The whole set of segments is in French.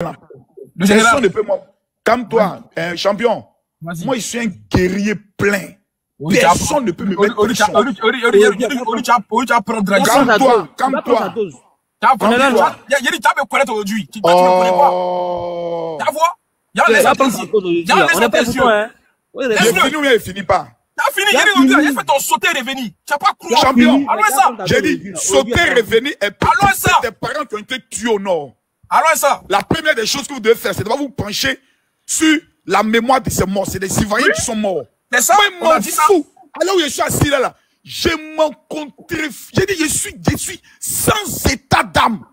Le général ne peut pas. Calme-toi, champion. Moi, je suis un guerrier plein. Personne ne peut me mettre pression. Calme-toi, calme-toi. Il finit pas. T'as fini, il fait ton sauter revenu. Tu n'as pas cru. Champion, ça. J'ai dit, sauter revenu est peut-être des parents qui ont été tués au nord. Alors ça. La première des choses que vous devez faire, c'est de vous pencher sur la mémoire de ces morts. C'est des Ivoiriens qui sont morts. C'est ça, moi, je m'en fous. Alors où je suis assis là, je m'en contrefie. J'ai dit, je suis sans état d'âme.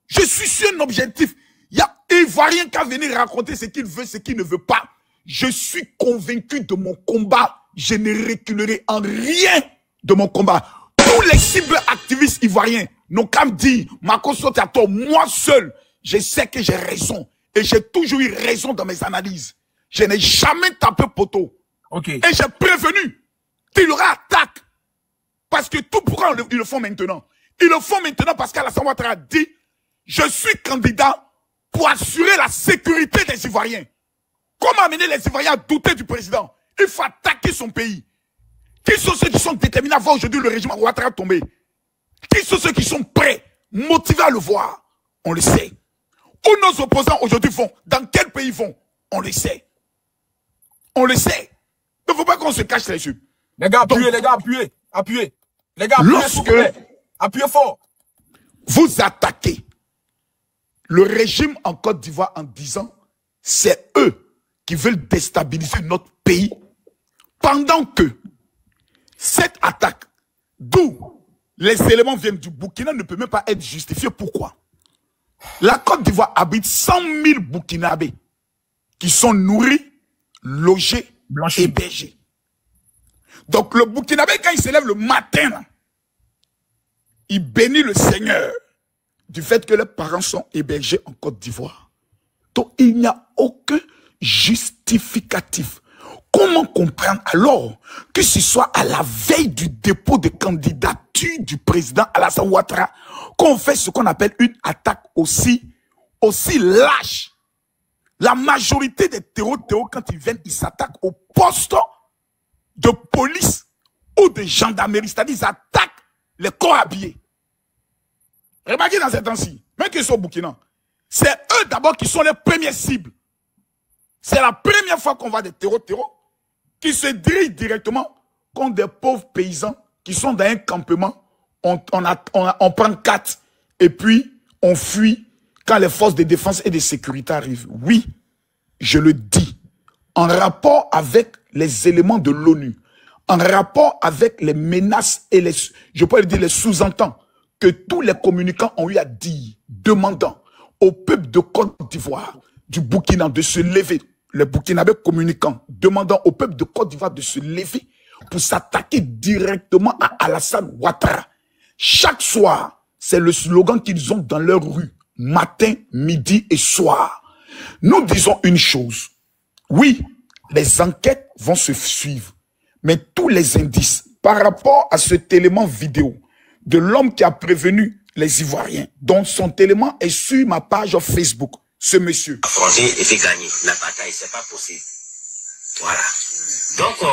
Je suis sur un objectif. Il y a Ivoirien qui a venir raconter ce qu'il veut, ce qu'il ne veut pas. Je suis convaincu de mon combat. Je ne reculerai en rien de mon combat. Tous les cibles activistes ivoiriens n'ont qu'à me dire, Makosso Tato, moi seul, je sais que j'ai raison. Et j'ai toujours eu raison dans mes analyses. Je n'ai jamais tapé poteau. Okay. Et j'ai prévenu qu'il y aura attaque. Parce que tout pourquoi ils le font maintenant? Ils le font maintenant parce qu'Alassane Ouattara a dit, je suis candidat pour assurer la sécurité des Ivoiriens. Comment amener les Ivoiriens à douter du président? Il faut attaquer son pays. Qui sont ceux qui sont déterminés à voir aujourd'hui le régime Ouattara tomber? Qui sont ceux qui sont prêts, motivés à le voir? On le sait. Où nos opposants aujourd'hui vont? Dans quel pays vont? On le sait. On le sait. Il ne faut pas qu'on se cache les yeux. Les gars, appuyez, les gars, appuyez. Appuyez. Les gars, appuyez. Appuyez fort. Vous attaquez le régime en Côte d'Ivoire en disant c'est eux qui veulent déstabiliser notre pays, pendant que cette attaque, d'où les éléments viennent du Burkina, ne peut même pas être justifiée. Pourquoi? La Côte d'Ivoire habite 100 000 Burkinabés qui sont nourris, logés, blanchis, hébergés. Donc le Burkinabé, quand il se lève le matin, là, il bénit le Seigneur du fait que les parents sont hébergés en Côte d'Ivoire. Donc il n'y a aucun justificatif. Comment comprendre alors que ce soit à la veille du dépôt de candidature du président Alassane Ouattara qu'on fait ce qu'on appelle une attaque aussi lâche? La majorité des terreaux, quand ils viennent, ils s'attaquent au poste de police ou de gendarmerie. C'est-à-dire ils attaquent les corps habillés. Remarquez dans ces temps-ci, même qu'ils sont au Burkina, c'est eux d'abord qui sont les premières cibles. C'est la première fois qu'on voit des terreaux qui se dirigent directement contre des pauvres paysans qui sont dans un campement. On prend 4 et puis on fuit quand les forces de défense et de sécurité arrivent. Oui, je le dis, en rapport avec les éléments de l'ONU, en rapport avec les menaces et les, je peux dire les sous-entends que tous les communicants ont eu à dire, demandant au peuple de Côte d'Ivoire, du Burkina de se lever, les Burkinabés communicants, demandant au peuple de Côte d'Ivoire de se lever pour s'attaquer directement à Alassane Ouattara. Chaque soir, c'est le slogan qu'ils ont dans leur rue, matin, midi et soir. Nous disons une chose, oui, les enquêtes vont se suivre, mais tous les indices par rapport à cet élément vidéo de l'homme qui a prévenu les Ivoiriens, dont son élément est sur ma page Facebook, ce monsieur. Affronter et fait gagner la bataille, c'est pas possible. Voilà. Donc,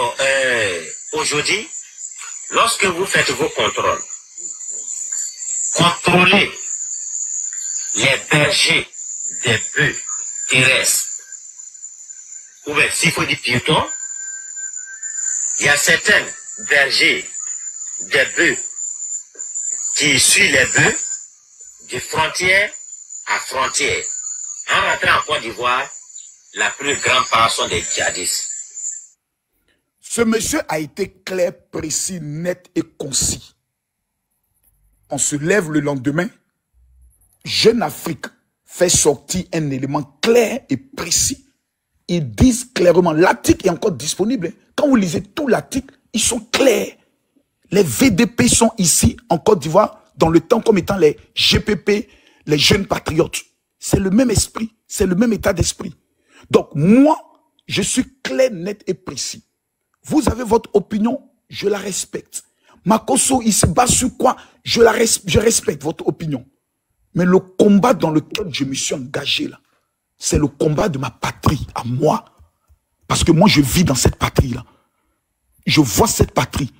aujourd'hui, lorsque vous faites vos contrôles, contrôlez les bergers des bœufs terrestres, ou bien s'il faut dire piétons, il y a certains bergers des bœufs qui suivent les bœufs de frontière à frontière. En rentrant en Côte d'Ivoire, la plus grande part sont des djihadistes. Ce monsieur a été clair, précis, net et concis. On se lève le lendemain, Jeune Afrique fait sortir un élément clair et précis. Ils disent clairement, l'article est encore disponible. Quand vous lisez tout l'article, ils sont clairs. Les VDP sont ici en Côte d'Ivoire dans le temps comme étant les GPP, les jeunes patriotes. C'est le même esprit, c'est le même état d'esprit. Donc moi, je suis clair, net et précis. Vous avez votre opinion, je la respecte. Makosso, il se base sur quoi? Je respecte votre opinion. Mais le combat dans lequel je me suis engagé, là, c'est le combat de ma patrie, à moi. Parce que moi, je vis dans cette patrie-là. Je vois cette patrie.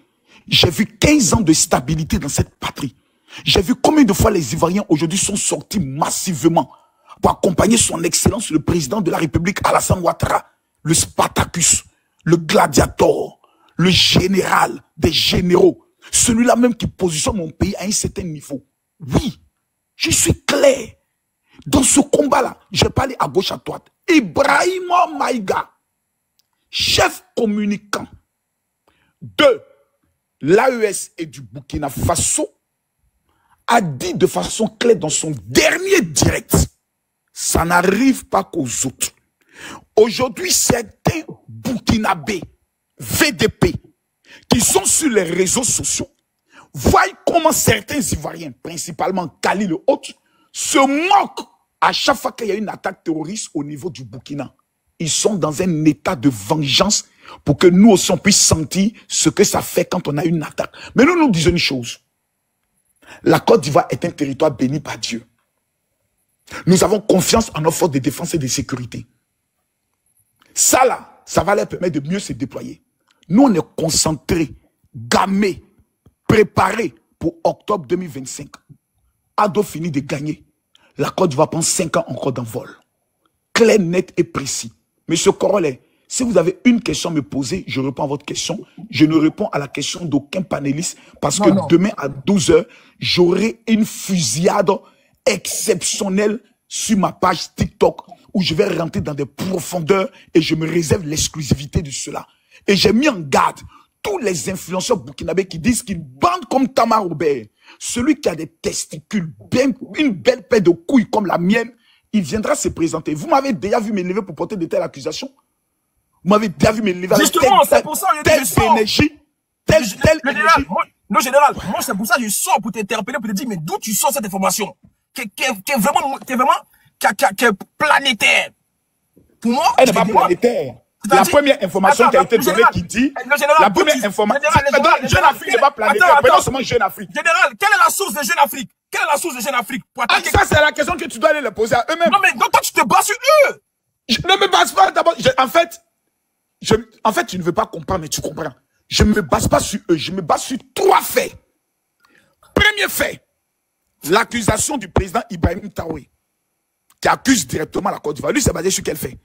J'ai vu 15 ans de stabilité dans cette patrie. J'ai vu combien de fois les Ivoiriens aujourd'hui sont sortis massivement pour accompagner son excellence, le président de la République, Alassane Ouattara, le Spartacus, le gladiator, le général des généraux, celui-là même qui positionne mon pays à un certain niveau. Oui, je suis clair. Dans ce combat-là, je vais pas aller à gauche, à droite. Ibrahima Maïga, chef communicant de l'AES et du Burkina Faso, a dit de façon claire dans son dernier direct, ça n'arrive pas qu'aux autres. Aujourd'hui, certains Burkinabés, VDP, qui sont sur les réseaux sociaux, voient comment certains Ivoiriens, principalement Kali le Haut, se moquent à chaque fois qu'il y a une attaque terroriste au niveau du Burkina. Ils sont dans un état de vengeance pour que nous aussi on puisse sentir ce que ça fait quand on a une attaque. Mais nous nous disons une chose. La Côte d'Ivoire est un territoire béni par Dieu. Nous avons confiance en nos forces de défense et de sécurité. Ça là, ça va leur permettre de mieux se déployer. Nous on est concentrés, gamés, préparés pour octobre 2025. Ado finit de gagner. La Côte d'Ivoire prend 5 ans encore d'envol. Clair, net et précis. Monsieur Corolet, si vous avez une question à me poser, je réponds à votre question. Je ne réponds à la question d'aucun panéliste parce que demain à 12 h, j'aurai une fusillade exceptionnelle sur ma page TikTok où je vais rentrer dans des profondeurs et je me réserve l'exclusivité de cela. Et j'ai mis en garde tous les influenceurs burkinabés qui disent qu'ils bandent comme Tamar Robert. Celui qui a des testicules, bien, une belle paire de couilles comme la mienne, il viendra se présenter. Vous m'avez déjà vu me lever pour porter de telles accusations? Vous m'avez déjà vu me lever avec Justement, c'est pour ça que telle énergie, telle énergie. Non, général, moi c'est pour ça que je sors pour t'interpeller, pour te dire, mais d'où tu sors cette information qui est vraiment planétaire. Pour moi, elle n'est pas planétaire. La première information qui a été donnée qui dit, la première information, Jeune Afrique n'est pas planétaire, mais non seulement Jeune Afrique. Général, quelle est la source de Jeune Afrique? Quelle est la source de Jeune Afrique? Ça, c'est la question que tu dois aller le poser à eux-mêmes. Non, mais donc toi, tu te bases sur eux. Je ne me base pas d'abord. En fait, tu ne veux pas comprendre, mais tu comprends. Je ne me base pas sur eux, je me base sur 3 faits. Premier fait, l'accusation du président Ibrahim Traoré, qui accuse directement la Côte d'Ivoire. Lui, c'est basé sur quel fait?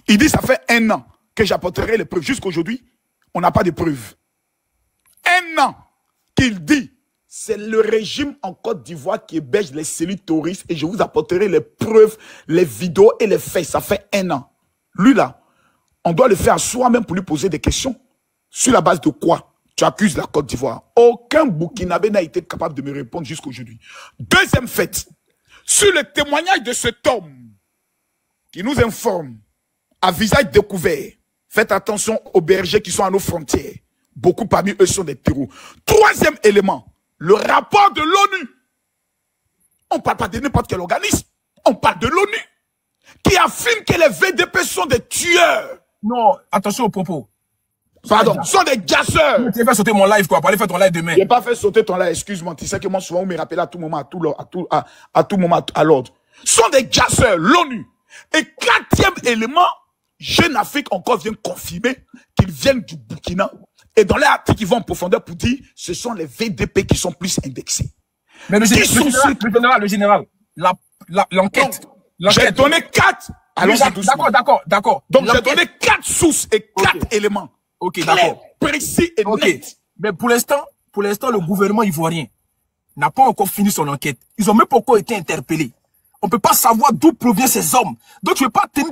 Il dit, ça fait 1 an que j'apporterai les preuves. Jusqu'aujourd'hui, on n'a pas de preuves. 1 an qu'il dit, c'est le régime en Côte d'Ivoire qui héberge les cellules terroristes et je vous apporterai les preuves, les vidéos et les faits. Ça fait 1 an. Lui là, on doit le faire à soi-même pour lui poser des questions. Sur la base de quoi tu accuses la Côte d'Ivoire? Aucun Burkinabé n'a été capable de me répondre jusqu'aujourd'hui. Deuxième fait, sur le témoignage de cet homme qui nous informe à visage découvert, faites attention aux bergers qui sont à nos frontières. Beaucoup parmi eux sont des terreaux. Troisième élément, le rapport de l'ONU. On ne parle pas de n'importe quel organisme. On parle de l'ONU qui affirme que les VDP sont des tueurs. Non, attention aux propos. Pardon, sont des gasseurs. Tu as fait sauter mon live, quoi, pour aller faire ton live demain. Je n'ai pas fait sauter ton live, excuse-moi. Tu sais que moi, souvent, vous me rappelez à tout moment, à tout moment, à l'ordre. Sont des gasseurs, l'ONU. Et 4e élément, Jeune Afrique encore vient confirmer qu'ils viennent du Burkina. Et dans les articles, ils vont en profondeur pour dire ce sont les VDP qui sont plus indexés. Mais le général, l'enquête. J'ai donné 4. Allons-y doucement. D'accord. Donc, j'ai donné 4 sources et 4 éléments. Ok, d'accord. Précis et net. Mais pour l'instant, le gouvernement ivoirien n'a pas encore fini son enquête. Ils ont même pas encore été interpellés. On ne peut pas savoir d'où proviennent ces hommes. Donc, tu ne veux pas tenir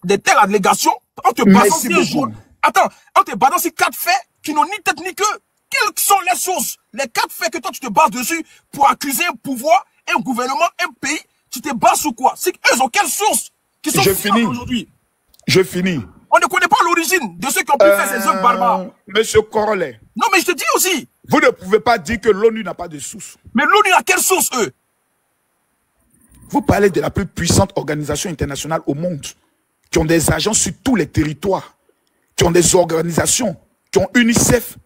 des telles allégations en te basant sur jours. Attends, en te basant sur 4 faits qui n'ont ni tête ni queue. Quelles sont les sources? Les 4 faits que toi, tu te bases dessus pour accuser un pouvoir, un gouvernement, un pays. Tu te bases sur quoi? C'est qu'eux ont quelles sources qui sont fiables aujourd'hui? Je finis. On ne connaît pas l'origine de ceux qui ont pu faire ces œuvres barbares. Monsieur Corolet. Non, mais je te dis aussi. Vous ne pouvez pas dire que l'ONU n'a pas de source. Mais l'ONU a quelle source, eux? Vous parlez de la plus puissante organisation internationale au monde, qui ont des agents sur tous les territoires, qui ont des organisations, qui ont UNICEF.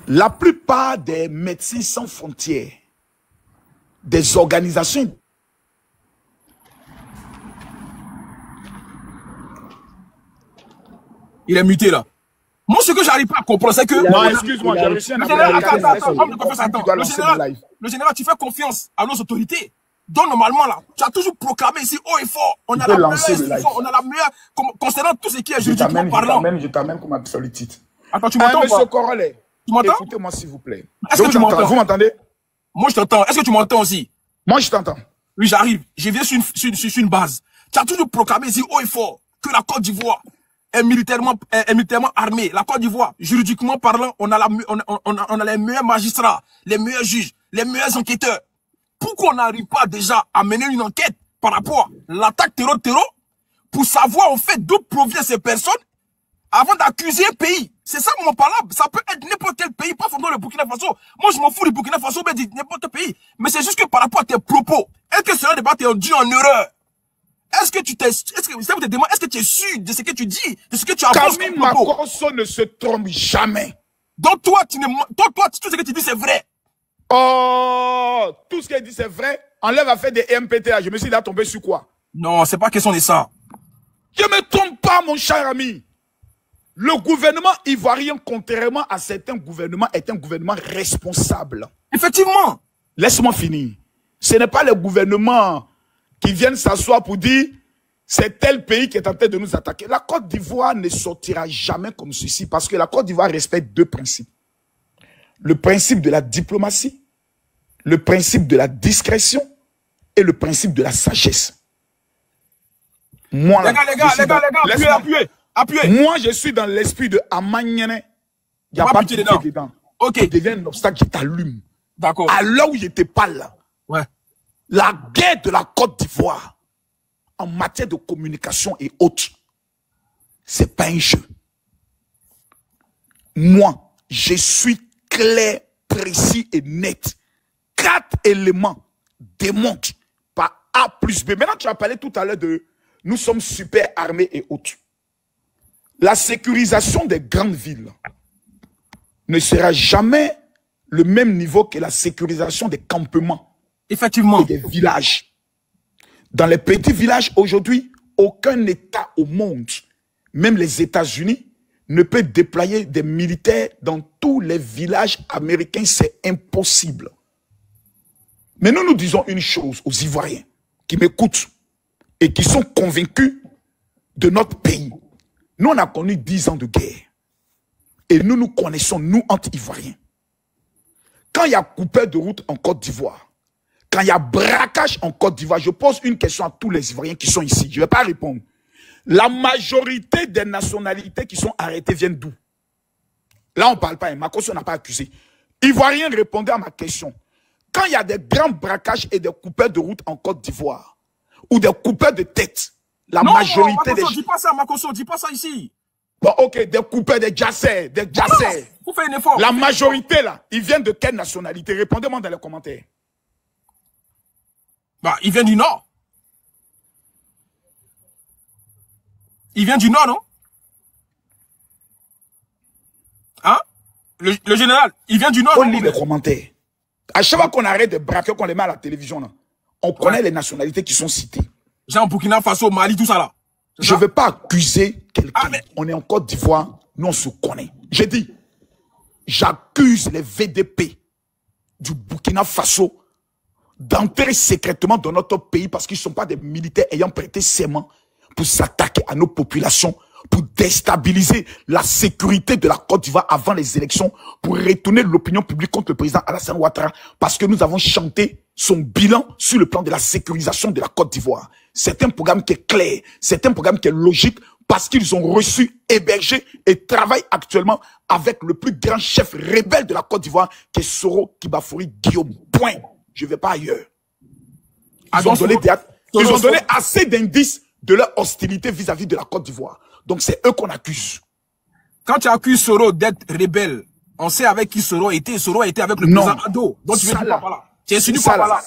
La plupart des médecins sans frontières, des organisations. Il est muté là. Moi, ce que j'arrive pas à comprendre, c'est que... Non, excuse-moi, j'ai reçu un appel. Le général, tu fais confiance à nos autorités. Donc, normalement, là, tu as toujours proclamé ici haut et fort. On a la meilleure, concernant tout ce qui est juridiquement parlant. Je t'amène comme absolutité. Attends, tu m'entends Monsieur Corolle, tu m'entends? écoutez-moi s'il vous plaît. Est-ce que tu m'entends? Vous m'entendez? Moi, je t'entends. Est-ce que tu m'entends aussi? Moi, je t'entends. Oui, j'arrive. Je viens sur une base. Tu as toujours proclamé ici haut et fort que la Côte d'Ivoire est militairement armée. La Côte d'Ivoire, juridiquement parlant, on a les meilleurs magistrats, les meilleurs juges, les meilleurs enquêteurs. Pourquoi on n'arrive pas déjà à mener une enquête par rapport à l'attaque terreau pour savoir en fait d'où proviennent ces personnes avant d'accuser un pays? C'est ça mon parole. Ça peut être n'importe quel pays, pas forcément le Burkina Faso. Moi, je m'en fous du Burkina Faso, mais n'importe quel pays. Mais c'est juste que par rapport à tes propos, est-ce que cela débat est dû en erreur? Est-ce que tu es sûr de ce que tu dis, de ce que tu avances comme propos? Camille Makosso ne se trompe jamais. Donc toi, tout ce que tu dis, c'est vrai. Oh, tout ce qu'elle dit, c'est vrai. Enlève à faire des MPTA. Je me suis là tombé sur quoi? Non, c'est pas question de ça. Je ne me trompe pas, mon cher ami. Le gouvernement ivoirien, contrairement à certains gouvernements, est un gouvernement responsable. Effectivement. Laisse-moi finir. Ce n'est pas le gouvernement qui viennent s'asseoir pour dire c'est tel pays qui est en train de nous attaquer. La Côte d'Ivoire ne sortira jamais comme ceci parce que la Côte d'Ivoire respecte deux principes. Le principe de la diplomatie, le principe de la discrétion et le principe de la sagesse. Moi, les gars, appuyez. Moi, je suis dans l'esprit de Amagnene. Il n'y a pas de pitié dedans. Ok. Il devient un obstacle qui t'allume. D'accord. À l'heure où il n'était pas là. Ouais. La guerre de la Côte d'Ivoire en matière de communication et autres, c'est pas un jeu. Moi, je suis clair, précis et net. 4 éléments démontrent par A plus B. Maintenant, tu as parlé tout à l'heure de nous sommes super armés et autres. La sécurisation des grandes villes ne sera jamais le même niveau que la sécurisation des campements. Effectivement. Et des villages. Dans les petits villages aujourd'hui, aucun État au monde, même les États-Unis, ne peut déployer des militaires dans tous les villages américains. C'est impossible. Mais nous disons une chose aux Ivoiriens qui m'écoutent et qui sont convaincus de notre pays. Nous, on a connu 10 ans de guerre. Et nous nous connaissons, nous, entre Ivoiriens. Quand il y a coupure de route en Côte d'Ivoire, quand il y a braquage en Côte d'Ivoire, je pose une question à tous les Ivoiriens qui sont ici. Je ne vais pas répondre. La majorité des nationalités qui sont arrêtées viennent d'où? Là, on ne parle pas. Makosso n'a pas accusé. Ivoiriens, répondez à ma question. Quand il y a des grands braquages et des coupures de route en Côte d'Ivoire, ou des coupures de tête, la majorité des... Non, dis pas ça, Makosso, dis pas ça ici. Bon, ok, des coupures, des jassers, Vous faites un effort. La majorité, là, ils viennent de quelle nationalité? Répondez-moi dans les commentaires. Bah, il vient du Nord. Il vient du Nord, non? Hein? Le général, il vient du Nord. On lit les commentaires. À chaque fois qu'on arrête de braquer, qu'on les met à la télévision, là, on connaît les nationalités qui sont citées. Genre Burkina Faso, Mali, tout ça là. Je ne veux pas accuser quelqu'un. Ah, mais... On est en Côte d'Ivoire, nous on se connaît. J'ai dit, j'accuse les VDP du Burkina Faso d'entrer secrètement dans notre pays parce qu'ils ne sont pas des militaires ayant prêté serment pour s'attaquer à nos populations, pour déstabiliser la sécurité de la Côte d'Ivoire avant les élections, pour retourner l'opinion publique contre le président Alassane Ouattara, parce que nous avons chanté son bilan sur le plan de la sécurisation de la Côte d'Ivoire. C'est un programme qui est clair, c'est un programme qui est logique, parce qu'ils ont reçu, hébergé et travaillent actuellement avec le plus grand chef rebelle de la Côte d'Ivoire, qui est Soro Kibafori Guillaume. Point. Je ne vais pas ailleurs. Ils ont donné assez d'indices de leur hostilité vis-à-vis de la Côte d'Ivoire. Donc c'est eux qu'on accuse. Quand tu accuses Soro d'être rebelle, on sait avec qui Soro était. Soro était avec le président Ado. Donc tu ne veux pas par là. Tu insinues pas par là.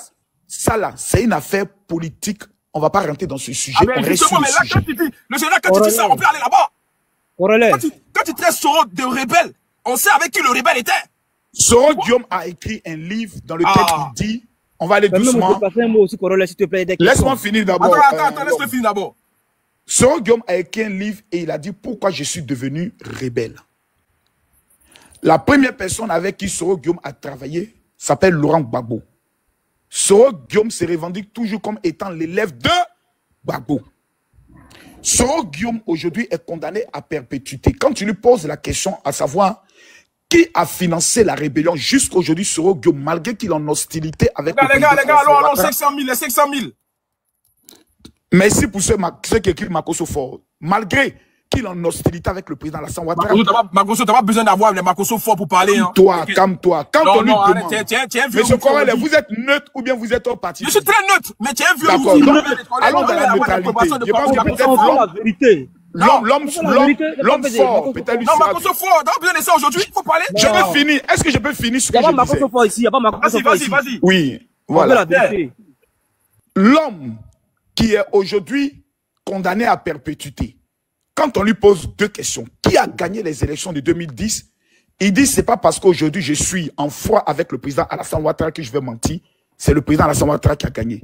Ça là, c'est une affaire politique. On ne va pas rentrer dans ce sujet. Ah mais justement, mais là, quand tu dis, le général, quand tu dis ça, on peut aller là-bas. Quand tu traites Soro de rebelle, on sait avec qui le rebelle était. Soro Guillaume a écrit un livre dans lequel il dit On va aller doucement. Laisse-moi finir d'abord. Attends, laisse-le finir d'abord. Soro Guillaume a écrit un livre et il a dit pourquoi je suis devenu rebelle. La première personne avec qui Soro Guillaume a travaillé s'appelle Laurent Gbagbo. Soro Guillaume se revendique toujours comme étant l'élève de Gbagbo. Soro Guillaume aujourd'hui est condamné à perpétuité. Quand tu lui poses la question à savoir qui a financé la rébellion jusqu'à aujourd'hui, Soro Guillaume, malgré qu'il est en hostilité avec les gars, allons 500 000, les 500 000. Merci pour ceux qui écrivent Makosso Fort. Malgré qu'il est en hostilité avec le président Alassane Ouattara. Makosso, t'as pas besoin d'avoir les Makosso Fort pour parler. Hein. Calme-toi. Quand on lui demande, Monsieur Corel, vous êtes neutre ou bien vous êtes au parti? Je suis très neutre, mais tu es un vieux. Allons dans la neutralité. Je pense que peut-être l'homme fort, peut-être. Non, Makosso Fort, t'as besoin de ça aujourd'hui, il faut parler. Je vais finir. Est-ce que je peux finir ce que je disais? Il n'y a pas Makosso Fort ici, il n'y a pas Makosso Fort ici. Vas-y. Oui, voilà. L'homme qui est aujourd'hui condamné à perpétuité, quand on lui pose deux questions, qui a gagné les élections de 2010? Il dit, c'est pas parce qu'aujourd'hui je suis en froid avec le président Alassane Ouattara que je vais mentir, c'est le président Alassane Ouattara qui a gagné.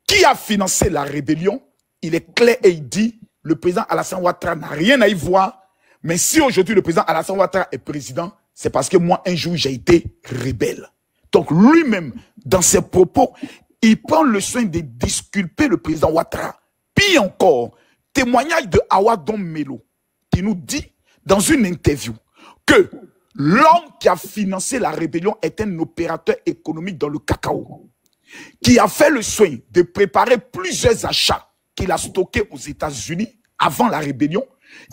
Qui a financé la rébellion? Il est clair et il dit, le président Alassane Ouattara n'a rien à y voir, mais si aujourd'hui le président Alassane Ouattara est président, c'est parce que moi, un jour, j'ai été rebelle. Donc lui-même, dans ses propos, il prend le soin de disculper le président Ouattara. Pire encore, témoignage de Awadon Melo, qui nous dit dans une interview que l'homme qui a financé la rébellion est un opérateur économique dans le cacao, qui a fait le soin de préparer plusieurs achats qu'il a stockés aux États-Unis avant la rébellion.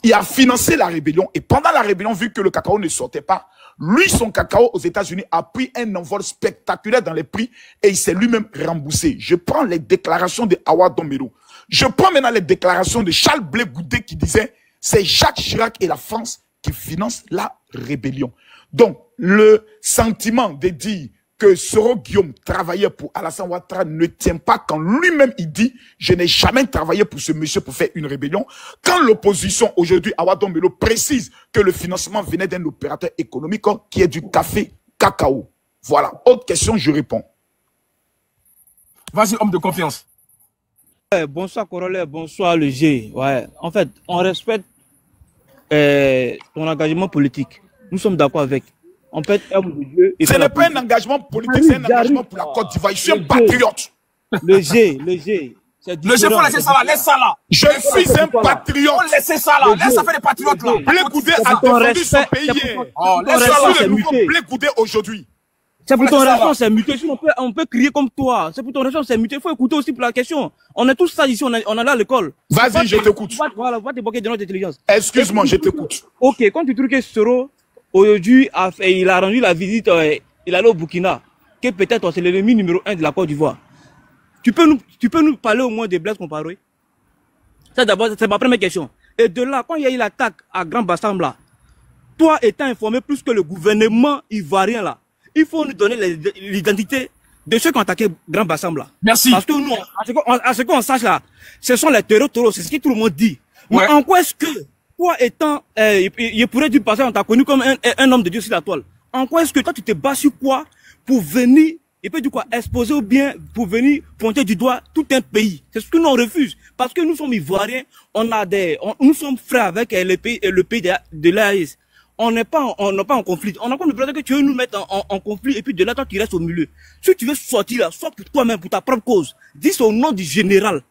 Il a financé la rébellion et pendant la rébellion, vu que le cacao ne sortait pas, lui, son cacao aux États-Unis a pris un envol spectaculaire dans les prix et il s'est lui-même remboursé. Je prends les déclarations de Awadon Melo. Je prends maintenant les déclarations de Charles Blé Goudé qui disait c'est Jacques Chirac et la France qui financent la rébellion. Donc, le sentiment de dire que Soro Guillaume travaillait pour Alassane Ouattara ne tient pas quand lui-même il dit je n'ai jamais travaillé pour ce monsieur pour faire une rébellion. Quand l'opposition aujourd'hui, Awadon Melo, précise que le financement venait d'un opérateur économique qui est du café cacao. Voilà. Autre question, je réponds. Vas-y, homme de confiance. Bonsoir Corollaire, bonsoir le G. Ouais. En fait, on respecte ton engagement politique. Nous sommes d'accord avec. On peut être homme de Dieu. Ce n'est pas un engagement politique, c'est un engagement pour la Côte d'Ivoire. Je suis un patriote. Le G. Le G, faut laisser ça là, laisse ça là. Je suis un patriote. Faut laisser ça là, laisse ça faire des patriotes là. Blé Goudé a défendu son pays hier. C'est le nouveau Blé Goudé aujourd'hui. C'est pour ton réponse, c'est muté. Sinon, on peut crier comme toi. C'est pour ton réponse, c'est muté. Il faut écouter aussi pour la question. On est tous ça ici, on est là à l'école. Vas-y, je t'écoute. Voilà, va te bloquer de notre intelligence. Excuse-moi, je t'écoute. Ok, quand tu trouves que Soro, aujourd'hui, il a rendu la visite, il est allé au Burkina, que peut-être c'est l'ennemi numéro 1 de la Côte d'Ivoire. Tu peux nous parler au moins des Blaise Compaoré? Ça d'abord, c'est ma première question. Et de là, quand il y a eu l'attaque à Grand Bassam là, toi étant informé plus que le gouvernement ivoirien là, il faut nous donner l'identité de ceux qui ont attaqué Grand Bassam là. Merci. Parce que nous, à ce qu'on sache là, ce sont les terreaux, c'est ce que tout le monde dit. Ouais. Mais en quoi est-ce que, toi étant, il pourrait dire passer, on t'a connu comme un homme de Dieu sur la toile. En quoi est-ce que toi tu te bats sur quoi pour venir, il peut dire quoi, exposer ou bien pour venir pointer du doigt tout un pays? C'est ce que nous on refuse. Parce que nous sommes ivoiriens, nous sommes frères avec le pays de l'AES. On n'est pas en conflit. On a comme le problème que tu veux nous mettre en conflit et puis de là, toi, tu restes au milieu. Si tu veux sortir là, soit pour toi-même, pour ta propre cause, dis au nom du général.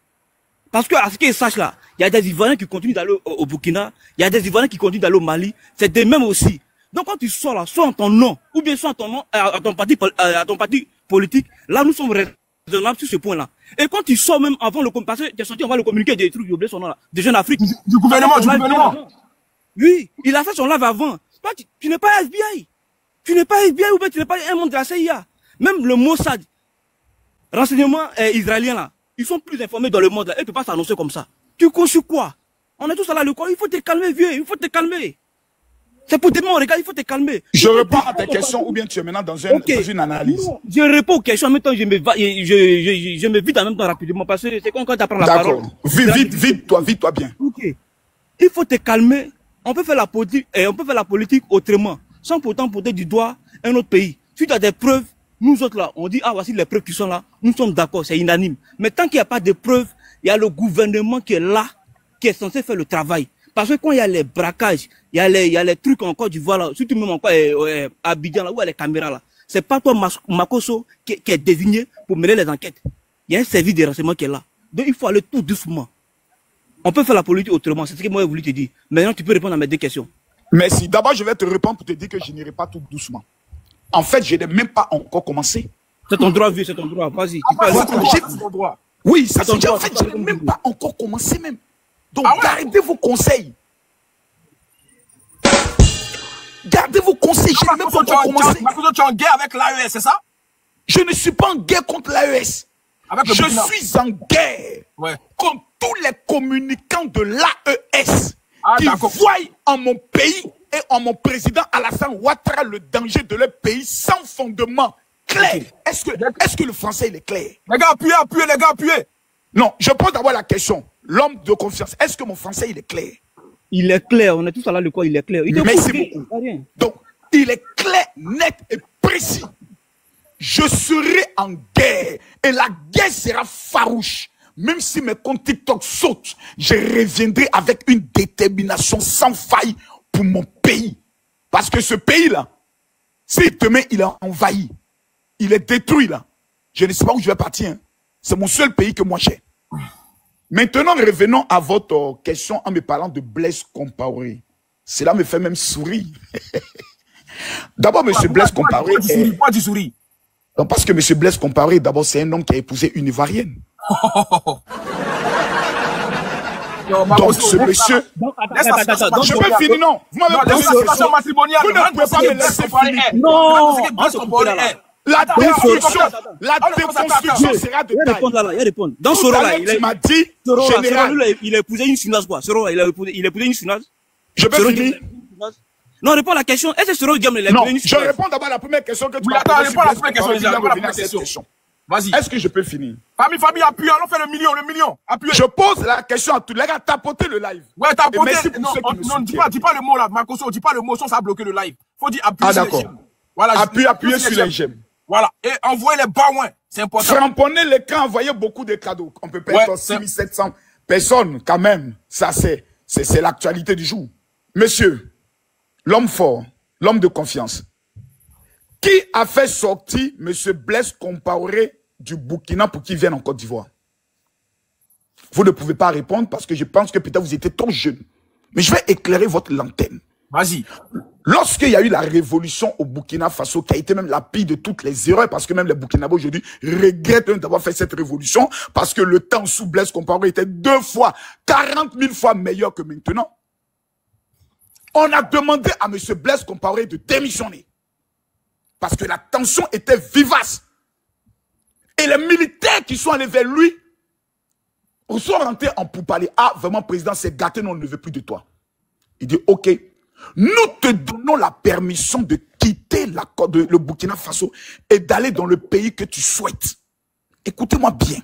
Parce que, à ce qu'ils sachent là, il y a des Ivoiriens qui continuent d'aller au Burkina, il y a des Ivoiriens qui continuent d'aller au Mali, c'est des mêmes aussi. Donc quand tu sors là, soit en ton nom, ou bien soit en ton nom, à ton parti politique, là nous sommes raisonnables sur ce point-là. Et quand tu sors même avant le parce que tu es sorti, on va le communiquer des trucs, j'ai oublié son nom là, des jeunes Afrique. Du gouvernement. Oui, il a fait son live avant. Toi, tu n'es pas FBI. Tu n'es pas FBI ou bien tu n'es pas un membre de la CIA. Même le Mossad, renseignement israélien là, ils sont plus informés dans le monde là. Ils ne peuvent pas s'annoncer comme ça. Tu conçus quoi? On est tous à la l'école, il faut te calmer vieux, il faut te calmer. C'est pour demain on regarde, il faut te calmer. Je réponds à tes questions ou bien tu es maintenant dans une analyse. Non, je réponds aux questions en même temps, je me vide en même temps rapidement parce que c'est quand tu apprends la parole. D'accord, vide-toi bien. Ok. Il faut te calmer. On peut faire la politique autrement, sans pourtant porter du doigt un autre pays. Si tu as des preuves, Nous autres là, on dit, ah voici les preuves qui sont là, nous sommes d'accord, c'est unanime. Mais tant qu'il n'y a pas de preuves, il y a le gouvernement qui est là, qui est censé faire le travail. Parce que quand il y a les braquages, il y a les trucs en Côte d'Ivoire là, surtout même encore à Abidjan là, où il y a les caméras là, c'est pas toi Makosso qui est désigné pour mener les enquêtes. Il y a un service de renseignement qui est là. Donc il faut aller tout doucement. On peut faire la politique autrement, c'est ce que moi j'ai voulu te dire. Maintenant tu peux répondre à mes deux questions. Merci. D'abord, je vais te répondre pour te dire que je n'irai pas tout doucement. En fait, je n'ai même pas encore commencé. C'est ton droit, vieux, c'est ton droit. Vas-y. C'est ton droit. Oui, ça c'est en fait, je n'ai même pas encore commencé même. Donc, gardez vos conseils. Gardez vos conseils. Je n'ai même pas encore commencé. Tu es en guerre avec l'AES, c'est ça? Je ne suis pas en guerre contre l'AES. Je suis en guerre contre tous les communicants de l'AES qui voient en mon pays et en mon président Alassane Ouattara le danger de leur pays sans fondement clair. Est-ce que le français il est clair? Les gars, appuyez, les gars, appuyez. Non, je pose d'abord la question. L'homme de confiance, est-ce que mon français il est clair? Il est clair, on est tous là le quoi, il est clair. Merci beaucoup. Donc, il est clair, net et précis. Je serai en guerre et la guerre sera farouche. Même si mes comptes TikTok sautent, je reviendrai avec une détermination sans faille pour mon pays. Parce que ce pays-là, si demain il est envahi, il est détruit là, je ne sais pas où je vais partir. Hein. C'est mon seul pays que moi j'ai. Maintenant, revenons à votre question en me parlant de Blaise Compaoré. Cela me fait même sourire. D'abord, M. Blaise Compaoré. Pourquoi tu souris? Non, parce que M. Blaise Compaoré, d'abord, c'est un homme qui a épousé une Ivoirienne. Donc, ce monsieur. Je peux finir, non? Vous m'avez posé une question matrimoniale. Vous ne pouvez pas me laisser finir. Non, la déconstruction sera de taille. Il répond. Dans ce rôle-là, il m'a dit, général, il a épousé une Chinoise, quoi. Ce rôle-là, il a épousé une Chinoise. Je peux finir? Non, réponds à la question. Est-ce que ce rôle, il a épousé une Chinoise? Non, je réponds d'abord à la première question que tu m'as posée. Réponds à la première question. Vas-y. Est-ce que je peux finir? Famille, appuie, allons faire le million. Appuyez. Je pose la question à tous les gars, tapotez le live. Ouais, tapotez. Non, dis pas le mot là, Makosso, dis pas le mot, sinon ça a bloqué le live. Faut dire appuyer sur les j'aime. Voilà. Appuyez sur les j'aime. Voilà. Et envoyez les baouins. C'est important. Framponnez l'écran, envoyez beaucoup de cadeaux. On peut perdre 6700 personnes quand même. Ça, c'est l'actualité du jour. Monsieur, l'homme fort, l'homme de confiance. Qui a fait sortir M. Blaise Compaoré du Burkina pour qu'il vienne en Côte d'Ivoire? Vous ne pouvez pas répondre parce que je pense que peut-être vous étiez trop jeune. Mais je vais éclairer votre lanterne. Vas-y. Lorsqu'il y a eu la révolution au Burkina Faso, qui a été même la pire de toutes les erreurs, parce que même les Burkinabés aujourd'hui regrettent d'avoir fait cette révolution, parce que le temps sous Blaise Compaoré était 40 000 fois meilleur que maintenant. On a demandé à M. Blaise Compaoré de démissionner. Parce que la tension était vivace. Et les militaires qui sont allés vers lui sont rentrés en pourparlers. Ah, vraiment, président, c'est gâté, nous, on ne veut plus de toi. Il dit, ok, nous te donnons la permission de quitter le Burkina Faso et d'aller dans le pays que tu souhaites. Écoutez-moi bien.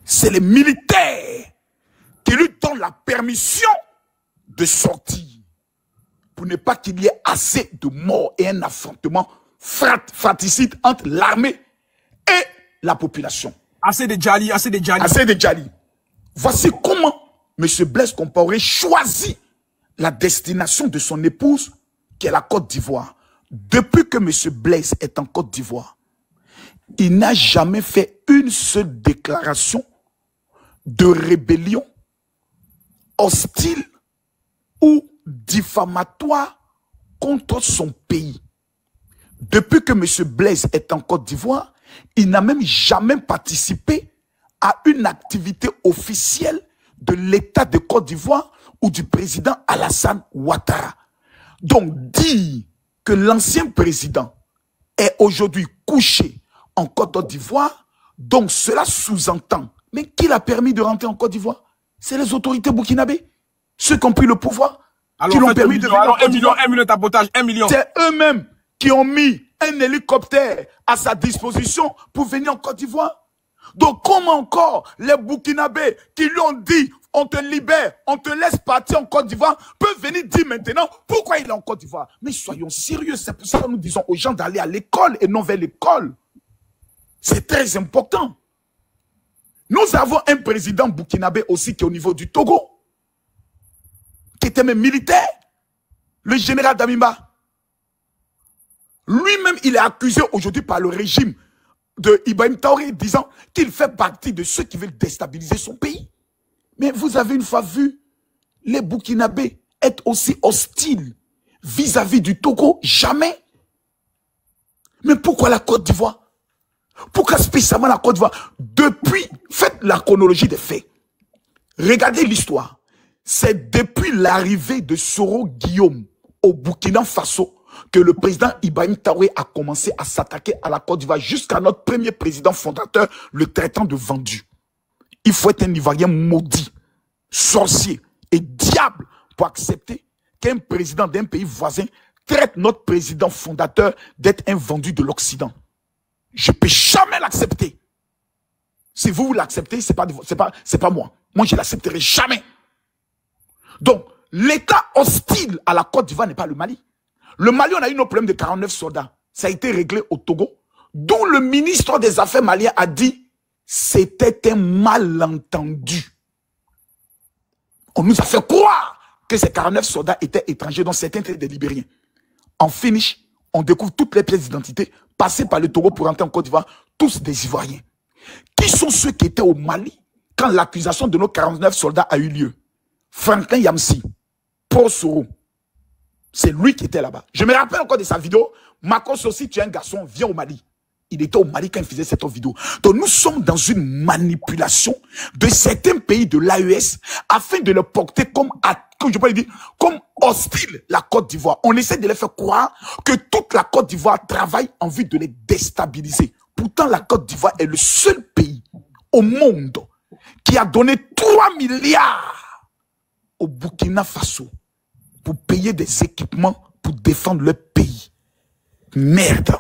C'est les militaires qui lui donnent la permission de sortir. Pour ne pas qu'il y ait assez de morts et un affrontement fratricide entre l'armée et la population. Assez de Djali. Assez de Djali. Voici comment M. Blaise Compaoré choisit la destination de son épouse, qui est la Côte d'Ivoire. Depuis que M. Blaise est en Côte d'Ivoire, il n'a jamais fait une seule déclaration de rébellion hostile ou diffamatoire contre son pays. Depuis que M. Blaise est en Côte d'Ivoire, il n'a même jamais participé à une activité officielle de l'État de Côte d'Ivoire ou du président Alassane Ouattara. Donc, dire que l'ancien président est aujourd'hui couché en Côte d'Ivoire, donc cela sous-entend, mais qui l'a permis de rentrer en Côte d'Ivoire? C'est les autorités burkinabées, ceux qui ont pris le pouvoir. Alors, qui l'ont permis de venir. 1 million tapotage, 1 million. C'est eux-mêmes qui ont mis un hélicoptère à sa disposition pour venir en Côte d'Ivoire. Donc, comment encore les Burkinabés qui lui ont dit on te libère, on te laisse partir en Côte d'Ivoire, peut venir dire maintenant pourquoi il est en Côte d'Ivoire. Mais soyons sérieux, c'est pour ça que nous disons aux gens d'aller à l'école et non vers l'école. C'est très important. Nous avons un président burkinabé aussi qui est au niveau du Togo, qui était même militaire, le général Damimba. Lui-même, il est accusé aujourd'hui par le régime de Ibrahim Traoré, disant qu'il fait partie de ceux qui veulent déstabiliser son pays. Mais vous avez une fois vu les Burkinabés être aussi hostiles vis-à-vis du Togo? Jamais. Mais pourquoi la Côte d'Ivoire? Pourquoi spécialement la Côte d'Ivoire? Depuis, faites la chronologie des faits. Regardez l'histoire. C'est depuis l'arrivée de Soro Guillaume au Burkina Faso que le président Ibrahim Traoré a commencé à s'attaquer à la Côte d'Ivoire jusqu'à notre premier président fondateur, le traitant de vendu. Il faut être un Ivoirien maudit, sorcier et diable pour accepter qu'un président d'un pays voisin traite notre président fondateur d'être un vendu de l'Occident. Je ne peux jamais l'accepter. Si vous l'acceptez, c'est pas moi. Moi, je ne l'accepterai jamais. Donc, l'état hostile à la Côte d'Ivoire n'est pas le Mali. Le Mali, on a eu nos problèmes de 49 soldats. Ça a été réglé au Togo. D'où le ministre des Affaires malien a dit c'était un malentendu. On nous a fait croire que ces 49 soldats étaient étrangers, dont certains étaient des Libériens. En finish, on découvre toutes les pièces d'identité passées par le Togo pour rentrer en Côte d'Ivoire, tous des Ivoiriens. Qui sont ceux qui étaient au Mali quand l'accusation de nos 49 soldats a eu lieu? Franklin Yamsi, Paul Soro. C'est lui qui était là-bas. Je me rappelle encore de sa vidéo. Marcos aussi, tu es un garçon, viens au Mali. Il était au Mali quand il faisait cette vidéo. Donc nous sommes dans une manipulation de certains pays de l'AES afin de les porter comme hostile la Côte d'Ivoire. On essaie de les faire croire que toute la Côte d'Ivoire travaille en vue de les déstabiliser. Pourtant, la Côte d'Ivoire est le seul pays au monde qui a donné 3 milliards au Burkina Faso pour payer des équipements pour défendre leur pays. Merde.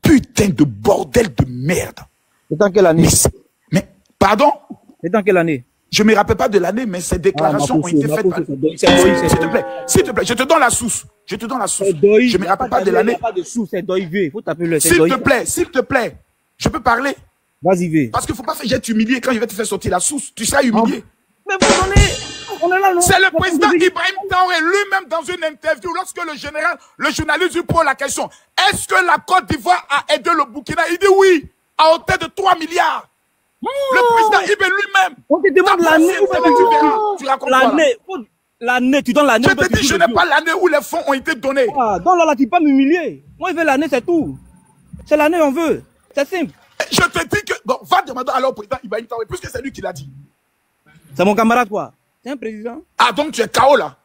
Putain de bordel de merde. C'est dans quelle année? Mais pardon? C'est dans quelle année? Je ne me rappelle pas de l'année, mais ces déclarations ont été faites par... S'il te plaît, je te donne la source. Je te donne la source. Je ne me rappelle pas de l'année. Il faut t'appeler. S'il te plaît, je peux parler? Vas-y, vais. Parce qu'il ne faut pas faire, je vais t'humilier quand je vais te faire sortir la source. Tu seras humilié. Mais vous on est là, non? C'est le président Ibrahim Traoré lui-même dans une interview, lorsque le journaliste lui pose la question, est-ce que la Côte d'Ivoire a aidé le Burkina? Il dit oui, à hauteur de 3 milliards. Le président Ibrahim lui-même. On te demande l'année. L'année, tu donnes l'année. Je te dis, je n'ai pas l'année où les fonds ont été donnés. Ah, donc là, tu peux pas m'humilier. Moi, je veux l'année, c'est tout. C'est l'année, on veut. C'est simple. Je te dis que, bon, va demander alors au président Ibrahim Traoré, puisque c'est lui qui l'a dit. C'est mon camarade, quoi. C'est un président. Ah, donc tu es KO là.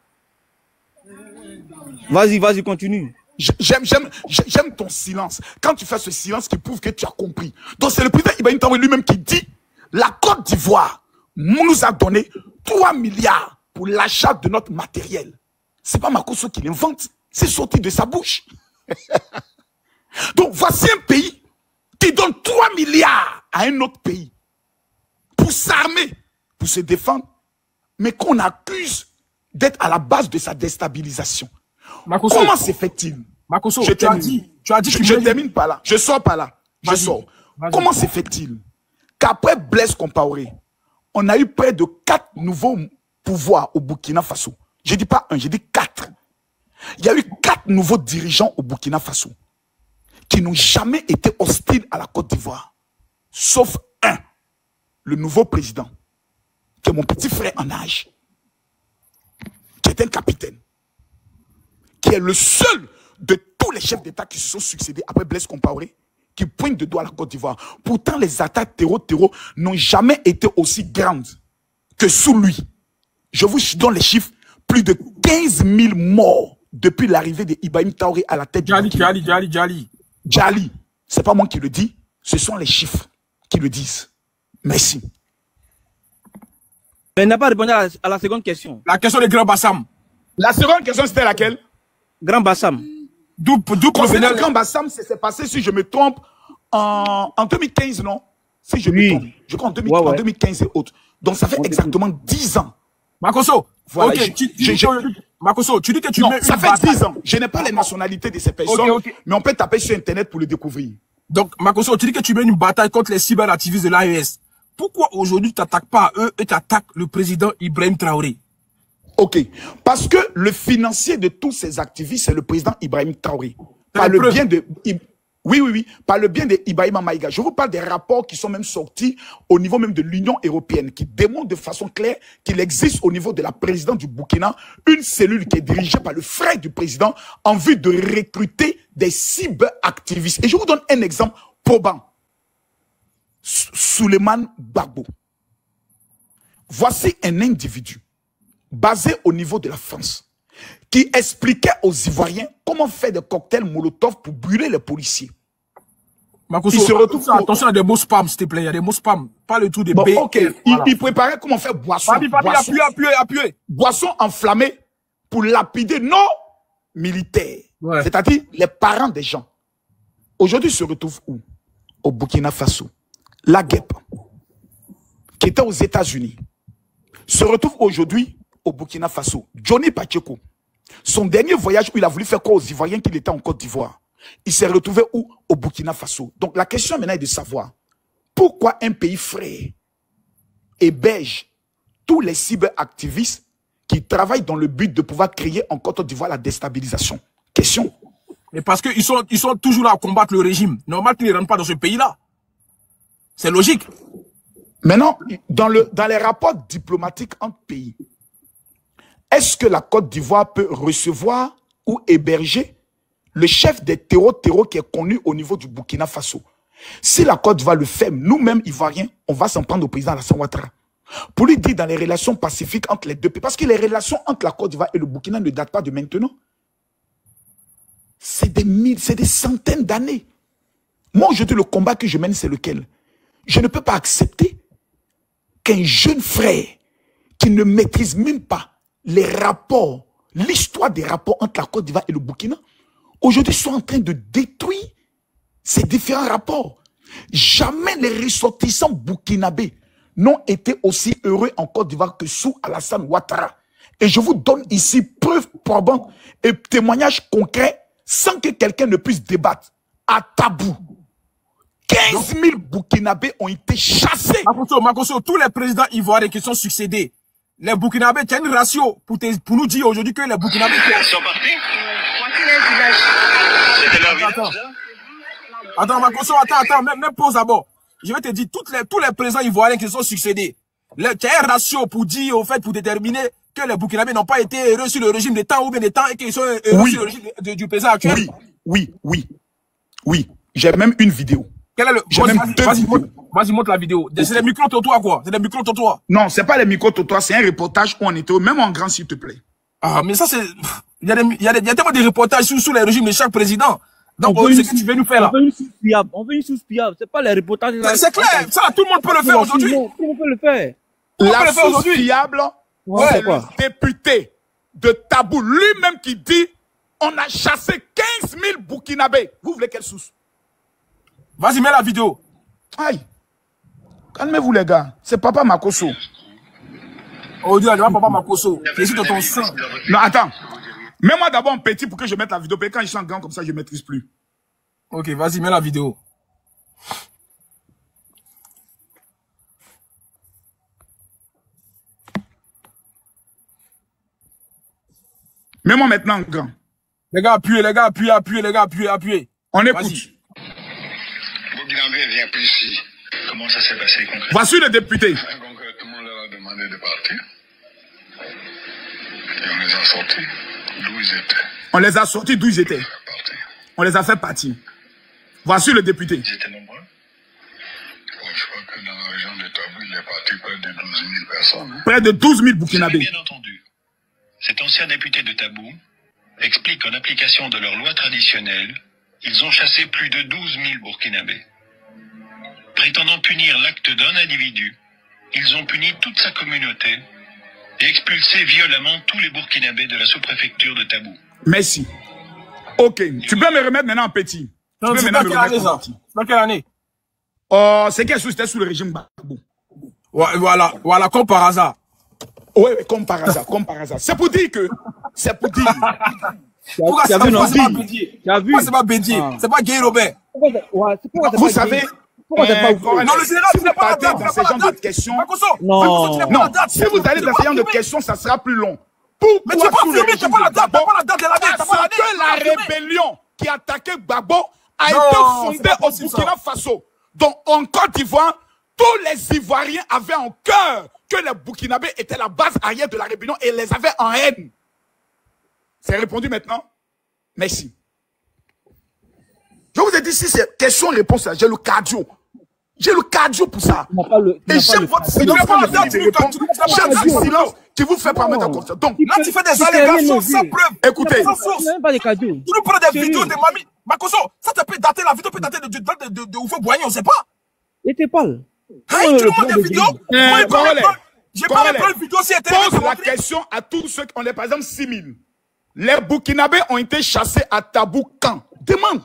Vas-y, continue. J'aime ton silence. Quand tu fais ce silence qui prouve que tu as compris. Donc c'est le président Ibrahim Traoré lui-même qui dit, la Côte d'Ivoire nous a donné 3 milliards pour l'achat de notre matériel. C'est pas Makosso qui l'invente. C'est sorti de sa bouche. Donc voici un pays qui donne 3 milliards à un autre pays pour s'armer, pour se défendre, mais qu'on accuse d'être à la base de sa déstabilisation. Makosso, comment se fait-il? Makosso, tu as dit je termine par là. Je sors par là. Je sors. Comment se fait-il qu'après Blaise Compaoré, on a eu près de 4 nouveaux pouvoirs au Burkina Faso? Je dis pas 1, je dis 4. Il y a eu 4 nouveaux dirigeants au Burkina Faso qui n'ont jamais été hostiles à la Côte d'Ivoire. Sauf un, le nouveau président, qui est mon petit frère en âge, qui est un capitaine, qui est le seul de tous les chefs d'État qui se sont succédés après Blaise Compaoré, qui pointe de doigt à la Côte d'Ivoire. Pourtant, les attaques terreau n'ont jamais été aussi grandes que sous lui. Je vous donne les chiffres, plus de 15 000 morts depuis l'arrivée d'Ibrahim Traoré à la tête du Djali. C'est pas moi qui le dis, ce sont les chiffres qui le disent. Merci. Mais il n'a pas répondu à la seconde question. La question de Grand Bassam. La seconde question, c'était laquelle? Grand Bassam. D'où provenait le Grand Bassam? C'est passé, si je me trompe, en 2015, non? Si je me trompe, je crois en 2015 et autres. Donc ça fait exactement 10 ans. Makosso, voilà, Makosso, tu dis que tu non, mets ça fait 10 ans. Je n'ai pas les nationalités de ces personnes, mais on peut taper sur Internet pour le découvrir. Donc, Makosso, tu dis que tu mets une bataille contre les cyberactivistes de l'AES. Pourquoi aujourd'hui tu t'attaques pas à eux et tu attaques le président Ibrahim Traoré? Ok. Parce que le financier de tous ces activistes, c'est le président Ibrahim Traoré. Par le bien de... Oui. Par le bien de Ibrahim Maïga. Je vous parle des rapports qui sont même sortis au niveau même de l'Union européenne, qui démontrent de façon claire qu'il existe au niveau de la présidente du Burkina une cellule qui est dirigée par le frère du président en vue de recruter des cyberactivistes. Et je vous donne un exemple probant. Souleymane Gbagbo. Voici un individu basé au niveau de la France qui expliquait aux Ivoiriens comment faire des cocktails Molotov pour brûler les policiers. Makosso, attention à des mots spam, s'il te plaît. Il y a des mots spam. Pas le tout des bon, B. Ok, voilà. Il préparait comment faire boisson. Appuyez. Boisson enflammée pour lapider nos militaires. Ouais. C'est-à-dire les parents des gens. Aujourd'hui, se retrouve où? Au Burkina Faso. La guêpe, qui était aux États-Unis, se retrouve aujourd'hui au Burkina Faso. Johnny Pacheco, son dernier voyage où il a voulu faire quoi aux Ivoiriens qu'il était en Côte d'Ivoire, il s'est retrouvé où? Au Burkina Faso. Donc la question maintenant est de savoir pourquoi un pays frère héberge tous les cyberactivistes qui travaillent dans le but de pouvoir créer en Côte d'Ivoire la déstabilisation. Question. Mais parce qu'ils sont toujours là à combattre le régime. Normal qu'ils ne rentrent pas dans ce pays-là. C'est logique. Maintenant, dans les rapports diplomatiques entre pays, est-ce que la Côte d'Ivoire peut recevoir ou héberger le chef des terreaux qui est connu au niveau du Burkina Faso? Si la Côte d'Ivoire le fait, nous-mêmes, Ivoiriens, on va s'en prendre au président Alassane Ouattara pour lui dire dans les relations pacifiques entre les deux pays. Parce que les relations entre la Côte d'Ivoire et le Burkina ne datent pas de maintenant. C'est des centaines d'années. Moi, aujourd'hui, le combat que je mène, c'est lequel? Je ne peux pas accepter qu'un jeune frère qui ne maîtrise même pas les rapports, l'histoire des rapports entre la Côte d'Ivoire et le Burkina, aujourd'hui soit en train de détruire ces différents rapports. Jamais les ressortissants burkinabés n'ont été aussi heureux en Côte d'Ivoire que sous Alassane Ouattara. Et je vous donne ici preuve probante et témoignage concret sans que quelqu'un ne puisse débattre. À Tabou, 15 000 Burkinabés ont été chassés. Makosso, tous les présidents ivoiriens qui sont succédés, les Burkinabés, tu as une ratio pour nous dire aujourd'hui que les Burkinabés... Ils sont partis. C'était leur village. Attends, Makosso, attends, même pause d'abord. Je vais te dire, tous les présidents ivoiriens qui sont succédés, tu as un ratio pour dire, au fait, pour déterminer que les Burkinabés n'ont pas été heureux sur le régime des temps ou bien des temps et qu'ils sont heureux sur le régime du président actuel. Oui. J'ai même une vidéo. Quel est le... Vas-y, montre la vidéo. C'est des micro-trottoirs, quoi. C'est des micro-trottoirs. Non, c'est pas les micro-trottoirs, c'est un reportage où on était, même en grand, s'il te plaît. Ah, mais ça, c'est... Il y a tellement de reportages sous les régimes de chaque président. Donc, c'est ce que tu veux nous faire, là. On veut une source fiable. C'est pas les reportages... C'est clair. Ça, tout le monde peut le faire aujourd'hui. Tout le monde peut le faire. La source fiable, c'est le député de Tabou lui-même qui dit on a chassé 15 000 Burkinabés. Vous voulez quelle source? Vas-y, mets la vidéo. Aïe. Calmez-vous, les gars. C'est Papa Makosso. Oh Dieu, Papa Makosso. Je suis dans ton sang. Non, attends. Mets-moi d'abord en petit pour que je mette la vidéo. Quand je suis en grand comme ça, je ne maîtrise plus. Ok, vas-y, mets la vidéo. Mets-moi maintenant en grand. Les gars, appuyez. On écoute. Burkinabé vient plus ici. Comment ça s'est passé concrètement? Voici le député. Concrètement, on leur a demandé de partir. Et on les a sortis d'où ils étaient. On les a sortis d'où ils étaient. On les a fait partir. Voici le député. Ils étaient nombreux. Bon, je crois que dans la région de Tabou, il est parti près de 12 000 personnes. Hein. Près de 12 000 Burkinabés. Bien entendu. Cet ancien député de Tabou explique qu'en application de leur loi traditionnelle, ils ont chassé plus de 12 000 Burkinabés. Prétendant punir l'acte d'un individu, ils ont puni toute sa communauté et expulsé violemment tous les Burkinabés de la sous-préfecture de Tabou. Merci. Ok, tu peux me remettre maintenant en petit. Non, c'est dans quelle année ça? Dans quelle année? Oh, c'est qu'elle c'était sous le régime Gbagbo. Ouais, voilà, comme par hasard. Oui, comme par hasard, comme par hasard. C'est pour dire que... C'est pour dire... Pourquoi c'est pas Bédier? Pourquoi c'est pas Bédier? C'est pas Guy Robert. Vous savez... Non, le général, tu n'as pas la date. Dans ce genre de questions... Non, si vous allez dans ce genre de questions, ça sera plus long. Mais tu n'as pas filmé, tu n'as pas la date de l'année. Parce que la rébellion qui attaquait Gbagbo a été fondée au Burkina Faso. Donc, en Côte d'Ivoire, tous les Ivoiriens avaient en cœur que les Burkinabés étaient la base arrière de la rébellion et les avaient en haine. C'est répondu maintenant? Merci. Je vous ai dit, si c'est question-réponse, j'ai le cardio. J'ai le cardio pour ça. Et j'aime votre silence. J'aime ce silence qui vous fait permettre comme ça. Donc, là, tu fais des allégations sans preuve. Écoutez. Tu nous prends des vidéos de mamie. Makoso, ça te peut dater, la vidéo peut dater de Oufo Boigny, on ne sait pas. Et t'es parle. Tu nous montres des vidéos. J'ai pas repris une vidéo si elle était. Pose la question à tous ceux qui ont, par exemple, 6 000. Les Burkinabés ont été chassés à Tabou quand? Demande.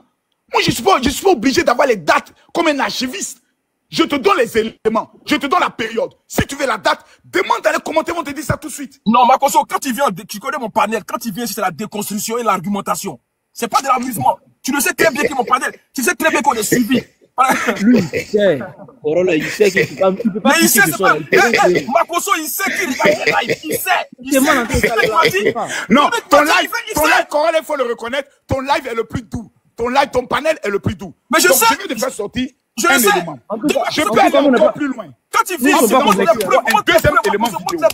Moi, je suis pas obligé d'avoir les dates comme un archiviste. Je te donne les éléments. Je te donne la période. Si tu veux la date, demande dans les commentaires, on te dit ça tout de suite. Non, Makoso, quand tu viens, tu connais mon panel. Quand tu viens, c'est la déconstruction et l'argumentation. C'est pas de l'amusement. Tu le sais très bien que mon panel. Tu sais très bien qu'on est suivi. Lui, il sait. Corolla, il sait qu'il peut pas. Mais il sait, c'est pas. Makoso, il sait qu'il regarde live. Il sait. Il sait. Non, ton live, Corolla, il faut le reconnaître. Ton live est le plus doux. Ton live, ton panel est le plus doux. Mais je sais. Je viens de faire sortir. Je le sais. Je peux aller encore plus loin. Quand tu viens, c'est un deuxième élément vidéo.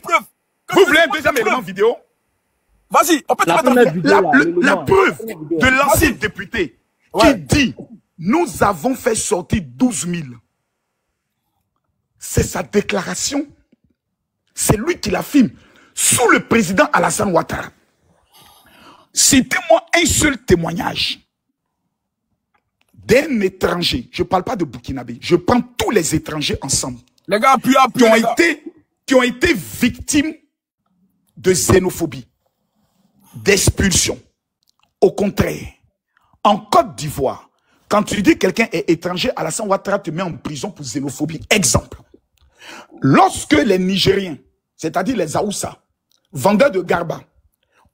Vous voulez un deuxième élément vidéo? Vas-y, on peut te mettre la preuve de l'ancien député qui dit nous avons fait sortir 12 000. C'est sa déclaration. C'est lui qui l'affirme sous le président Alassane Ouattara. Citez-moi un seul témoignage d'un étranger. Je ne parle pas de Burkinabé. Je prends tous les étrangers ensemble. Les gars, qui ont été victimes de xénophobie, d'expulsion. Au contraire, en Côte d'Ivoire, quand tu dis que quelqu'un est étranger, Alassane Ouattara te met en prison pour xénophobie. Exemple. Lorsque les Nigériens, c'est-à-dire les Aoussa, vendeurs de garba,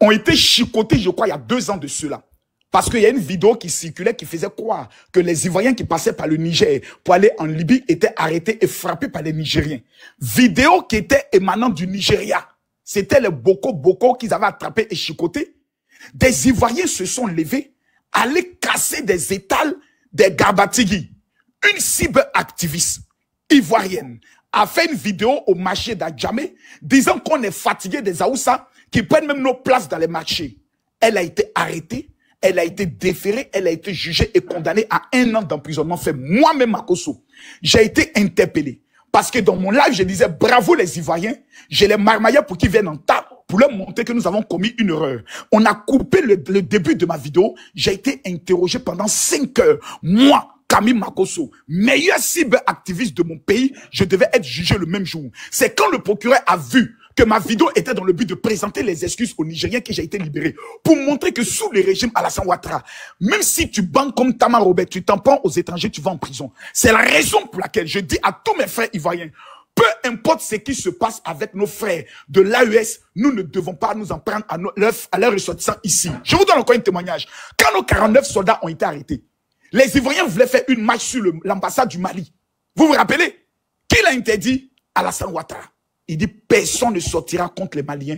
ont été chicotés, je crois, il y a 2 ans de cela. Parce qu'il y a une vidéo qui circulait qui faisait croire que les Ivoiriens qui passaient par le Niger pour aller en Libye étaient arrêtés et frappés par les Nigériens. Vidéo qui était émanant du Nigeria. C'était les Boko qu'ils avaient attrapés et chicotés. Des Ivoiriens se sont levés, allaient casser des étals des Garbatigi. Une cyberactiviste ivoirienne a fait une vidéo au marché d'Adjamé disant qu'on est fatigué des Aoussa qui prennent même nos places dans les marchés. Elle a été arrêtée. Elle a été déférée, elle a été jugée et condamnée à 1 an d'emprisonnement fait. Moi-même, Makoso, j'ai été interpellé. Parce que dans mon live, je disais bravo les Ivoiriens. Je les marmaillais pour qu'ils viennent en tas, pour leur montrer que nous avons commis une erreur. On a coupé le début de ma vidéo. J'ai été interrogé pendant 5 heures. Moi, Camille Makoso, meilleur cyberactiviste de mon pays, je devais être jugé le même jour. C'est quand le procureur a vu que ma vidéo était dans le but de présenter les excuses aux Nigériens que j'ai été libéré. Pour montrer que sous le régime Alassane Ouattara, même si tu banques comme Tama Robert, tu t'en prends aux étrangers, tu vas en prison. C'est la raison pour laquelle je dis à tous mes frères ivoiriens, peu importe ce qui se passe avec nos frères de l'AES, nous ne devons pas nous en prendre à leurs ressortissants ici. Je vous donne encore un témoignage. Quand nos 49 soldats ont été arrêtés, les Ivoiriens voulaient faire une marche sur l'ambassade du Mali. Vous vous rappelez? Qui l'a interdit? Alassane Ouattara. Il dit personne ne sortira contre les Maliens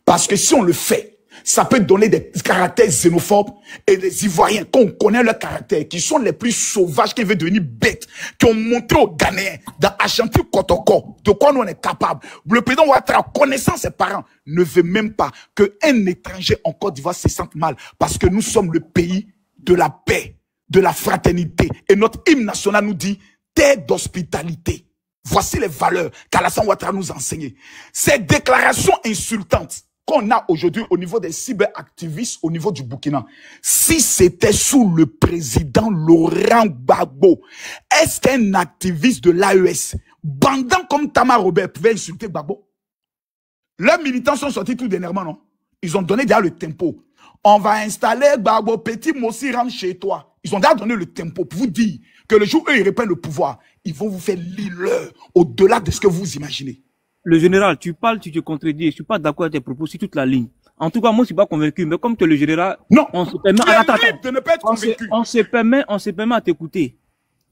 parce que si on le fait, ça peut donner des caractères xénophobes et les Ivoiriens, quand on connaît leur caractère, qui sont les plus sauvages, qui veulent devenir bêtes, qui ont montré aux Ghanéens dans Ashanti Kotoko de quoi nous on est capable. Le président Ouattara, connaissant ses parents, ne veut même pas qu'un étranger en Côte d'Ivoire se sente mal parce que nous sommes le pays de la paix, de la fraternité. Et notre hymne national nous dit terre d'hospitalité. Voici les valeurs qu'Alassane Ouattara nous a enseignées. Ces déclarations insultantes qu'on a aujourd'hui au niveau des cyberactivistes au niveau du Burkina, si c'était sous le président Laurent Gbagbo, est-ce qu'un activiste de l'AES, bandant comme Tama Robert, pouvait insulter Gbagbo? Leurs militants sont sortis tout dernièrement, non? Ils ont donné déjà le tempo. On va installer Gbagbo, petit Mossi rentre chez toi. Ils ont déjà donné le tempo pour vous dire que le jour où ils reprennent le pouvoir, ils vont vous faire l'heure au-delà de ce que vous imaginez. Le général, tu parles, tu te contredis. Je suis pas d'accord avec tes propos sur toute la ligne. En tout cas, moi, je suis pas convaincu. Mais comme tu es le général, non, on se permet, de ne pas être convaincu. On se permet à t'écouter.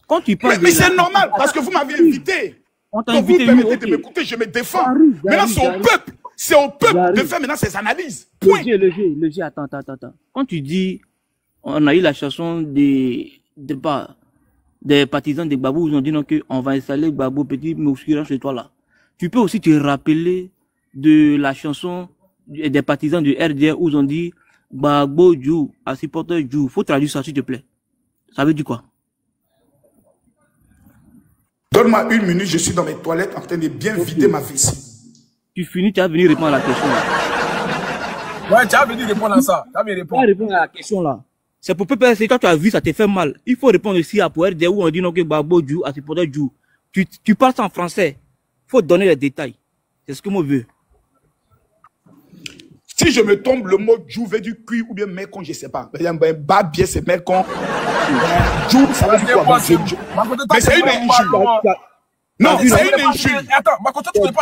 Quand tu parles mais c'est normal, parce que vous m'avez invité. On t'a Donc vous invité, permettez de m'écouter, je me défends. Maintenant, c'est au peuple de faire maintenant ses analyses. Point. Le G, attends. Quand tu dis, on a eu la chanson des partisans de Gbagbo, ils ont dit non, qu'on va installer Gbagbo petit moussirant chez toi là. Tu peux aussi te rappeler de la chanson des partisans du RDR où ils ont dit Gbagbo Djou, à supporter Djou. Faut traduire ça, s'il te plaît. Ça veut dire quoi? Donne-moi 1 minute, je suis dans mes toilettes en train de bien vider ma vessie. Tu finis, tu vas venir répondre à la question là. Ouais, tu vas venir répondre à ça. Tu vas venir Tu vas répondre à la question là. C'est pour PPS, quand tu as vu, ça te fait mal. Il faut répondre aussi à pour RDR où on dit non que Gbagbo Djou, à supporter Djou. Tu parles en français. Faut donner les détails. C'est ce que moi veux. Si je me tombe, le mot Djou veut du cuir ou bien mercon, je sais pas. Bas bien, c'est mercon. Djou, ça veut dire quoi? Mais c'est une injure. Non, c'est une injure. Attends,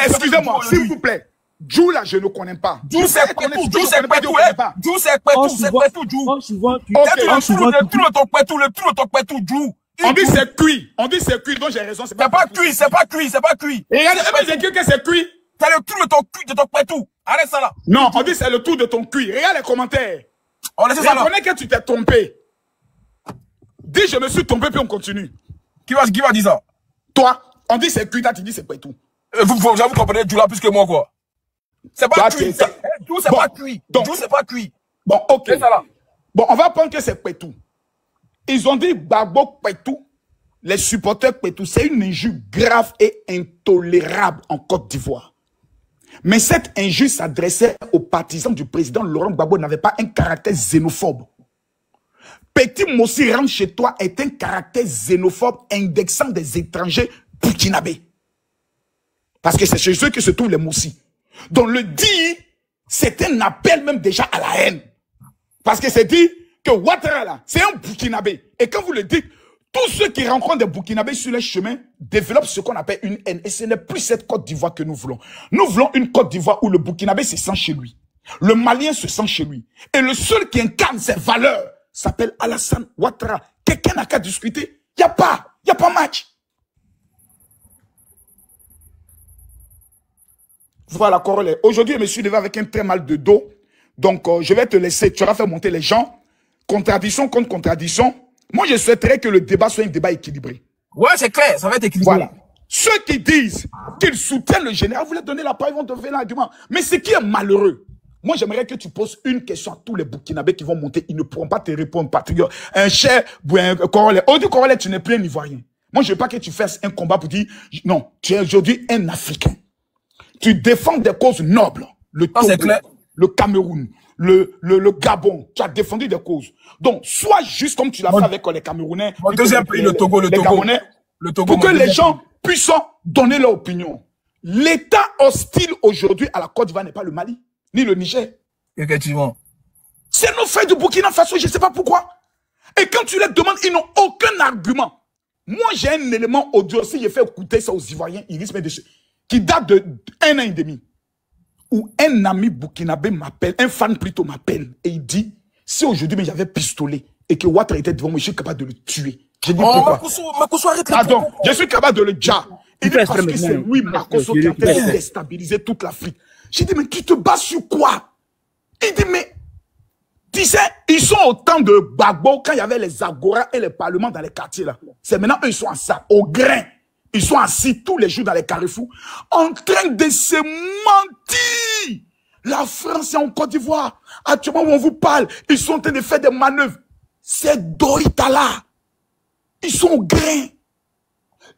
excusez-moi, s'il vous plaît. Djou, là, je ne connais pas. Djou, c'est Pétou. Djou, c'est Pétou. Djou, c'est Pétou. Djou. Souvent, le trou de ton Pétou, Djou. On dit c'est cuit. On dit c'est cuit, donc j'ai raison. C'est pas cuit, c'est pas cuit, c'est pas cuit. Et regardez, c'est écrit que c'est cuit. C'est le trou de ton Pétou. Arrête ça là. Non, on dit c'est le trou de ton cuit. Regarde les commentaires. On laisse ça là. Reconnais que tu t'es trompé. Dis je me suis trompé, puis on continue. Qui va dire ça? Toi, on dit c'est cuit, toi tu dis c'est pas tout. Vous comprenez Djou là plus que moi quoi. C'est pas cuit. Djou c'est pas cuit. Djou c'est pas cuit. Bon, ok. C'est ça là. Bon, on va prendre que c'est Pétou. Ils ont dit Gbagbo Pétou, les supporters Pétou, c'est une injure grave et intolérable en Côte d'Ivoire. Mais cette injure s'adressait aux partisans du président Laurent Gbagbo, n'avait pas un caractère xénophobe. Petit Mossi rentre chez toi est un caractère xénophobe indexant des étrangers burkinabés. Parce que c'est chez eux que se trouvent les Mossi. Donc le dit, c'est un appel même déjà à la haine. Parce que c'est dit que Ouattara là, c'est un Burkinabé. Et quand vous le dites, tous ceux qui rencontrent des Burkinabés sur les chemins développent ce qu'on appelle une haine. Et ce n'est plus cette Côte d'Ivoire que nous voulons. Nous voulons une Côte d'Ivoire où le Burkinabé se sent chez lui. Le Malien se sent chez lui. Et le seul qui incarne ses valeurs s'appelle Alassane Ouattara. Quelqu'un n'a qu'à discuter. Il n'y a pas match. Voilà, Corollaire. Aujourd'hui, je me suis levé avec un très mal de dos. Donc, je vais te laisser. Tu vas faire monter les gens. Contradiction contre contradiction. Moi, je souhaiterais que le débat soit un débat équilibré. Ouais, c'est clair. Ça va être équilibré. Voilà. Ceux qui disent qu'ils soutiennent le général, vous leur donnez la parole, ils vont te faire l'argument. Mais ce qui est malheureux, moi, j'aimerais que tu poses une question à tous les Burkinabés qui vont monter. Ils ne pourront pas te répondre, patriote. Un cher, un Corollaire. Au-delà du Corollaire, tu n'es plus un Ivoirien. Moi, je veux pas que tu fasses un combat pour dire, non, tu es aujourd'hui un Africain. Tu défends des causes nobles. Le Togo, le Cameroun, le Gabon. Tu as défendu des causes. Donc, sois juste comme tu l'as fait avec les Camerounais. Mon deuxième pays, le Togo, les Gabonais. Le Togo, pour que les gens puissent donner leur opinion. L'État hostile aujourd'hui à la Côte d'Ivoire n'est pas le Mali, ni le Niger. Effectivement. C'est nos frères du Burkina Faso, je ne sais pas pourquoi. Et quand tu leur demandes, ils n'ont aucun argument. Moi, j'ai un élément audio, si je fais écouter ça aux Ivoiriens, ils risquent de se... qui date de 1 an et demi, où un ami burkinabé m'appelle, un fan plutôt m'appelle, et il dit, si aujourd'hui j'avais pistolet, et que Ouattara était devant moi, je suis capable de le tuer. Je dis pourquoi? Makosso, arrête la pardon, je suis capable de le dire. Il dit parce que c'est lui, Makosso, qui a déstabilisé toute l'Afrique. J'ai dit, mais tu te bats sur quoi? Il dit, mais, tu sais, ils sont au temps de Gbagbo, quand il y avait les agoras et les parlements dans les quartiers là. C'est maintenant, eux, ils sont à ça, au grain. Ils sont assis tous les jours dans les carrefours, en train de se mentir. La France est en Côte d'Ivoire. Actuellement où on vous parle, ils sont en train de faire des manœuvres. C'est Doïta là. Ils sont au grain.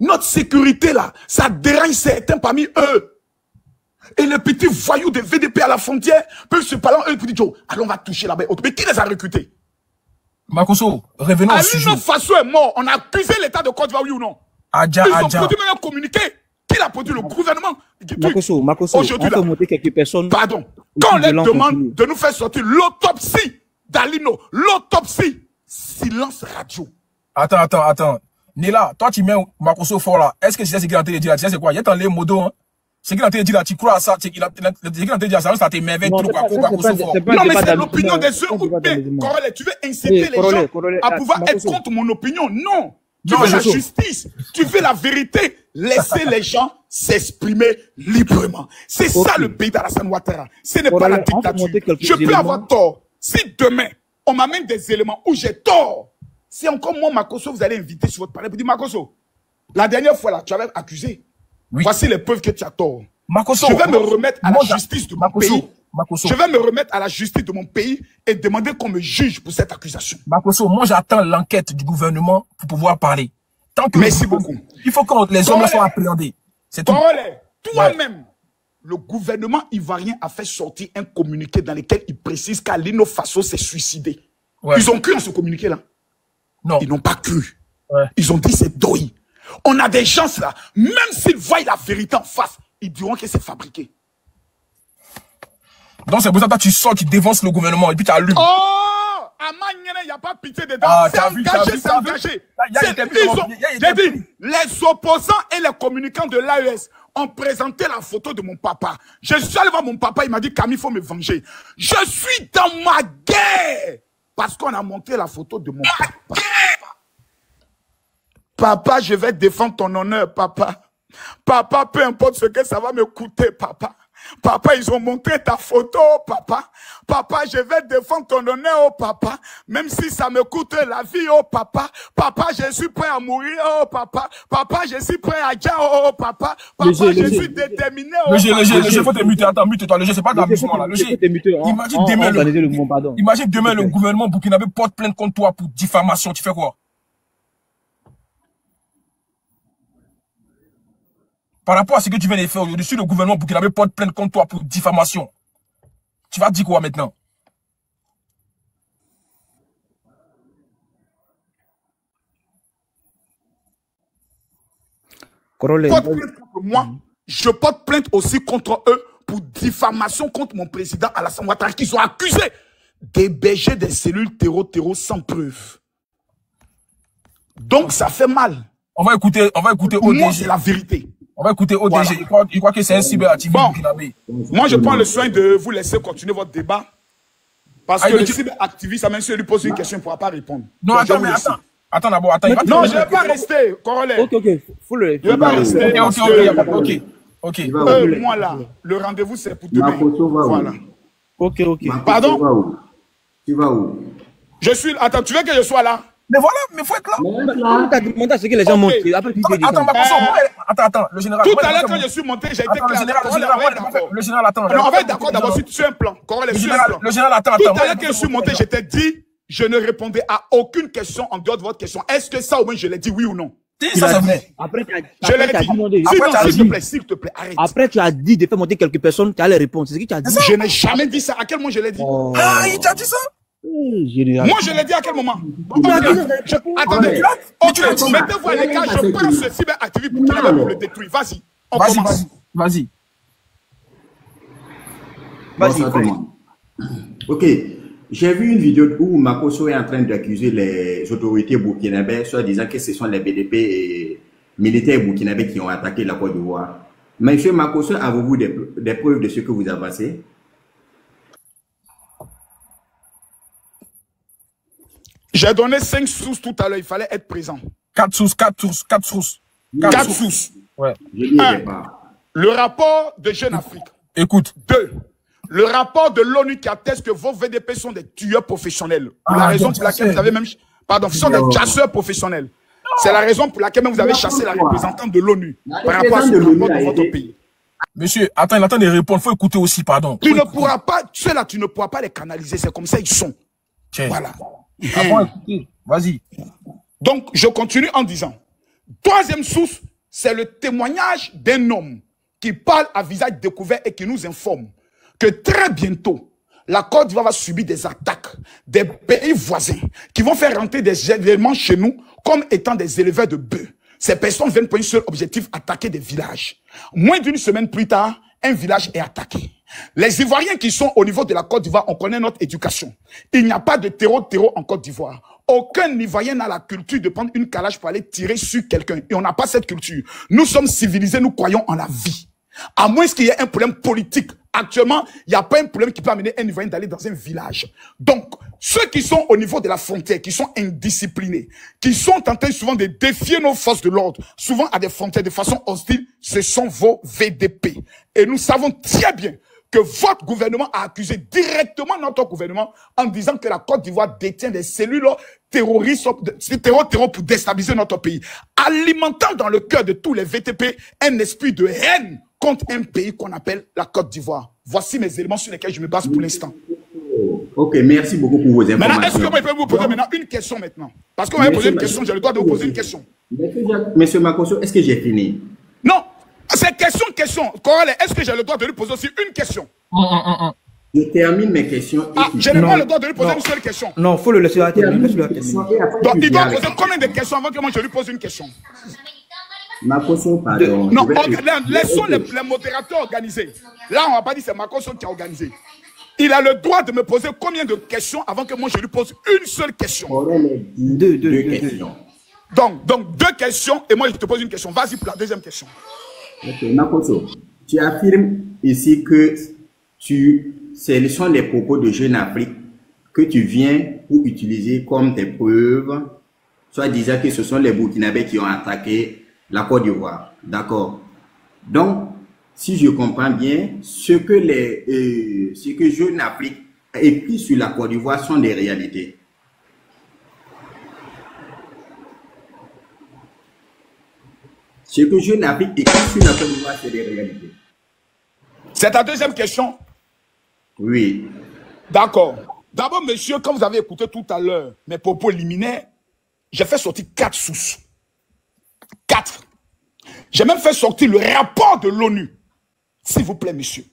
Notre sécurité là, ça dérange certains parmi eux. Et les petits voyous de VDP à la frontière peuvent se parler, eux, puis dire, allons, on va toucher là-bas. Mais qui les a recrutés? Makosso, revenons au sujet. Alino Faso est mort. On a accusé l'État de Côte d'Ivoire, oui ou non? Ils ont produit même un communiqué. Qui l'a produit? Le gouvernement. Makosso, aujourd'hui, on peut monter quelques personnes. Pardon. Quand on leur demande de nous faire sortir l'autopsie d'Alino, l'autopsie, silence radio. Attends. Nela, toi, tu mets Makosso fort là. Est-ce que tu sais ce qu'il est en train de dire là? Tu sais c'est quoi? Il y a dans les modos, hein. Ce qu'il est en train de dire là, tu crois à ça? Ce qu'il est en train de dire, ça t'émerveille trop, quoi. Non, mais c'est l'opinion des uns ou bien. Corolé, tu veux inciter les gens à pouvoir être contre mon opinion? Non. Tu veux la justice. Tu veux la vérité. Laissez les gens s'exprimer librement. C'est ça le pays d'Alassane Ouattara. Ce n'est pas la dictature. Je peux avoir tort. Si demain, on m'amène des éléments où j'ai tort, c'est encore moi, Makosso, vous allez inviter sur votre palais pour dire, Makosso, la dernière fois là, tu avais accusé. Oui. Voici les preuves que tu as tort. Makosso, je vais me remettre à la justice de mon pays. Je vais me remettre à la justice de mon pays et demander qu'on me juge pour cette accusation. Makosso, moi j'attends l'enquête du gouvernement pour pouvoir parler. Tant que merci beaucoup. Il faut que les hommes soient appréhendés. C'est tout. Toi-même, le gouvernement ivoirien a fait sortir un communiqué dans lequel il précise qu'Alino Faso s'est suicidé. Ouais. Ils ont cru à ce communiqué-là? Non. Ils n'ont pas cru. Ouais. Ils ont dit c'est Doi. On a des gens là, même s'ils voient la vérité en face, ils diront que c'est fabriqué. Donc c'est pour ça que tu sors, tu dévances le gouvernement et puis tu allumes. Oh! À Magnene, il n'y a pas pitié dedans. C'est engagé, c'est engagé. J'ai dit, les opposants et les communicants de l'AES ont présenté la photo de mon papa. Je suis allé voir mon papa, il m'a dit, Camille, il faut me venger. Je suis dans ma guerre. Parce qu'on a montré la photo de mon papa. Papa, je vais défendre ton honneur, papa. Papa, peu importe ce que ça va me coûter, papa. Papa, ils ont montré ta photo, papa. Papa, je vais défendre ton honneur, oh papa. Même si ça me coûte la vie, oh papa. Papa, je suis prêt à mourir, oh papa. Papa, je suis prêt à dire, oh papa. Papa, je suis déterminé, oh papa. Le jeu, faut te muter. Attends, mute-toi. Le jeu, c'est pas d'amusement, là. Le jeu, imagine demain le gouvernement burkinabé porte plainte contre toi pour diffamation. Tu fais quoi? Par rapport à ce que tu viens de faire aujourd'hui, si le gouvernement burkinabé porte plainte contre toi pour diffamation, tu vas dire quoi maintenant? Porte plainte contre moi, je porte plainte aussi contre eux pour diffamation contre mon président Alassane Ouattara, qui sont accusés d'héberger des cellules terreau sans preuve. Donc ça fait mal. On va écouter pour moi, c'est la vérité. On va écouter ODG. Voilà. Il croit que c'est un cyberactiviste burkinabé. Moi, je prends le soin de vous laisser continuer votre débat. Parce que le cyberactiviste, même si on lui pose une question, il ne pourra pas répondre. Non, attends, mais attends. Attends d'abord, attends. Non, je ne vais pas rester, Corolé. Ok. Je ne vais pas rester. Ok. Moi, là, le rendez-vous, c'est pour demain. Voilà. Ok. Pardon? Tu vas où? Je suis... Attends, tu veux que je sois là? Mais voilà, mais faut être là. On t'a demandé à ce que les gens montent. Attends, le général. Tout à l'heure, quand je suis monté, j'ai été clair. Le général, attends. On va être d'accord d'abord sur un plan. Le général, attends. Tout à l'heure, quand je suis monté, je t'ai dit, je ne répondais à aucune question en dehors de votre question. Est-ce que ça, au moins, je l'ai dit oui ou non? Ça, c'est vrai. Je l'ai dit. S'il te plaît, arrête. Après, tu as dit de faire monter quelques personnes, tu as les réponses. C'est ce que tu as dit. Je n'ai jamais dit ça. À quel moment je l'ai dit? Ah, il t'a dit ça? Moi, je l'ai dit à quel moment? Attendez. Mettez-vous à l'écart, je prends ce cyberactiviste pour qu'il ait pour le détruire. Vas-y, on commence. Vas-y. Ok. J'ai vu une vidéo où Makosso est en train d'accuser les autorités burkinabées, soit disant que ce sont les BDP et militaires burkinabés qui ont attaqué la Côte d'Ivoire. Monsieur Makosso, avez-vous des preuves de ce que vous avancez? J'ai donné 5 sources tout à l'heure, il fallait être présent. 4 sources. 4 sources. Ouais. 1. Le rapport de Jeune Afrique. Écoute. 2. Le rapport de l'ONU qui atteste que vos VDP sont des tueurs professionnels. Pour la raison pour laquelle vous avez même... Pardon, ce sont des chasseurs professionnels. C'est la raison pour laquelle même vous avez chassé la représentante de l'ONU par rapport à ce rapport dans votre pays. Monsieur, attends, il attend de répondre. Il faut écouter aussi, pardon. Tu ne pourras pas... Ceux-là, tu ne pourras pas les canaliser. C'est comme ça ils sont. Tiens. Voilà. Vas-y. Donc, je continue en disant, 3e source, c'est le témoignage d'un homme qui parle à visage découvert et qui nous informe que très bientôt, la Côte d'Ivoire va subir des attaques des pays voisins qui vont faire rentrer des éléments chez nous comme étant des éleveurs de bœufs. Ces personnes viennent pour un seul objectif, attaquer des villages. Moins d'une semaine plus tard, un village est attaqué. Les Ivoiriens qui sont au niveau de la Côte d'Ivoire, on connaît notre éducation. Il n'y a pas de terreau en Côte d'Ivoire. Aucun Ivoirien n'a la culture de prendre une calage pour aller tirer sur quelqu'un. Et on n'a pas cette culture. Nous sommes civilisés, nous croyons en la vie. À moins qu'il y ait un problème politique. Actuellement, il n'y a pas un problème qui peut amener un Ivoirien d'aller dans un village. Donc, ceux qui sont au niveau de la frontière, qui sont indisciplinés, qui sont en train souvent de défier nos forces de l'ordre, souvent à des frontières de façon hostile, ce sont vos VDP. Et nous savons très bien que votre gouvernement a accusé directement notre gouvernement en disant que la Côte d'Ivoire détient des cellules terroristes, terror pour déstabiliser notre pays, alimentant dans le cœur de tous les VTP un esprit de haine contre un pays qu'on appelle la Côte d'Ivoire. Voici mes éléments sur lesquels je me base pour l'instant. Ok, merci beaucoup pour vos informations. Maintenant, est-ce que moi, je peux vous poser maintenant une question maintenant? Parce qu'on m'avait posé une question, j'ai le droit de vous poser une question. Monsieur Makosso, est-ce que j'ai fini? Non, c'est question. Corale, est-ce que j'ai le droit de lui poser aussi une question? Je termine mes questions. Ah, je n'ai pas le droit de lui poser une seule question. Non, il faut le laisser terminer. Donc, il doit poser combien de questions avant que moi je lui pose une question? Makosso, pardon. Non, laissons les modérateurs organiser. Là, on va pas dire c'est Makosso qui a organisé. Il a le droit de me poser combien de questions avant que moi je lui pose une seule question? Deux questions. Donc, deux questions et moi je te pose une question. Vas-y pour la deuxième question. Ok, Makosso, tu affirmes ici que ce sont les propos de Jeune Afrique que tu viens pour utiliser comme tes preuves, soit disant que ce sont les Burkinabés qui ont attaqué la Côte d'Ivoire. D'accord. Donc, si je comprends bien, ce que Jeune Afrique a écrit sur la Côte d'Ivoire sont des réalités. Ce que Jeune Afrique écrit sur la Côte d'Ivoire, c'est des réalités. C'est ta deuxième question? Oui. D'accord. D'abord, monsieur, quand vous avez écouté tout à l'heure mes propos liminaires, j'ai fait sortir 4 sources. 4. J'ai même fait sortir le rapport de l'ONU. S'il vous plaît, monsieur.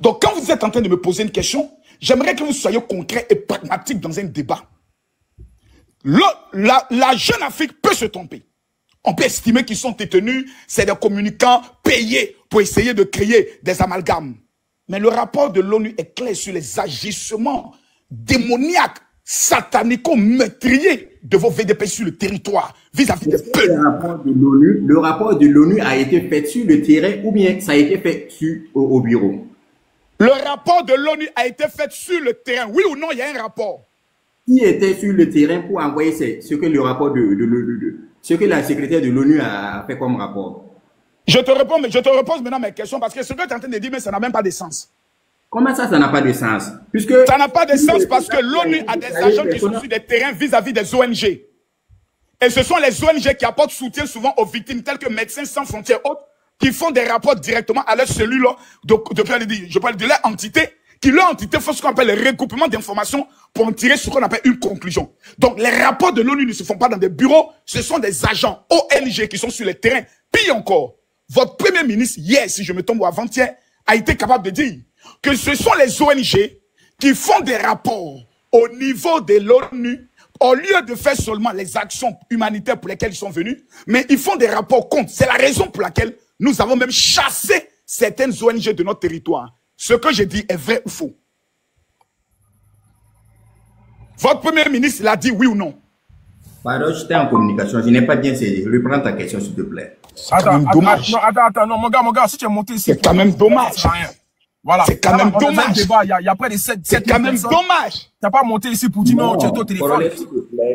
Donc, quand vous êtes en train de me poser une question, j'aimerais que vous soyez concret et pragmatique dans un débat. La Jeune Afrique peut se tromper. On peut estimer qu'ils sont détenus, c'est des communicants payés pour essayer de créer des amalgames. Mais le rapport de l'ONU est clair sur les agissements démoniaques, satanico-meurtriers de vos VDP sur le territoire vis-à-vis des peuples. Le rapport de l'ONU a été fait sur le terrain ou bien ça a été fait au bureau? Le rapport de l'ONU a été fait sur le terrain. Oui ou non, il y a un rapport. Qui était sur le terrain pour envoyer ce que le rapport ce que la secrétaire de l'ONU a fait comme rapport? Je te repose maintenant mes questions parce que ce que tu es en train de dire, mais ça n'a même pas de sens. Comment ça n'a pas de sens? Puisque ça n'a pas de sens parce que l'ONU a des agents qui sont sur des terrains vis-à-vis des ONG. Et ce sont les ONG qui apportent soutien souvent aux victimes, tels que Médecins Sans Frontières autres, qui font des rapports directement à leur cellule, je parle de leur entité, leur entité fait ce qu'on appelle le regroupement d'informations pour en tirer ce qu'on appelle une conclusion. Donc, les rapports de l'ONU ne se font pas dans des bureaux, ce sont des agents ONG qui sont sur le terrain. Pire encore, votre premier ministre, hier, si je me tombe ou avant-hier, a été capable de dire que ce sont les ONG qui font des rapports au niveau de l'ONU, au lieu de faire seulement les actions humanitaires pour lesquelles ils sont venus, mais ils font des rapports contre. C'est la raison pour laquelle nous avons même chassé certaines ONG de notre territoire. Ce que je dis est vrai ou faux? Votre premier ministre l'a dit oui ou non? Pardon, j'étais en communication, je n'ai pas bien saisi. Reprends ta question, s'il te plaît. Attends, dommage. Attends, non, mon gars, si tu es monté ici. C'est quand même dommage. Voilà. C'est quand même dommage. Il y a près de 7 c'est quand même dommage. Tu n'as pas monté ici pour dire non, tu es au téléphone.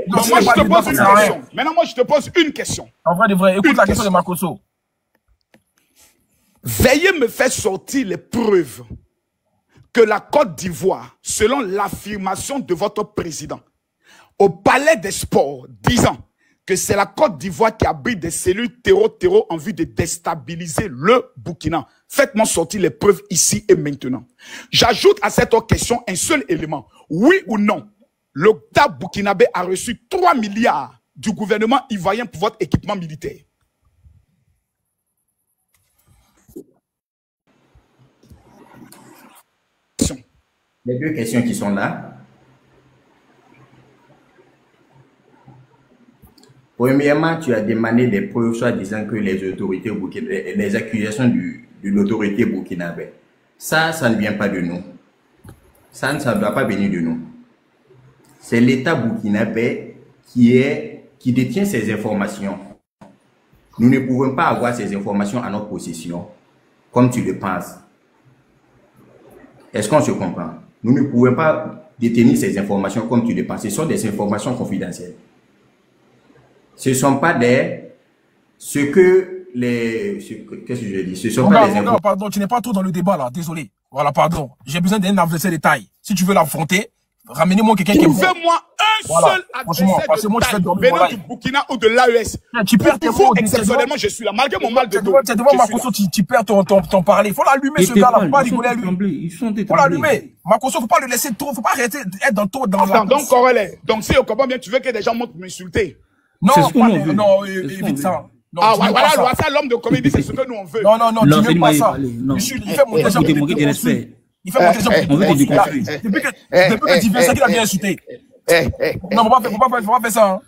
Non, moi, je te pose une question. Maintenant, moi, je te pose une question. En vrai de vrai, écoute la question de Makosso. Veuillez me faire sortir les preuves que la Côte d'Ivoire, selon l'affirmation de votre président, au palais des sports, disant que c'est la Côte d'Ivoire qui abrite des cellules terreau en vue de déstabiliser le Burkina. Faites-moi sortir les preuves ici et maintenant. J'ajoute à cette autre question un seul élément. Oui ou non, l'État burkinabé a reçu 3 milliards du gouvernement ivoirien pour votre équipement militaire. Les deux questions qui sont là. Premièrement, tu as demandé des preuves, soit disant que les autorités burkinabées, les accusations de l'autorité burkinabé. Ça ne vient pas de nous. Ça ne doit pas venir de nous. C'est l'État burkinabé qui détient ces informations. Nous ne pouvons pas avoir ces informations à notre possession, comme tu le penses. Est-ce qu'on se comprend? Nous ne pouvons pas détenir ces informations comme tu le penses. Ce sont des informations confidentielles. Ce ne sont pas des... Qu'est-ce que je dis? Ce sont pas des informations... Pardon, tu n'es pas trop dans le débat là, désolé. Voilà, pardon. J'ai besoin d'un adversaire de taille. Si tu veux l'affronter, ramenez-moi quelqu'un qui est bon. Trouvez-moi un seul adversaire de taille venant du Burkina ou de l'AES. Tu perds tes mots. Exceptionnellement, je suis là. Malgré mon mal de dos. Tu es devant Makosso, tu perds ton parler. Il faut l'allumer, ce gars-là. Faut pas rigoler à lui. Il faut l'allumer. Makosso, faut pas le laisser trop. Faut pas arrêter d'être dans la... Donc, Corollet. Donc, si on comprend bien, tu veux que des gens montent pour m'insulter. Non, non, évite ça. Non, ah, voilà, ça, l'homme de comédie, c'est ce que nous on veut. Non, tu ne veux pas ça. Il fait monter les gens qui te déconstruisent. Il fait monter les gens qui te déconstruisent. Depuis que tu viens, c'est qu'il a bien insulté. Non, faut pas faire ça.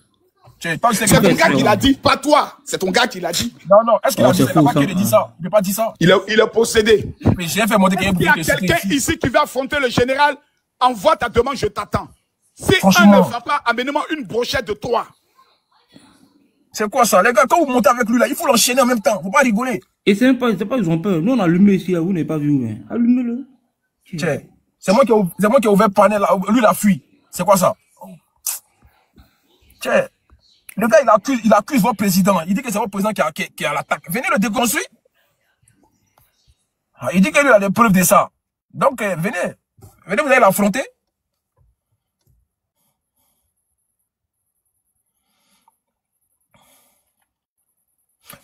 C'est ton gars qui l'a dit, pas toi. C'est ton gars qui l'a dit. Non, est-ce qu'il a dit ça? Il dit ça. Il n'a pas dit ça. Il est possédé. Mais j'ai fait monter quelqu'un. Il y a quelqu'un ici qui veut affronter le général. Envoie ta demande, je t'attends. Si un ne va pas, amène-moi une brochette de toi. C'est quoi ça? Les gars, quand vous montez avec lui là, il faut l'enchaîner en même temps. Faut pas rigoler. Et c'est pas, ils ont peur. Nous, on a allumé ici, vous n'avez pas vu, hein. Allumez-le. C'est moi qui ai ouvert le panel là. Lui, il a fui. C'est quoi ça? Tiens. Le gars, il accuse votre président. Il dit que c'est votre président qui est à l'attaque. Venez le déconstruire. Il dit que lui a des preuves de ça. Donc, venez, vous allez l'affronter.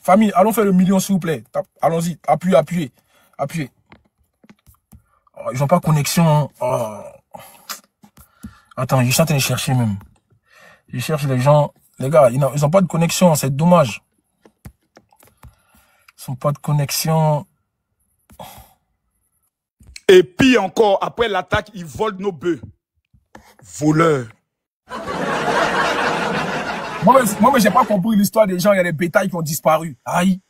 Famille, allons faire le million, s'il vous plaît. Allons-y. Appuyez. Oh, ils n'ont pas connexion. Oh. Attends, je suis en train de chercher même. Je cherche les gens. Les gars, ils n'ont pas de connexion. C'est dommage. Ils n'ont pas de connexion. Et puis encore, après l'attaque, ils volent nos bœufs. Voleurs. Moi, j'ai pas compris l'histoire des gens. Il y a des bétails qui ont disparu. Aïe.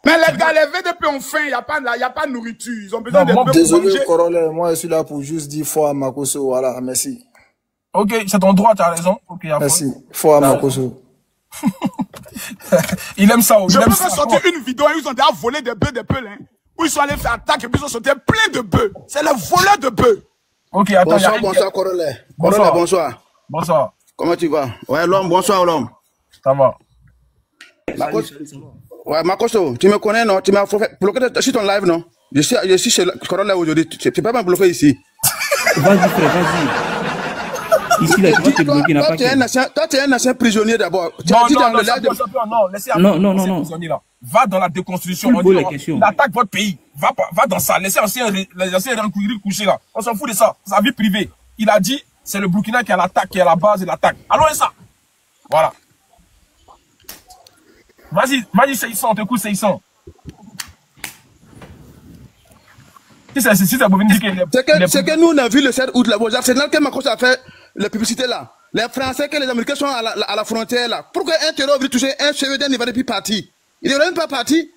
Mais les gars, les VDP ont faim. Il n'y a pas de nourriture. Ils ont besoin de bœufs. Désolé, Corollet. Moi, je suis là pour juste dire foi à Makosso. Voilà, merci. Ok, c'est ton droit, tu as raison. Okay, merci. Foi à Makosso. Il aime ça. Je peux sortir une vidéo où ils ont déjà volé des bœufs, hein. Où ils sont allés faire attaque et puis ils ont sauté plein de bœufs. C'est le voleur de bœufs. Ok, attends. Bonsoir, Corollet. Corollet, bonsoir. Bonsoir. Comment tu vas? Ouais, l'homme, bonsoir, l'homme. Ça va. Ouais, Makosso, tu me connais, non? Tu m'as bloqué sur ton live, non? Je suis chez Corollet aujourd'hui. Tu peux pas me bloquer ici. Vas-y, frère, vas-y. Ici, là, tu vas te bloquer, n'a pas toi, tu es un ancien prisonnier d'abord. Non. Va dans la déconstruction. Il attaque votre pays. Va dans ça. Laissez les anciens coucher là. On s'en fout de ça. Sa vie privée. Il a dit, c'est le Burkina qui a l'attaque, qui est à la base de l'attaque. Allons ça. Voilà. Vas-y, Seisson, on t'écoute, Seisson. C'est que nous, on a vu le 7 août là. C'est là que Makosso a fait la publicité là. Les Français, que les Américains sont à la frontière là. Pourquoi un terroriste veut toucher un cheveu d'un Ivoirien puis partir? Il n'est même pas parti.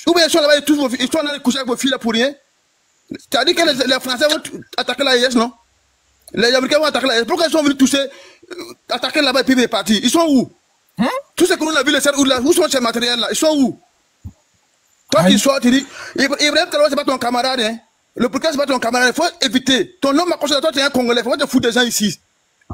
Ou bien ils sont là-bas, ils sont allés coucher avec vos filles là pour rien. Tu as dit que les Français vont attaquer la IS, non? Les Américains vont attaquer la IS. Pourquoi ils sont venus toucher, attaquer là-bas et puis ils partir? Ils sont où? Tout ce que nous avons vu le 7 août là, où sont ces matériels là? Ils sont où? Toi qui sois, tu dis, Ibrahim Traoré, c'est pas ton camarade, hein. Le Burkina, c'est pas ton camarade. Il faut éviter. Ton nom m'a conseillé, toi, tu es un Congolais. Il faut pas te foutre des gens ici.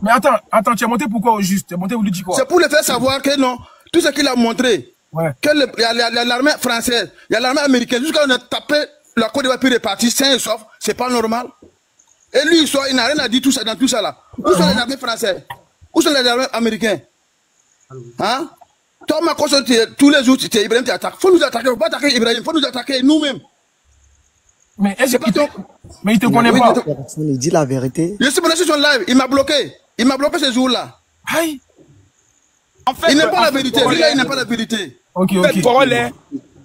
Mais attends, tu es monté pourquoi au juste? Tu es monté, vous lui dites quoi? C'est pour le faire savoir que non, tout ce qu'il a montré, que il y a l'armée française, il y a l'armée américaine, jusqu'à on a tapé la Côte d'Ivoire puis réparti, sain et sauf, c'est pas normal. Et lui, il n'a rien à dire tout ça, dans tout ça là. Où sont les armées françaises? Où sont les armées américaines? Hein? Toi, Makosso, tous les jours, Ibrahim t'attaque. Faut nous attaquer, faut pas attaquer Ibrahim, faut nous attaquer nous-mêmes. Mais est-ce qu'il mais il te connaît pas? Il dit la vérité. Je suis sur son live, il m'a bloqué. Il m'a bloqué ce jour-là. Aïe. En fait, il n'est pas la vérité. Lui, là, il n'est pas la vérité. Ok.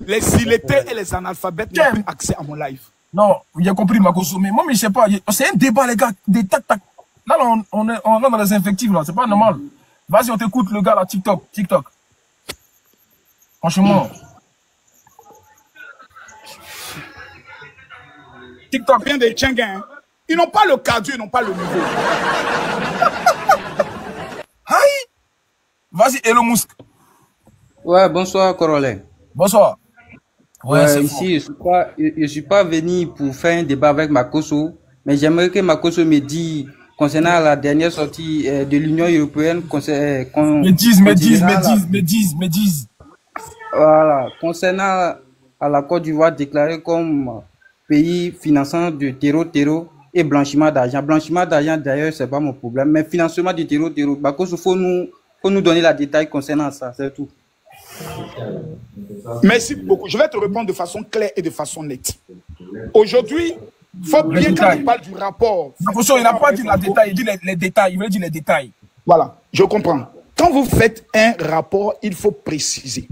Les illettrés et les analphabètes n'ont plus accès à mon live. Non, il a compris, Makosso. Mais moi, je sais pas. C'est un débat, les gars. Des tac-tac. Là, on est dans les infectifs, là. C'est pas normal. Vas-y, on t'écoute, le gars, là, TikTok. Franchement. TikTok vient des Tchenguins. Ils n'ont pas le cardio, ils n'ont pas le niveau. Aïe! Vas-y, Elon Musk. Ouais, bonsoir, Corollaire. Bonsoir. Ouais, ici, je suis pas venu pour faire un débat avec Makosso, mais j'aimerais que Makosso me dise, concernant la dernière sortie de l'Union européenne, me disent. Voilà, concernant à la Côte d'Ivoire déclarée comme pays finançant du terreau et blanchiment d'argent. Blanchiment d'argent, d'ailleurs, c'est pas mon problème, mais financement du terreau. Makosso, faut nous donner la détail concernant ça, c'est tout. Merci beaucoup. Je vais te répondre de façon claire et de façon nette. Aujourd'hui, il faut bien quand il parle du rapport. Il n'a pas dit la détail, il dit les détails. Il veut dire les détails. Voilà, je comprends. Quand vous faites un rapport, il faut préciser.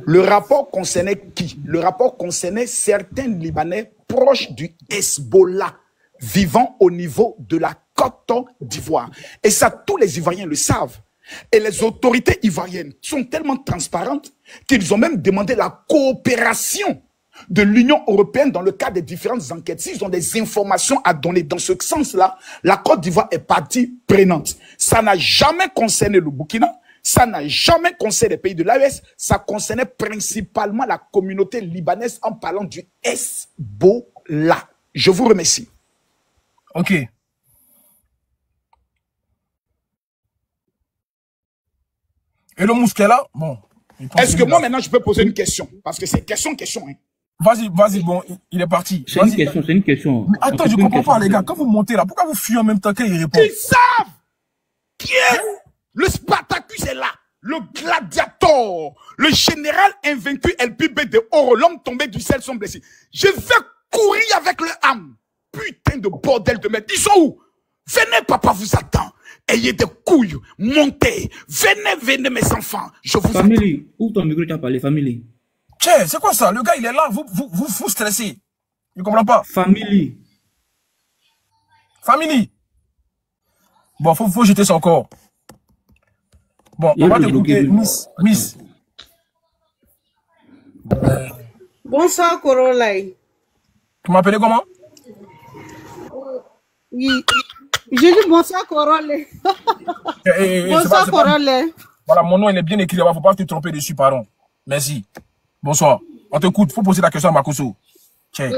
Le rapport concernait qui? Le rapport concernait certains Libanais proches du Hezbollah, vivant au niveau de la Côte d'Ivoire. Et ça, tous les Ivoiriens le savent. Et les autorités ivoiriennes sont tellement transparentes qu'ils ont même demandé la coopération de l'Union européenne dans le cadre des différentes enquêtes. S'ils ont des informations à donner dans ce sens-là, la Côte d'Ivoire est partie prenante. Ça n'a jamais concerné le Burkina, ça n'a jamais concerné les pays de l'AES, ça concernait principalement la communauté libanaise en parlant du Hezbollah. Je vous remercie. Ok. Elon Musk est là? Bon. Est-ce que moi maintenant je peux poser une question? Parce que c'est question. Hein. Vas-y, bon, il est parti. C'est une question. Mais attends, je comprends pas, les gars. Quand vous montez là, pourquoi vous fuyez en même temps qu'il répond? Ils savent qui est le Spartacus est là. Le gladiateur, le général invaincu LPB de Oro, l'homme tombé du ciel sont blessés. Je vais courir avec le âme. Putain de bordel de merde. Ils sont où? Venez, papa vous attend. Ayez des couilles, montez. Venez mes enfants. Je vous attends. Famille, où ton micro t'a parlé, famille? Tiens, c'est quoi ça? Le gars, il est là, vous stressez. Je comprends pas. Famille. Bon, faut jeter son corps. Bon, on va t'écouter, Miss. Bonsoir, Corollaire. Tu m'appelais comment? Oui. Je dis bonsoir, Corollaire. Bonsoir, Corollaire. Voilà, mon nom, il est bien écrit là-bas. Faut pas te tromper dessus, pardon. Merci. Bonsoir. On t'écoute. Faut poser la question à Makosso. Tiens.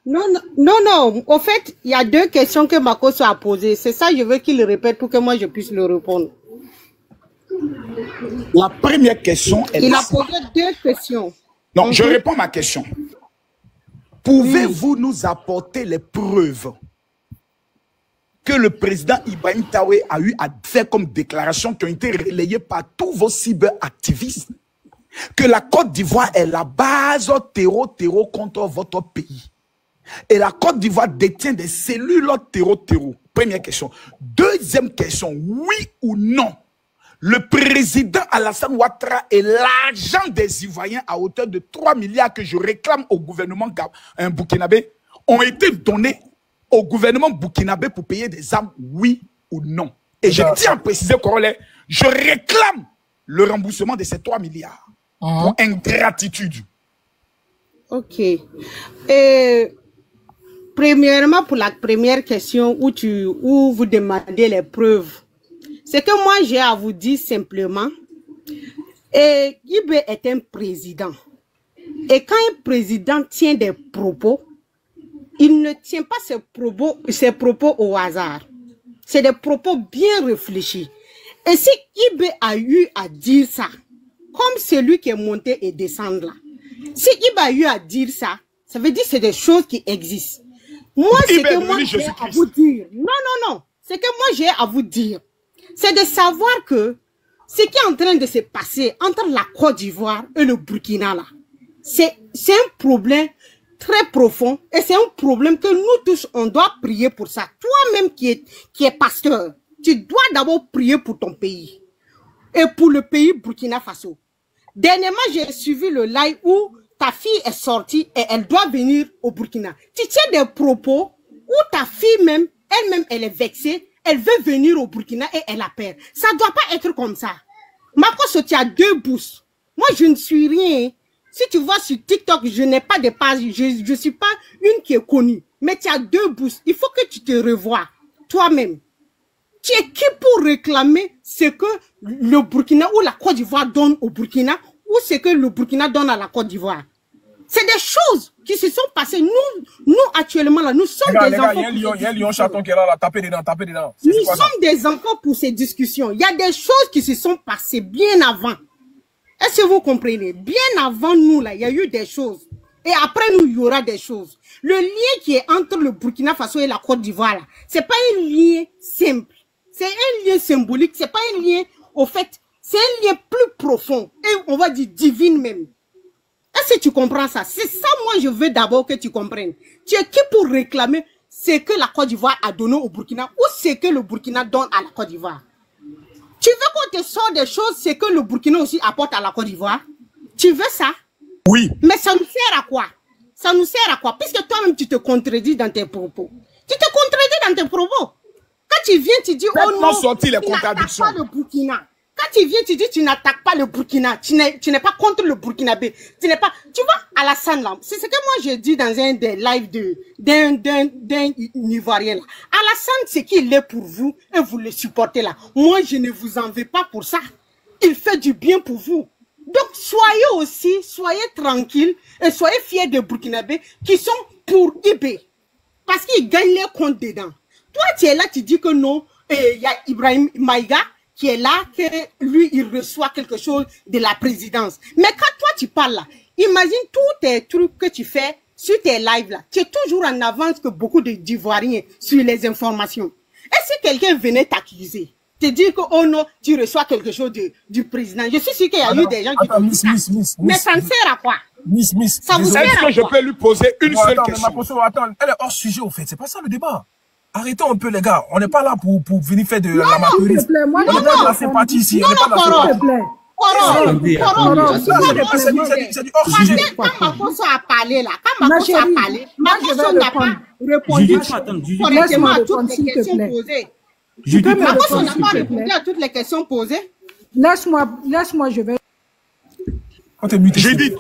Non. Au fait, il y a deux questions que Makosso a posées. C'est ça, je veux qu'il le répète pour que moi, je puisse le répondre. La première question est... Il a posé deux questions. Non, je réponds à ma question. Pouvez-vous nous apporter les preuves que le président Ibrahim Traoré a eu à faire comme déclaration qui ont été relayées par tous vos cyberactivistes, que la Côte d'Ivoire est la base terreau contre votre pays. Et la Côte d'Ivoire détient des cellules terreau. Première question. Deuxième question, oui ou non, le président Alassane Ouattara et l'argent des Ivoiriens à hauteur de 3 milliards que je réclame au gouvernement burkinabé ont été donnés au gouvernement burkinabé pour payer des armes, oui ou non? Et je tiens à préciser, Corollaire, je réclame le remboursement de ces 3 milliards pour ingratitude. Ok. Premièrement, pour la première question où vous demandez les preuves, c'est que moi j'ai à vous dire simplement, Ibé est un président. Et quand un président tient des propos, il ne tient pas ses propos au hasard. C'est des propos bien réfléchis. Et si Ibé a eu à dire ça, comme celui qui est monté et descend là, si Ibé a eu à dire ça, ça veut dire que c'est des choses qui existent. Moi, c'est que moi j'ai à vous dire. Non. C'est que moi j'ai à vous dire. C'est de savoir que ce qui est en train de se passer entre la Côte d'Ivoire et le Burkina là, c'est un problème très profond et c'est un problème que nous tous on doit prier pour ça. Toi-même qui est pasteur, tu dois d'abord prier pour ton pays et pour le pays Burkina Faso. Dernièrement, j'ai suivi le live où ta fille est sortie et elle doit venir au Burkina. Tu tiens des propos où ta fille elle-même, elle est vexée, elle veut venir au Burkina et elle a peur. Ça ne doit pas être comme ça. Makosso, tu as 2 bouches. Moi, je ne suis rien. Si tu vois sur TikTok, je n'ai pas de page. Je ne suis pas une qui est connue. Mais tu as 2 bouches. Il faut que tu te revoies toi-même. Tu es qui pour réclamer ce que le Burkina ou la Côte d'Ivoire donne au Burkina ou ce que le Burkina donne à la Côte d'Ivoire? C'est des choses qui se sont passées. Nous actuellement, là, nous sommes des enfants. Il y a un lion chaton qui est là, tapez dedans, tapez dedans. Nous sommes des enfants pour ces discussions. Il y a des choses qui se sont passées bien avant. Est-ce que vous comprenez? Bien avant nous, là, il y a eu des choses. Et après nous, il y aura des choses. Le lien qui est entre le Burkina Faso et la Côte d'Ivoire, là, c'est pas un lien simple. C'est un lien symbolique. C'est pas un lien, au fait, c'est un lien plus profond. Et on va dire divin même. Est-ce que tu comprends ça? C'est ça, moi, je veux d'abord que tu comprennes. Tu es qui pour réclamer ce que la Côte d'Ivoire a donné au Burkina ou ce que le Burkina donne à la Côte d'Ivoire? Tu veux qu'on te sorte des choses, ce que le Burkina aussi apporte à la Côte d'Ivoire? Tu veux ça? Oui. Mais ça nous sert à quoi? Ça nous sert à quoi? Puisque toi-même, tu te contredis dans tes propos. Tu te contredis dans tes propos. Quand tu viens, tu dis, oh non, sorti les tu contradictions. n'attaques pas le Burkina. Quand tu viens, tu dis, tu n'attaques pas le Burkina. Tu n'es pas contre le Burkinabé. Tu n'es pas, tu vois, Alassane là, c'est ce que moi j'ai dit dans un des lives d'un Ivoirien là. Alassane, c'est qu'il est pour vous et vous le supportez là. Moi, je ne vous en veux pas pour ça. Il fait du bien pour vous. Donc, soyez tranquilles et soyez fiers des Burkinabés qui sont pour IB. Parce qu'ils gagnent les comptes dedans. Toi, tu es là, tu dis que non, il y a Ibrahim Maïga qui est là, que lui, il reçoit quelque chose de la présidence. Mais quand toi, tu parles là, imagine tous tes trucs que tu fais sur tes lives là. Tu es toujours en avance que beaucoup d'Ivoiriens sur les informations. Et si quelqu'un venait t'accuser, te dire que, oh non, tu reçois quelque chose du président, je suis sûr qu'il y a eu des gens qui disent ça. Mais ça ne sert à quoi? Ça vous sert à quoi? Est-ce que je peux lui poser une seule question? Attends, elle est hors sujet au fait, c'est pas ça le débat. Arrêtons un peu les gars, on n'est pas là pour venir faire de l'amateurisme. On n'est pas de la sympathie ici, on n'est pas de la sympathie. C'est du hors sujet. Quand Makoso a parlé là, Makoso n'a pas répondu correctement à toutes les questions posées. Makoso n'a pas répondu à toutes les questions posées. Laisse-moi, je vais. Judith,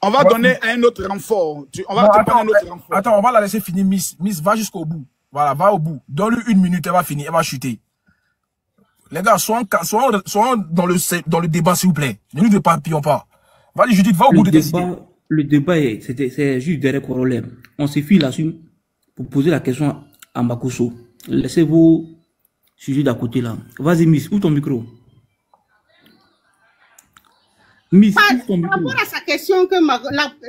on va donner un autre renfort. On va te prendre un autre renfort. Attends, on va la laisser finir, Miss. Miss, va jusqu'au bout. Voilà, va au bout. Donne-lui 1 minute, elle va finir, elle va chuter. Les gars, soyons dans le débat, s'il vous plaît. Ne nous déparpillons pas. Vas-y, Judith, va au bout de tes idées. Le débat, c'est juste derrière corollaire. On se file là-dessus pour poser la question à Makoso. Laissez vos sujets d'à côté là. Vas-y, Miss, où ton micro? Miss, par rapport à sa question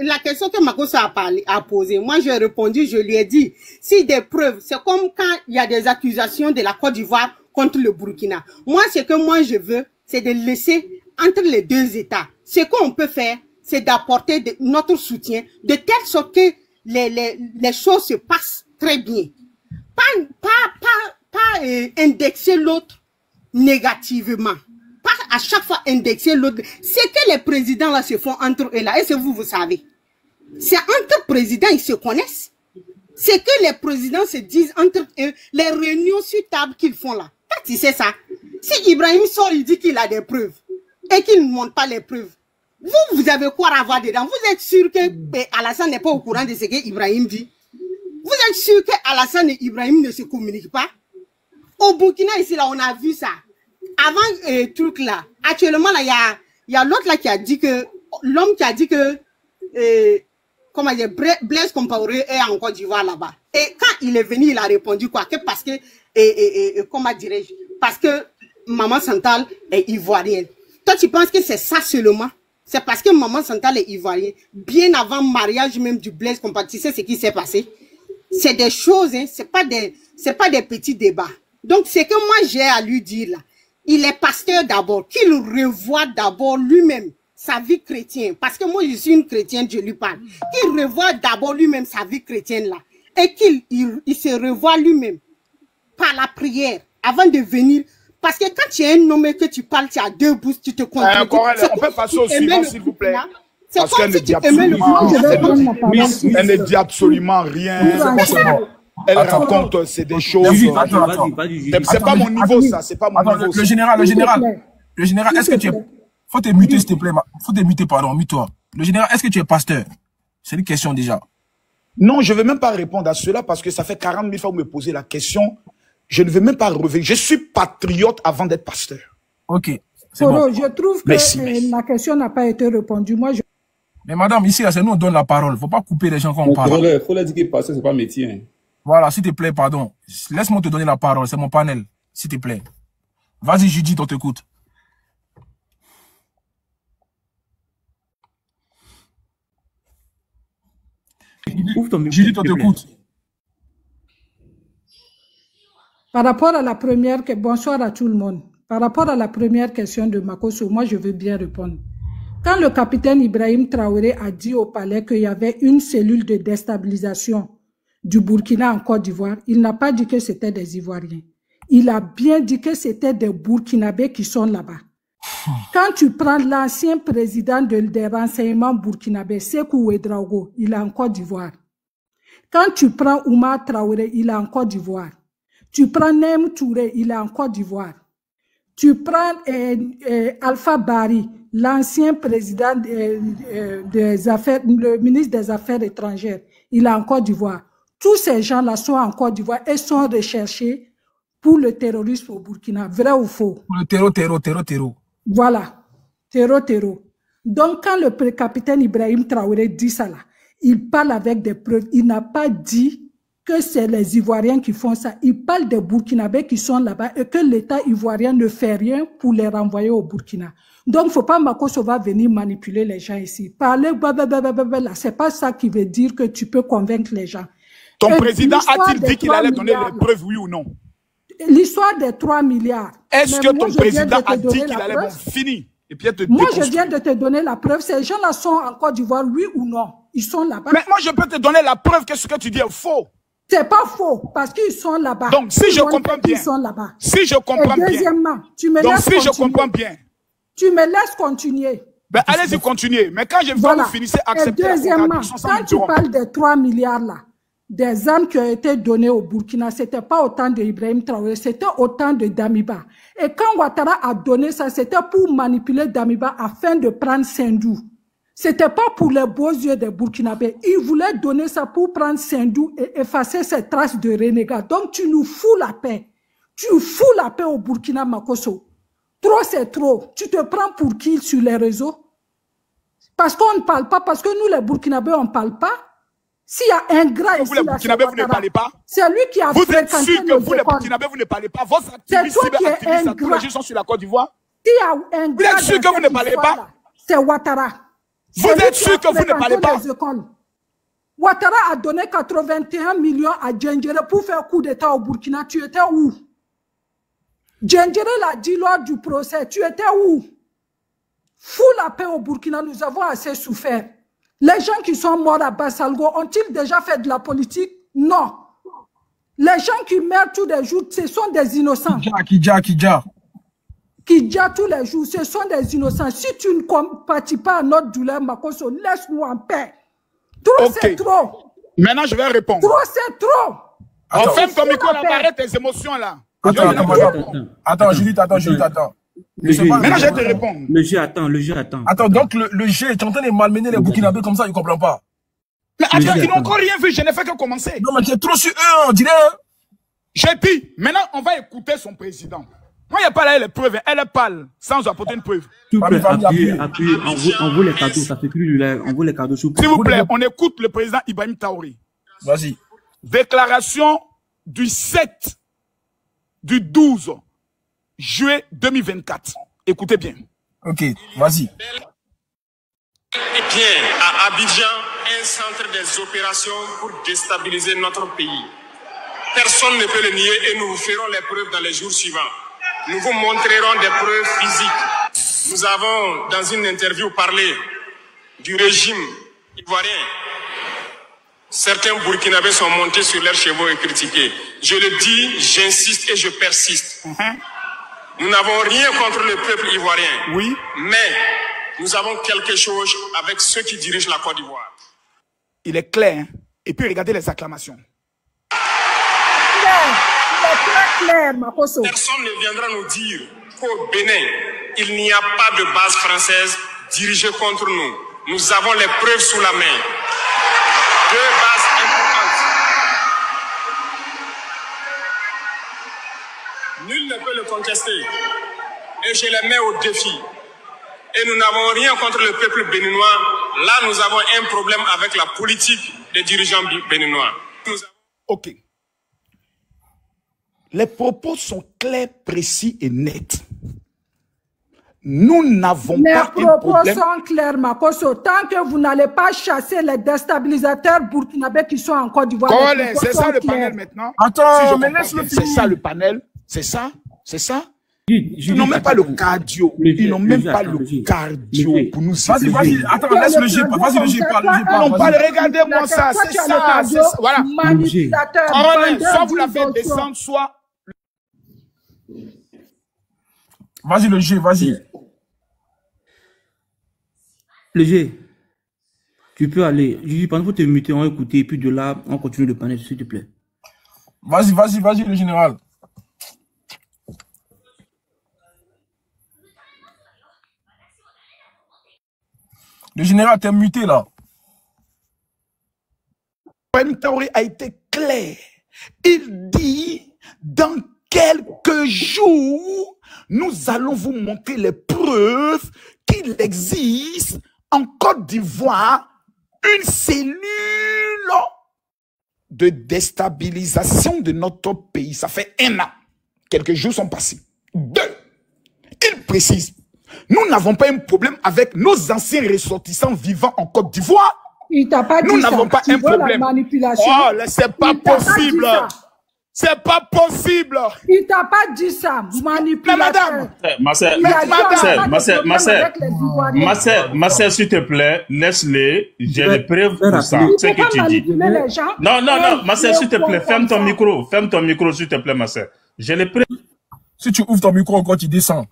la question que Makoso a posée, moi j'ai répondu, je lui ai dit, si des preuves, c'est comme quand il y a des accusations de la Côte d'Ivoire contre le Burkina. Moi, ce que moi je veux, c'est de laisser entre les deux États. Ce qu'on peut faire, c'est d'apporter notre soutien de telle sorte que les choses se passent très bien. Pas indexer l'autre négativement. Pas à chaque fois indexer l'autre. C'est que les présidents là se font entre eux là. Est-ce que vous savez? C'est entre présidents, ils se connaissent. C'est que les présidents se disent entre eux, les réunions sur table qu'ils font là. Tu sais ça. Si Ibrahim sort, il dit qu'il a des preuves et qu'il ne montre pas les preuves. Vous avez quoi à avoir dedans? Vous êtes sûr que Alassane n'est pas au courant de ce que Ibrahim dit? Vous êtes sûr que Alassane et Ibrahim ne se communiquent pas? Au Burkina, ici, là, on a vu ça. Avant, truc là, actuellement, là, il y a l'autre là qui a dit que, l'homme qui a dit que, comment dire, Blaise Compaoré est en Côte d'Ivoire là-bas. Et quand il est venu, il a répondu quoi? Que parce que, comment dirais-je? Parce que Maman Santal est ivoirienne. Toi, tu penses que c'est ça seulement? C'est parce que Maman Santal est ivoirienne. Bien avant le mariage même du Blaise Compaoré, tu sais ce qui s'est passé? C'est des choses, hein, c'est pas des petits débats. Donc, ce que moi j'ai à lui dire là, il est pasteur d'abord, qu'il revoie d'abord lui-même sa vie chrétienne. Parce que moi, je suis une chrétienne, je lui parle. Qu'il revoie d'abord lui-même sa vie chrétienne là. Et qu'il se revoie lui-même par la prière avant de venir. Parce que quand tu es un homme et que tu parles, tu as deux bouches, tu te contrôles. On peut passer au suivant, s'il vous plaît. C'est comme si tu aimais le monde. Elle ne dit absolument rien. Elle raconte, c'est des choses. C'est pas mon niveau, ça. C'est pas mon niveau. Le général, est-ce que tu es. Faut te muter, s'il te plaît. Faut te muter, pardon, mute-toi. Le général, est-ce que tu es pasteur? C'est une question déjà. Non, je ne vais même pas répondre à cela parce que ça fait 40 000 fois que vous me posez la question. Je ne veux même pas revenir. Je suis patriote avant d'être pasteur. Ok. Bon. Je trouve que merci. la question n'a pas été répondue. Moi, Mais madame, ici, c'est nous on donne la parole. Il ne faut pas couper les gens quand on parle. Il faut leur dire que pasteur, ce n'est pas métier. Hein. Voilà, s'il te plaît, pardon. Laisse-moi te donner la parole. C'est mon panel. S'il te plaît. Vas-y, Judith, on t'écoute. Judith, on t'écoute. Par rapport à la première, bonsoir à tout le monde. Par rapport à la première question de Makosso, moi je veux bien répondre. Quand le capitaine Ibrahim Traoré a dit au palais qu'il y avait une cellule de déstabilisation du Burkina en Côte d'Ivoire, il n'a pas dit que c'était des Ivoiriens. Il a bien dit que c'était des Burkinabés qui sont là-bas. Quand tu prends l'ancien président des renseignements burkinabés, Sékou Ouédraogo, il est en Côte d'Ivoire. Quand tu prends Oumar Traoré, il est en Côte d'Ivoire. Tu prends Nem Touré, il est en Côte d'Ivoire. Tu prends Alpha Bari, l'ancien président des affaires, le ministre des Affaires étrangères, il est en Côte d'Ivoire. Tous ces gens-là sont en Côte d'Ivoire et sont recherchés pour le terrorisme au Burkina. Vrai ou faux? Pour le terreau. Voilà. Terreau. Donc, quand le capitaine Ibrahim Traoré dit ça là, il parle avec des preuves. Il n'a pas dit que c'est les Ivoiriens qui font ça. Il parle des Burkinabés qui sont là-bas et que l'État ivoirien ne fait rien pour les renvoyer au Burkina. Donc, il ne faut pas Makosso va venir manipuler les gens ici. Parler, c'est pas ça qui veut dire que tu peux convaincre les gens. Ton président a-t-il dit qu'il allait donner les preuves, oui ou non? L'histoire des 3 milliards. Est-ce que ton président a dit qu'il allait finir? Et puis moi, je viens de te donner la preuve. Ces gens-là sont en Côte d'Ivoire, oui ou non? Ils sont là-bas. Mais moi, je peux te donner la preuve que ce que tu dis est faux. C'est pas faux, parce qu'ils sont là-bas. Donc, si je comprends bien. Ils sont là-bas. Si je comprends bien. Deuxièmement, tu me donc, laisses si continuer. Je comprends bien. Tu me laisses continuer. Ben, allez-y, continuez. Mais quand je vais vous finissez, accepter la deuxièmement, quand tu parles des 3 milliards là, des armes qui ont été données au Burkina, c'était pas autant de Ibrahim Traoré, c'était autant de Damiba. Et quand Ouattara a donné ça, c'était pour manipuler Damiba afin de prendre Sendou. C'était pas pour les beaux yeux des Burkinabés. Il voulait donner ça pour prendre Sendou et effacer ses traces de renégat. Donc tu nous fous la paix. Tu fous la paix au Burkina, Makosso. Trop c'est trop. Tu te prends pour qui sur les réseaux? Parce qu'on ne parle pas, parce que nous les Burkinabés on ne parle pas. S'il y a un gras ici, vous les Burkinabés, vous ne parlez pas. C'est lui qui a vous êtes sûr que vous les écoles. Burkinabés, vous ne parlez pas. Vos activistes, tous les gens sont sur la Côte d'Ivoire. S'il y a un vous êtes sûr que vous ne parlez pas? C'est Ouattara. Vous êtes sûr que vous ne parlez pas? Ouattara a donné 81 millions à Djendjere pour faire coup d'état au Burkina. Tu étais où? Djendjere l'a dit lors du procès. Tu étais où? Fous la paix au Burkina, nous avons assez souffert. Les gens qui sont morts à Bassalgo, ont-ils déjà fait de la politique? Non. Les gens qui meurent tous les jours, ce sont des innocents. Kidja tous les jours, ce sont des innocents. Si tu ne compatis pas à notre douleur, Makosso, laisse-nous en paix. Trop, c'est trop. Maintenant, je vais répondre. Trop, c'est trop. Ferme ton micro, là, arrête tes émotions, là. Attends, Judith, attends. Maintenant, je vais te répondre. Le jeu attend. Attends, donc le jeu est en train de malmener les Burkinabés comme ça, il ne comprend pas. Mais attends, ils n'ont encore rien vu, je n'ai fait que commencer. Non, mais c'est trop sur eux, on dirait. J'ai dit, maintenant, on va écouter son président. Moi, il n'y a pas là les preuves, elle parle sans apporter une preuve. S'il vous plaît, appuyez, envoie les cadeaux, ça fait plus du live, envoie les cadeaux. S'il vous plaît, on écoute le président Ibrahim Traoré. Vas-y. Déclaration du 7 du 12 juillet 2024. Écoutez bien. Ok, vas-y. Bien, à Abidjan, un centre des opérations pour déstabiliser notre pays. Personne ne peut le nier et nous vous ferons les preuves dans les jours suivants. Nous vous montrerons des preuves physiques. Nous avons, dans une interview, parlé du régime ivoirien. Certains Burkinabés sont montés sur leurs chevaux et critiqués. Je le dis, j'insiste et je persiste. Nous n'avons rien contre le peuple ivoirien. Oui. Mais nous avons quelque chose avec ceux qui dirigent la Côte d'Ivoire. Il est clair. Hein? Et puis regardez les acclamations. Clair, Makosso. Personne ne viendra nous dire qu'au Bénin, il n'y a pas de base française dirigée contre nous. Nous avons les preuves sous la main. 2 bases importantes. contester. Et je les mets au défi. Et nous n'avons rien contre le peuple béninois. Là, nous avons un problème avec la politique des dirigeants béninois. Ok. Les propos sont clairs, précis et nets. Nous n'avons pas un Les propos problème. sont clairs, Makosso. Tant que vous n'allez pas chasser les déstabilisateurs burkinabés qui sont en Côte d'Ivoire. C'est ça le panel maintenant. Attends, mais laisse-le C'est finir. ça le panel. C'est ça. C'est ça. Ils n'ont même pas le cardio. Ils n'ont même pas le cardio pour nous Vas-y, vas-y, attends, laisse le G, vas-y, le G parle, le G parle. Non, pas regardez-moi ça, c'est ça. Voilà. Soit vous la faites descendre, soit. Vas-y, le G, vas-y. Le G, tu peux aller. Je dis, pendant que tu es muté, on va écouter, et puis de là, on continue le panel, s'il te plaît. Vas-y, vas-y, vas-y, le général. Le général, t'es muté là. Ibrahim Traoré a été clair. Il dit, dans quelques jours, nous allons vous montrer les preuves qu'il existe en Côte d'Ivoire une cellule de déstabilisation de notre pays. Ça fait 1 an. Quelques jours sont passés. 2, il précise, nous n'avons pas un problème avec nos anciens ressortissants vivant en Côte d'Ivoire. Il t'a pas dit Nous ça. n'avons pas un problème. Oh, c'est pas possible. C'est pas possible. Il t'a pas dit ça, manipulateur. Ma sœur, s'il te plaît, laisse-les. J'ai les preuves pour ça. Ce que tu dis. Non, ma sœur, s'il te plaît, ferme ton micro. Ferme ton micro, s'il te plaît, ma sœur. J'ai les preuves. Si tu ouvres ton micro encore, tu descends.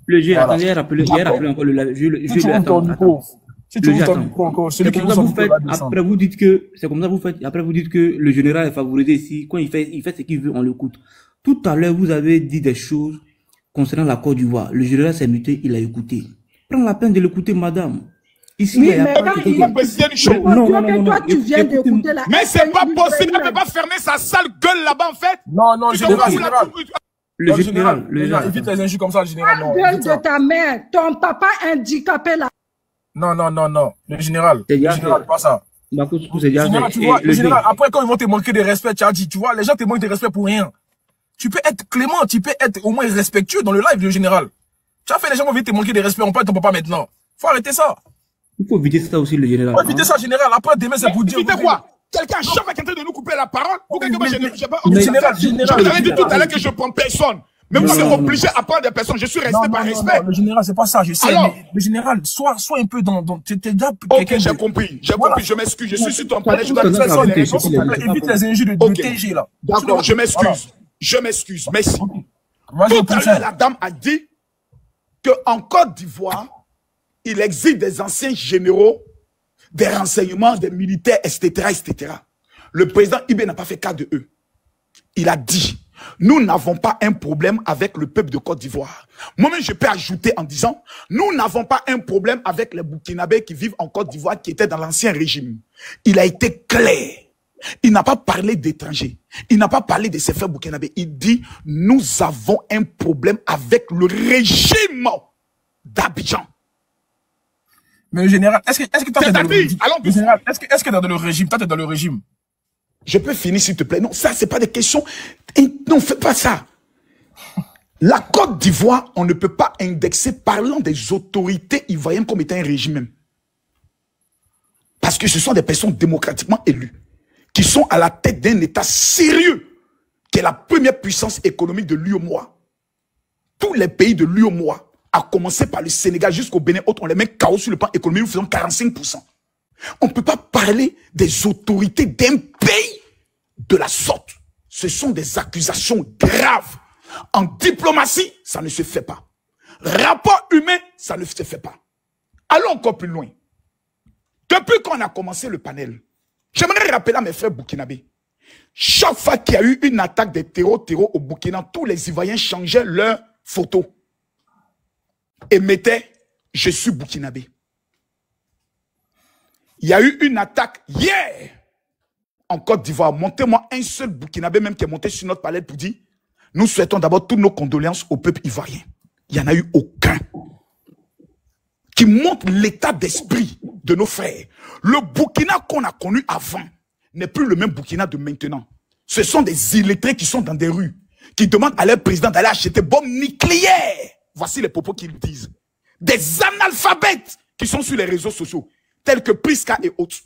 Le G, attendez, il a rappelé encore le live. Si tu ouvres ton micro. Si tu ouvres ton micro encore, celui qui ouvre son micro va descendre. Après vous dites que, c'est comme ça vous faites, après vous dites que le général est favorisé ici, quand il fait ce qu'il veut, on l'écoute. Tout à l'heure, vous avez dit des choses concernant la Côte d'Ivoire. Le général s'est muté, il a écouté. Prends la peine de l'écouter, madame. Ici, oui, il y a mais pas quand de... il est Non. Toi, tu viens d'écouter la... Mais c'est pas possible, elle ne peut pas fermer sa sale gueule là-bas, en fait. Non, général. Le général, évite les injures comme ça, le général. Non, gueule de ta mère, ton papa handicapé là. Non. Le général, pas ça. Général, tu vois, le général, après quand ils vont te manquer de respect, tu as dit, tu vois, les gens te manquent de respect pour rien. Tu peux être clément, tu peux être au moins respectueux dans le live, le général. Tu as fait les gens vont te manquer de respect, on parle de ton papa maintenant. Faut arrêter ça. Il faut éviter ça aussi, le général. Faut éviter ça, général. Après, demain, c'est pour dire. Éviter quoi? Quelqu'un chaque fois qui est en train de nous couper la parole. Vous croyez que moi, j'ai pas. Général. J'avais dit tout à l'heure que je prends personne. Mais vous êtes obligé à prendre des personnes. Je suis resté par respect. Non, le général, c'est pas ça, je sais. Alors, mais le général, sois un peu dans t'es déjà quelqu'un. Ok, j'ai compris, je m'excuse, je suis sur ton palais, je dois évite les injures de TG, là. D'accord, je m'excuse, merci. Tout à l'heure, la dame a dit qu'en Côte d'Ivoire, il existe des anciens généraux, des renseignements, des militaires, etc. Le président Ibé n'a pas fait cas de eux. Il a dit, nous n'avons pas un problème avec le peuple de Côte d'Ivoire. Moi-même, je peux ajouter en disant, nous n'avons pas un problème avec les Burkinabés qui vivent en Côte d'Ivoire, qui étaient dans l'ancien régime. Il a été clair. Il n'a pas parlé d'étrangers. Il n'a pas parlé de ses frères burkinabés. Il dit, nous avons un problème avec le régime d'Abidjan. Mais le général, est-ce que toi, t'es dans le régime? Général, est-ce que dans le régime, toi, t'es dans le régime? Je peux finir, s'il te plaît. Non, ça, c'est pas des questions. Non, fais pas ça. La Côte d'Ivoire, on ne peut pas indexer, parlant des autorités ivoiriennes comme étant un régime même. Parce que ce sont des personnes démocratiquement élues, qui sont à la tête d'un État sérieux, qui est la première puissance économique de l'UEMOA. Tous les pays de l'UEMOA, à commencer par le Sénégal jusqu'au Bénin, on les met KO sur le plan économique, nous faisons 45%. On ne peut pas parler des autorités d'un pays de la sorte. Ce sont des accusations graves. En diplomatie, ça ne se fait pas. Rapport humain, ça ne se fait pas. Allons encore plus loin. Depuis qu'on a commencé le panel, j'aimerais rappeler à mes frères burkinabés, chaque fois qu'il y a eu une attaque des terreaux au Burkina, tous les Ivoiriens changeaient leurs photos et mettaient « Je suis burkinabé ». Il y a eu une attaque hier en Côte d'Ivoire. Montez-moi un seul burkinabé même qui est monté sur notre palais pour dire Nous souhaitons d'abord toutes nos condoléances au peuple ivoirien. Il n'y en a eu aucun qui montre l'état d'esprit de nos frères. Le Burkina qu'on a connu avant n'est plus le même Burkina de maintenant. Ce sont des illettrés qui sont dans des rues, qui demandent à leur président d'aller acheter bombes nucléaires. Voici les propos qu'ils disent. Des analphabètes qui sont sur les réseaux sociaux, tels que Priska et autres,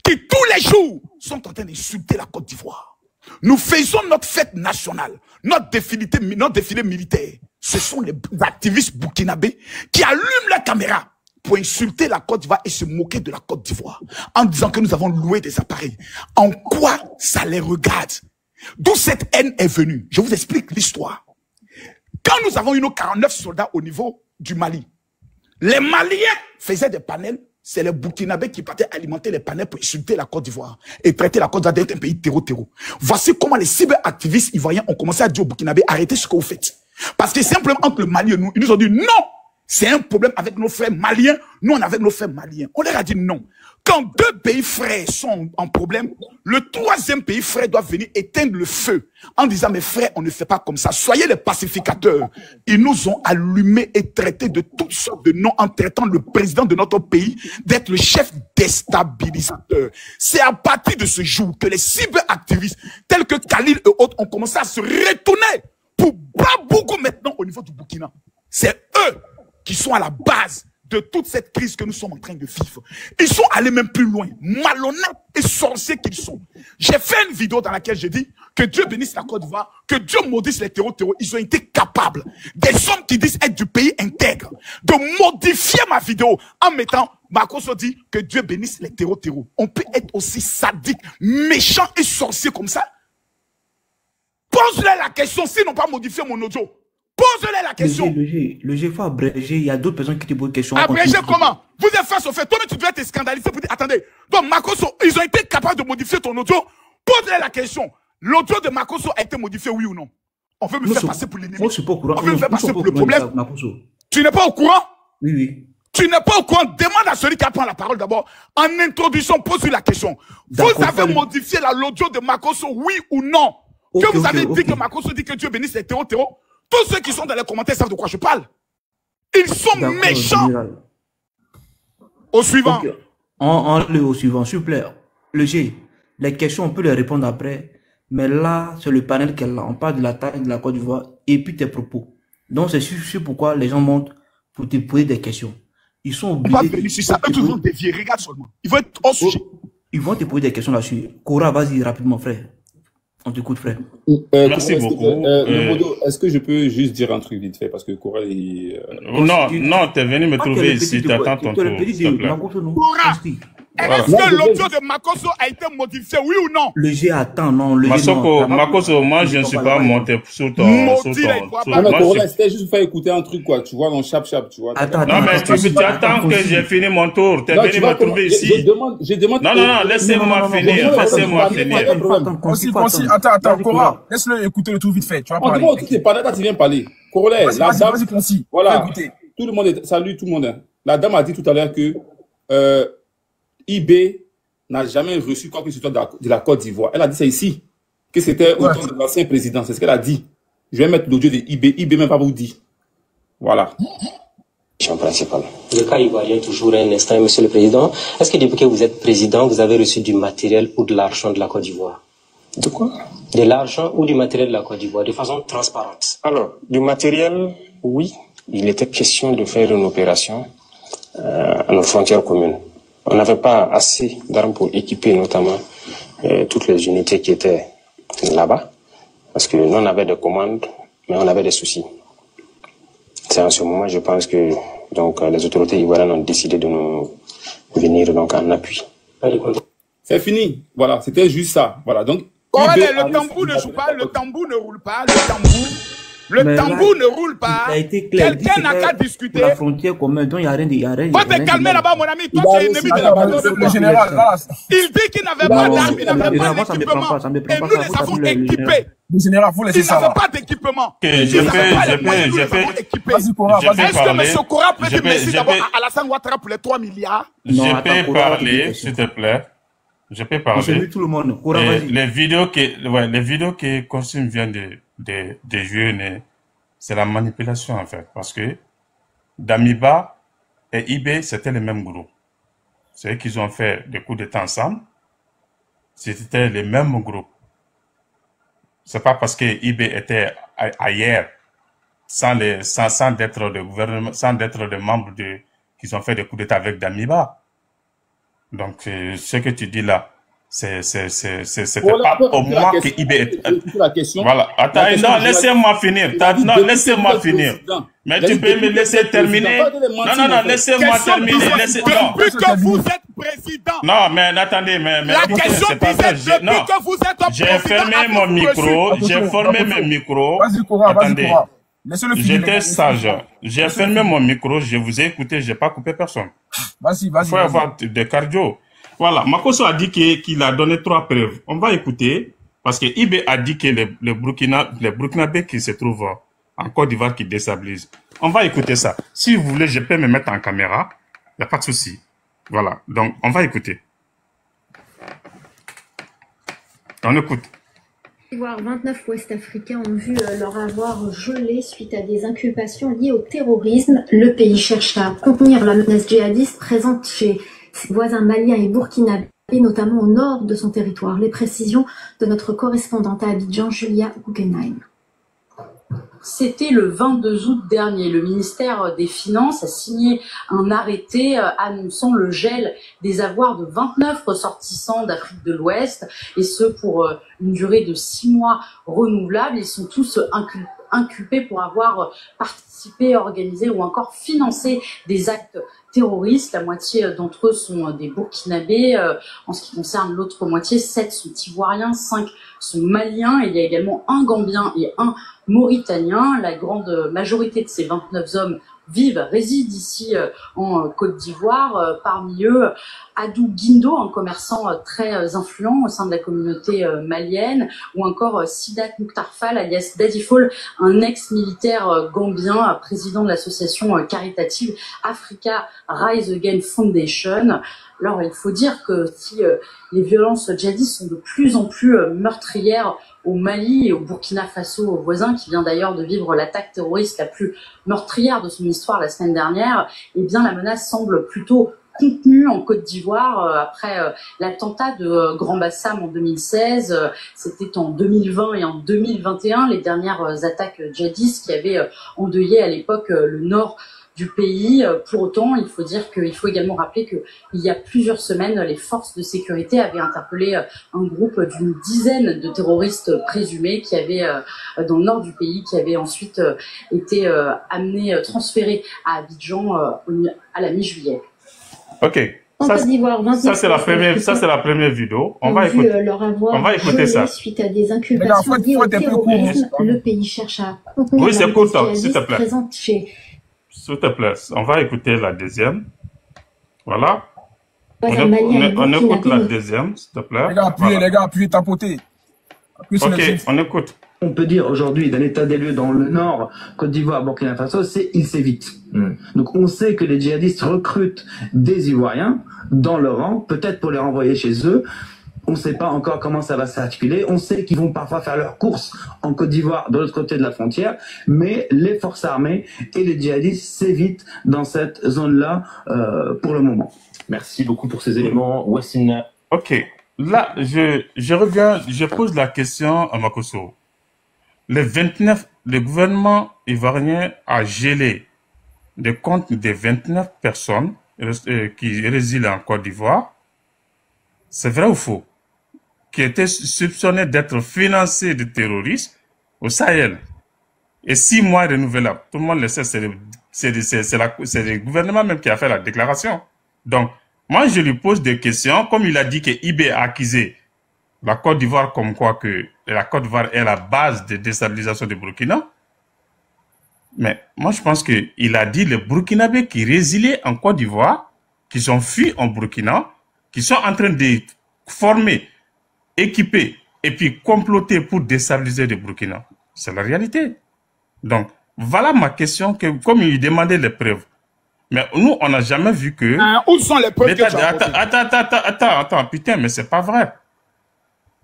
qui tous les jours sont en train d'insulter la Côte d'Ivoire. Nous faisons notre fête nationale, notre défilé militaire. Ce sont les activistes burkinabés qui allument la caméra pour insulter la Côte d'Ivoire et se moquer de la Côte d'Ivoire en disant que nous avons loué des appareils. En quoi ça les regarde? D'où cette haine est venue? Je vous explique l'histoire. Quand nous avons eu nos 49 soldats au niveau du Mali, les Maliens faisaient des panels. C'est les Burkinabés qui partaient alimenter les panels pour insulter la Côte d'Ivoire et traiter la Côte d'Ivoire d'être un pays terreau. Voici comment les cyberactivistes ivoiriens ont commencé à dire aux Burkinabés, arrêtez ce que vous faites. Parce que simplement entre le Mali et nous, ils nous ont dit non, c'est un problème avec nos frères maliens, nous on est avec nos frères maliens. On leur a dit non. Quand deux pays frères sont en problème, le troisième pays frère doit venir éteindre le feu en disant, mes frères, on ne fait pas comme ça. Soyez les pacificateurs. Ils nous ont allumés et traités de toutes sortes de noms en traitant le président de notre pays d'être le chef déstabilisateur. C'est à partir de ce jour que les cyberactivistes tels que Khalil et autres ont commencé à se retourner pour Babougou maintenant au niveau du Burkina. C'est eux qui sont à la base de toute cette crise que nous sommes en train de vivre. Ils sont allés même plus loin, malhonnêtes et sorciers qu'ils sont. J'ai fait une vidéo dans laquelle j'ai dit que Dieu bénisse la Côte d'Ivoire, que Dieu maudisse les terreaux. Ils ont été capables, des hommes qui disent être du pays intègre, de modifier ma vidéo en mettant, Makosso dit que Dieu bénisse les terreaux. On peut être aussi sadique, méchant et sorcier comme ça? Pose-leur la question s'ils n'ont pas modifié mon audio. Pose-leur la question. Le G, faut abréger. Il y a d'autres personnes qui te posent des questions. Abréger comment? Vous êtes face au fait. Toi-même, tu devais être scandalisé pour dire, attendez. Donc, Makosso, ils ont été capables de modifier ton audio. Pose-leur la question. L'audio de Makosso a été modifié, oui ou non? On veut me faire passer pour l'ennemi. Moi, je suis pas au courant. On veut me faire passer pour le problème. Tu n'es pas au courant? Oui, oui. Tu n'es pas au courant? Demande à celui qui prend la parole d'abord. En introduction, pose-lui la question. Vous avez modifié l'audio de Makosso, oui ou non? Que vous avez dit que Makosso dit que Dieu bénisse les terreaux. Tous ceux qui sont dans les commentaires savent de quoi je parle. Ils sont méchants. Au suivant. Okay. Au suivant, s'il vous plaît. Le G, les questions, on peut les répondre après. Mais là, c'est le panel qu'elle a. On parle de la taille de la Côte d'Ivoire et puis tes propos. Donc, c'est pourquoi les gens montent pour te poser des questions. Ils sont obligés. On va venir sur ça. Eux, toujours dévier. Regarde seulement. Ils vont être hors sujet. Ils vont te poser des questions là-dessus. Cora, vas-y rapidement, frère. On t'écoute, frère. Merci beaucoup. Est-ce que je peux juste dire un truc vite fait parce que Cora non, t'es venu me trouver ici, t'attends ton tour. Cora, est-ce que l'audio de Makosso a été modifié, oui ou non? Le G attend, non. Makosso, moi je ne suis pas monté sur ton. Non, mais Cora, c'était juste faire écouter un truc, quoi. Tu vois, dans Chap, tu vois. Non, mais tu attends que j'ai fini mon tour. T'es venu me trouver ici. Non, laissez-moi finir. Attends, Cora, laisse-le écouter le tout vite fait. Tu vas parler. Tu viens parler. Cora, la dame. Voilà. Tout le monde est. Salut tout le monde. La dame a dit tout à l'heure que IB n'a jamais reçu quoi que ce soit de la Côte d'Ivoire. Elle a dit ça ici, que c'était au temps de l'ancien président. C'est ce qu'elle a dit. Je vais mettre l'audio de IB. IB même pas vous dit. Voilà. Principal. Le cas ivoirien, toujours un instant, Monsieur le Président. Est-ce que depuis que vous êtes président, vous avez reçu du matériel ou de l'argent de la Côte d'Ivoire? De quoi? De l'argent ou du matériel de la Côte d'Ivoire, de façon transparente. Alors, du matériel, oui. Il était question de faire une opération à nos frontières communes. On n'avait pas assez d'armes pour équiper notamment toutes les unités qui étaient là-bas. Parce que nous, on avait des commandes, mais on avait des soucis. C'est en ce moment, je pense que donc, les autorités ivoiriennes ont décidé de nous venir donc, en appui. C'est fini. Voilà, c'était juste ça. Voilà, donc... le tambour ne joue pas, le tambour ne roule pas, le tambour ne roule pas. Quelqu'un n'a qu'à discuter. La frontière commune, donc il n'y a rien. Va te calmer là-bas, mon ami. Toi, tu es ennemi de la base. Il dit qu'il n'avait pas d'armes, il n'avait pas d'équipement. Et nous les avons équipés. Le général, vous laissez ça. Il n'avait pas d'équipement. Est-ce que M. Cora peut dire merci d'abord à Alassane Ouattara pour les 3 milliards? Je peux parler, s'il te plaît. Je peux parler. Tout le monde. Les vidéos que Consim vient de des jeunes, c'est la manipulation en fait. Parce que Damiba et IB, c'était le même groupe. C'est eux qui ont fait des coups d'État ensemble. C'était le même groupe. C'est pas parce que IB était ailleurs, sans d'être de gouvernement, sans d'être des membres qui ont fait des coups d'État avec Damiba. Donc, ce que tu dis là, c'était pas au moment que IB était. Voilà. Attends, non, laissez-moi finir. Non, laissez-moi finir. Mais tu peux me laisser terminer. Non, laissez-moi terminer. Depuis que vous êtes président. Non, mais attendez, mais la question disait depuis que vous êtes président. J'ai fermé mon micro, j'ai fermé mes micros. Attendez. J'étais sage. J'ai fermé mon micro, je vous ai écouté, j'ai pas coupé personne. Vas-y. Il faut avoir des cardio. Voilà, Makosso a dit qu'il a donné 3 preuves. On va écouter, parce que IB a dit que les Burkinabés qui se trouvent en Côte d'Ivoire qui déstabilisent. On va écouter ça. Si vous voulez, je peux me mettre en caméra. Il n'y a pas de souci. Voilà, donc on va écouter. On écoute. 29 Ouest-Africains ont vu leur avoir gelé suite à des inculpations liées au terrorisme. Le pays cherche à contenir la menace djihadiste présente chez ses voisins maliens et burkinabés, notamment au nord de son territoire. Les précisions de notre correspondante à Abidjan, Julia Guggenheim. C'était le 22 août dernier. Le ministère des Finances a signé un arrêté annonçant le gel des avoirs de 29 ressortissants d'Afrique de l'Ouest, et ce pour une durée de 6 mois renouvelable. Ils sont tous inculpés pour avoir participé, organisé ou encore financé des actes terroristes. La moitié d'entre eux sont des Burkinabés. En ce qui concerne l'autre moitié, 7 sont ivoiriens, 5 sont maliens. Il y a également un Gambien et un Mauritanien. La grande majorité de ces 29 hommes résident ici en Côte d'Ivoire. Parmi eux, Adou Guindo, un commerçant très influent au sein de la communauté malienne, ou encore Sidat Mokhtar Fall, alias Daddy Fall, un ex-militaire gambien, président de l'association caritative Africa Rise Again Foundation. Alors, il faut dire que si les violences djihadistes sont de plus en plus meurtrières au Mali et au Burkina Faso, au voisin, qui vient d'ailleurs de vivre l'attaque terroriste la plus meurtrière de son histoire la semaine dernière, eh bien, la menace semble plutôt contenue en Côte d'Ivoire après l'attentat de Grand Bassam en 2016. C'était en 2020 et en 2021 les dernières attaques djihadistes qui avaient endeuillé à l'époque le nord du pays. Pour autant, il faut dire qu'il faut également rappeler qu'il y a plusieurs semaines, les forces de sécurité avaient interpellé un groupe d'une dizaine de terroristes présumés qui avaient, dans le nord du pays, qui avaient ensuite été amenés, transférés à Abidjan à la mi-juillet. Ok. Ça, c'est la première vidéo. On va écouter ça. Suite à des inculpations liées au terrorisme, le pays cherche à contenir oui, c'est court, s'il te plaît. Présente chez... S'il te plaît, on va écouter la deuxième. Voilà. On écoute la deuxième, s'il te plaît. Les gars, appuyez, tapotez. Ok, on écoute. On peut dire aujourd'hui d'un état des lieux dans le nord, Côte d'Ivoire, Burkina Faso, c'est il s'évite. Donc on sait que les djihadistes recrutent des Ivoiriens dans leur rang, peut-être pour les renvoyer chez eux. On ne sait pas encore comment ça va s'articuler. On sait qu'ils vont parfois faire leurs courses en Côte d'Ivoire, de l'autre côté de la frontière. Mais les forces armées et les djihadistes s'évitent dans cette zone-là pour le moment. Merci beaucoup pour ces éléments, Wassina. Ok. Là, je reviens, je pose la question à Makosso. Le gouvernement ivoirien a gelé les comptes des 29 personnes qui résident en Côte d'Ivoire. C'est vrai ou faux? Qui étaient soupçonnés d'être financés de terroristes au Sahel. Et 6 mois renouvelables. Tout le monde le sait, c'est le gouvernement même qui a fait la déclaration. Donc, moi, je lui pose des questions. Comme il a dit que IB a accusé la Côte d'Ivoire comme quoi que la Côte d'Ivoire est la base de déstabilisation du Burkina. Mais moi, je pense qu'il a dit les Burkinabés qui résiliaient en Côte d'Ivoire, qui sont fuis en Burkina, qui sont en train de former, équiper et puis comploter pour déstabiliser le Burkina. C'est la réalité. Donc, voilà ma question, comme il demandait les preuves. Mais nous, on n'a jamais vu que... où sont les preuves que tu as Attends, putain, mais c'est pas vrai.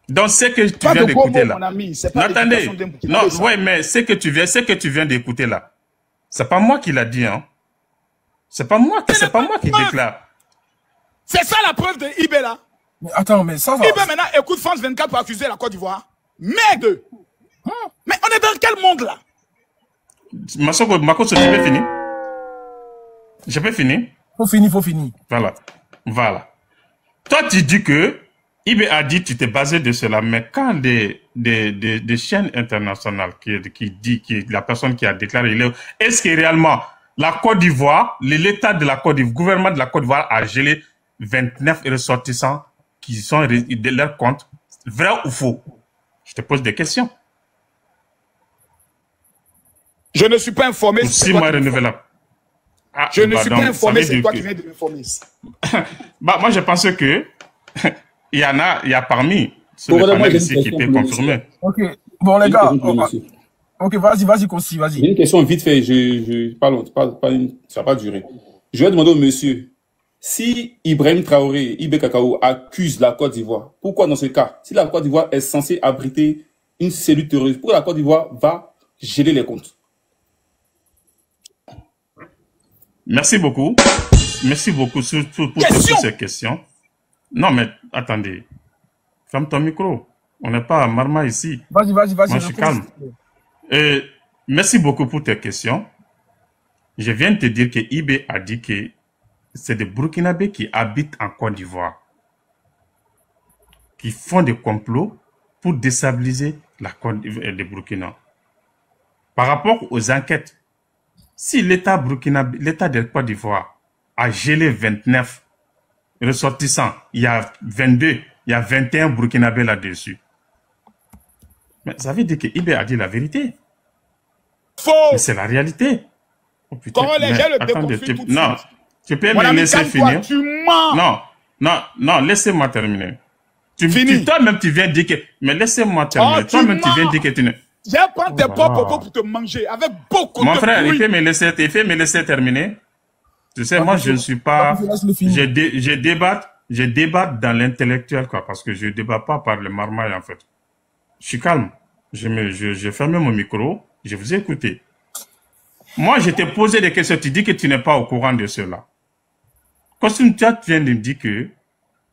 Donc, ce que tu viens d'écouter là. Non, attendez. Non, ouais, mais ce que tu viens d'écouter là, c'est pas moi qui l'a dit, hein. C'est pas moi qui déclare. C'est ça la preuve de IB là. Mais attends, mais ça va. IB maintenant écoute France 24 pour accuser la Côte d'Ivoire. Merde. Mais on est dans quel monde là? Makoso, tu peux finir? Je peux finir? Faut finir. Voilà. Toi, tu dis que IB a dit tu t'es basé de cela, mais quand des chaînes internationales qui dit que la personne qui a déclaré, est-ce que réellement la Côte d'Ivoire, l'État de la Côte d'Ivoire, le gouvernement de la Côte d'Ivoire a gelé 29 ressortissants qui sont de leur compte, vrai ou faux? Je te pose des questions. Je ne suis pas informé. 6 mois renouvelables. Je ne suis pas informé, c'est toi qui viens de m'informer. Moi, je pense que il y a parmi ceux qui peuvent confirmer. Ok, bon les gars, ok, vas-y, Kossi, vas-y. J'ai une question vite fait, ça va pas durer. Je vais demander au monsieur, si Ibrahim Traoré, Ibé Kakao accuse la Côte d'Ivoire, pourquoi dans ce cas, si la Côte d'Ivoire est censée abriter une cellule terroriste, pourquoi la Côte d'Ivoire va geler les comptes? Merci beaucoup. Merci beaucoup pour toutes ces questions. Non, mais attendez. Ferme ton micro. On n'est pas à Marma ici. Vas-y. Moi, je suis calme. Merci beaucoup pour tes questions. Je viens de te dire que IB a dit que c'est des Burkinabés qui habitent en Côte d'Ivoire, qui font des complots pour déstabiliser la Côte des Burkina. Par rapport aux enquêtes, si l'État de Côte d'Ivoire a gelé 29 ressortissants, il y a 22, il y a 21 Burkinabés là-dessus. Mais ça veut dire que IB a dit la vérité. Faux! Mais c'est la réalité. Oh, putain, comment les gens le déconfient tout de non, suite? Tu peux me laisser finir. Tu mens! Non, laissez-moi terminer. Toi-même, tu viens dire que... Mais laissez-moi terminer. Toi-même, tu viens dire que tu ne... Je vais prendre tes propres propos pour te manger avec beaucoup de Mon frère, bruit. il fait me laisser terminer. Tu sais, moi, je ne suis pas... Je débat dans l'intellectuel, quoi, parce que je ne débat pas par le marmaille, en fait. Je suis calme. Je ferme mon micro. Je vous ai écouté. Moi, je t'ai posé des questions. Tu dis que tu n'es pas au courant de cela. Costume, tu viens de me dire que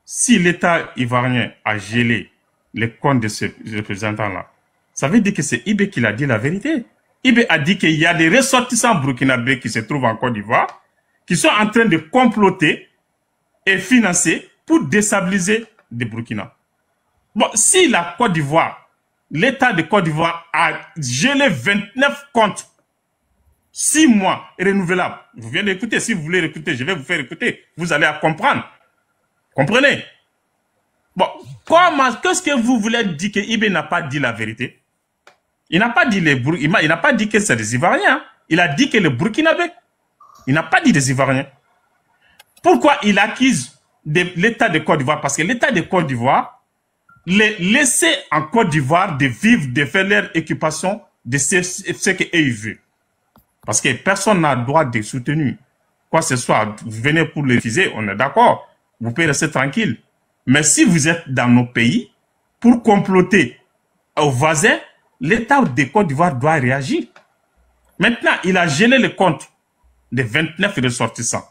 si l'État ivoirien a gelé les comptes de ces représentants-là, ça veut dire que c'est IB qui l'a dit la vérité. IB a dit qu'il y a des ressortissants burkinabés qui se trouvent en Côte d'Ivoire, qui sont en train de comploter et financer pour déstabiliser des Burkina. Bon, si la Côte d'Ivoire, l'État de Côte d'Ivoire a gelé 29 comptes, 6 mois renouvelables, vous venez d'écouter, si vous voulez écouter, je vais vous faire écouter, vous allez comprendre. Comprenez? Bon, qu'est-ce que vous voulez dire que IB n'a pas dit la vérité? Il n'a pas dit il n'a pas dit que c'est des Ivoiriens. Il a dit que les Burkinabés. Il n'a pas dit des Ivoiriens. Pourquoi il accuse l'État de Côte d'Ivoire? Parce que l'État de Côte d'Ivoire les laissait en Côte d'Ivoire de vivre, de faire leur occupation de ce qu'ils veulent. Parce que personne n'a le droit de soutenir quoi que ce soit. Vous venez pour les refuser, on est d'accord. Vous pouvez rester tranquille. Mais si vous êtes dans nos pays pour comploter aux voisins, l'État de Côte d'Ivoire doit réagir. Maintenant, il a gelé le compte des 29 ressortissants.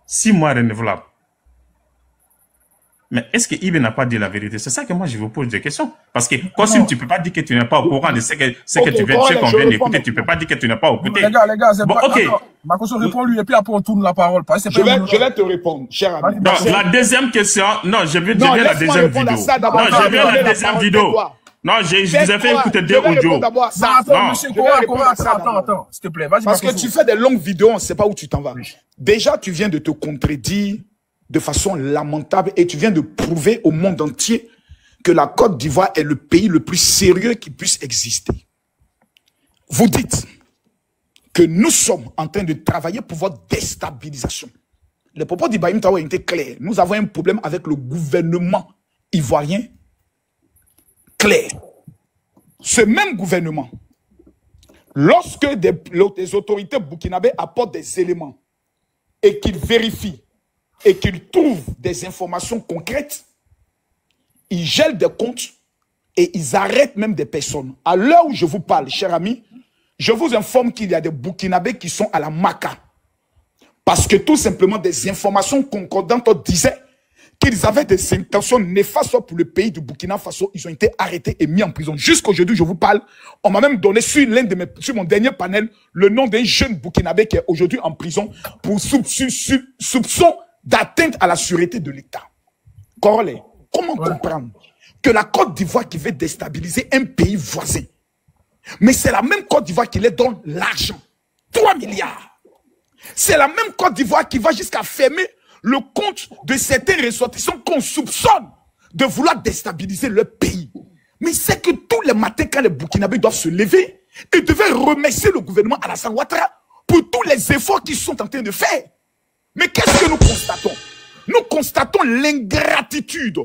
6 mois renouvelables. Mais est-ce que IB n'a pas dit la vérité? C'est ça que moi je vous pose des questions. Parce que Kossim, tu ne peux pas dire que tu n'es pas au courant de ce que tu viens, qu'on vient d'écouter. Tu ne peux pas dire que tu n'es pas au côté. Les gars, c'est bon, pas... ok. Makoso, réponds-lui et puis après on tourne la parole. Je vais te répondre, cher ami. Donc, la deuxième question, non, je viens la deuxième vidéo. Non, je viens la deuxième vidéo. Non, je vous ai fait écouter 2 audios. Attends, s'il te plaît, vas-y. Parce que tu fais des longues vidéos, on ne sait pas où tu t'en vas. Déjà, tu viens de te contredire de façon lamentable et tu viens de prouver au monde entier que la Côte d'Ivoire est le pays le plus sérieux qui puisse exister. Vous dites que nous sommes en train de travailler pour votre déstabilisation. Les propos d'Ibrahim Traoré étaient clairs. Nous avons un problème avec le gouvernement ivoirien clair. Ce même gouvernement, lorsque des autorités burkinabées apportent des éléments et qu'ils vérifient et qu'ils trouvent des informations concrètes, ils gèlent des comptes et ils arrêtent même des personnes. À l'heure où je vous parle, chers amis, je vous informe qu'il y a des Burkinabés qui sont à la Maka. Parce que tout simplement des informations concordantes disaient qu'ils avaient des intentions néfastes pour le pays du Burkina Faso. Ils ont été arrêtés et mis en prison. Jusqu'aujourd'hui, je vous parle, on m'a même donné sur mon dernier panel le nom d'un jeune Burkinabé qui est aujourd'hui en prison pour soupçon d'atteinte à la sûreté de l'État. Corolé, comment comprendre que la Côte d'Ivoire qui veut déstabiliser un pays voisin, mais c'est la même Côte d'Ivoire qui leur donne l'argent, 3 milliards. C'est la même Côte d'Ivoire qui va jusqu'à fermer le compte de certains ressortissants qu'on soupçonne de vouloir déstabiliser leur pays. Mais c'est que tous les matins, quand les Burkinabés doivent se lever, ils devaient remercier le gouvernement Alassane Ouattara pour tous les efforts qu'ils sont en train de faire. Mais qu'est-ce que nous constatons? Nous constatons l'ingratitude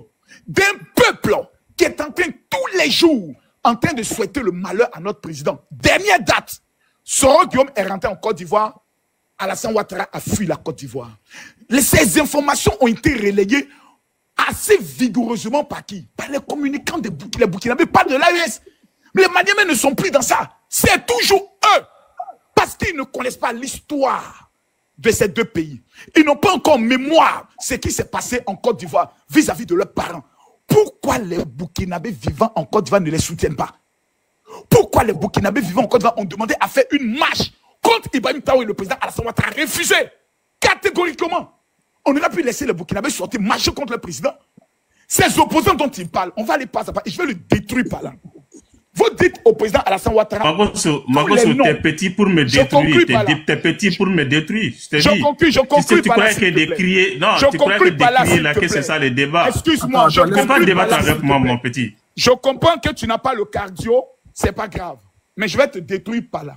d'un peuple qui est en train, tous les jours, en train de souhaiter le malheur à notre président. Dernière date, Soro Guillaume est rentré en Côte d'Ivoire. Alassane Ouattara a fui la Côte d'Ivoire. Ces informations ont été relayées assez vigoureusement par qui? Par les communicants des Burkinabés, pas de l'AES. Mais les Maliens ne sont plus dans ça. C'est toujours eux. Parce qu'ils ne connaissent pas l'histoire de ces deux pays. Ils n'ont pas encore en mémoire ce qui s'est passé en Côte d'Ivoire vis-à-vis de leurs parents. Pourquoi les Burkinabés vivant en Côte d'Ivoire ne les soutiennent pas? Pourquoi les Burkinabés vivant en Côte d'Ivoire ont demandé à faire une marche contre Ibrahim Traoré, le président Alassane Ouattara a refusé catégoriquement? On aurait pu laisser les Burkinabés sortir marcher contre le président. Ces opposants dont il parle, on va les passer par. Je vais le détruire par là. Vous dites au président Alassane Ouattara. Makosso, t'es petit pour me détruire. T'es petit pour me détruire. Je conclue. Tu crois que de crier. Non, tu crois que de crier là, que c'est ça le débat. Excuse-moi, je ne peux pas débattre avec moi, mon petit. Je comprends que tu n'as pas le cardio, c'est pas grave. Mais je vais te détruire par là.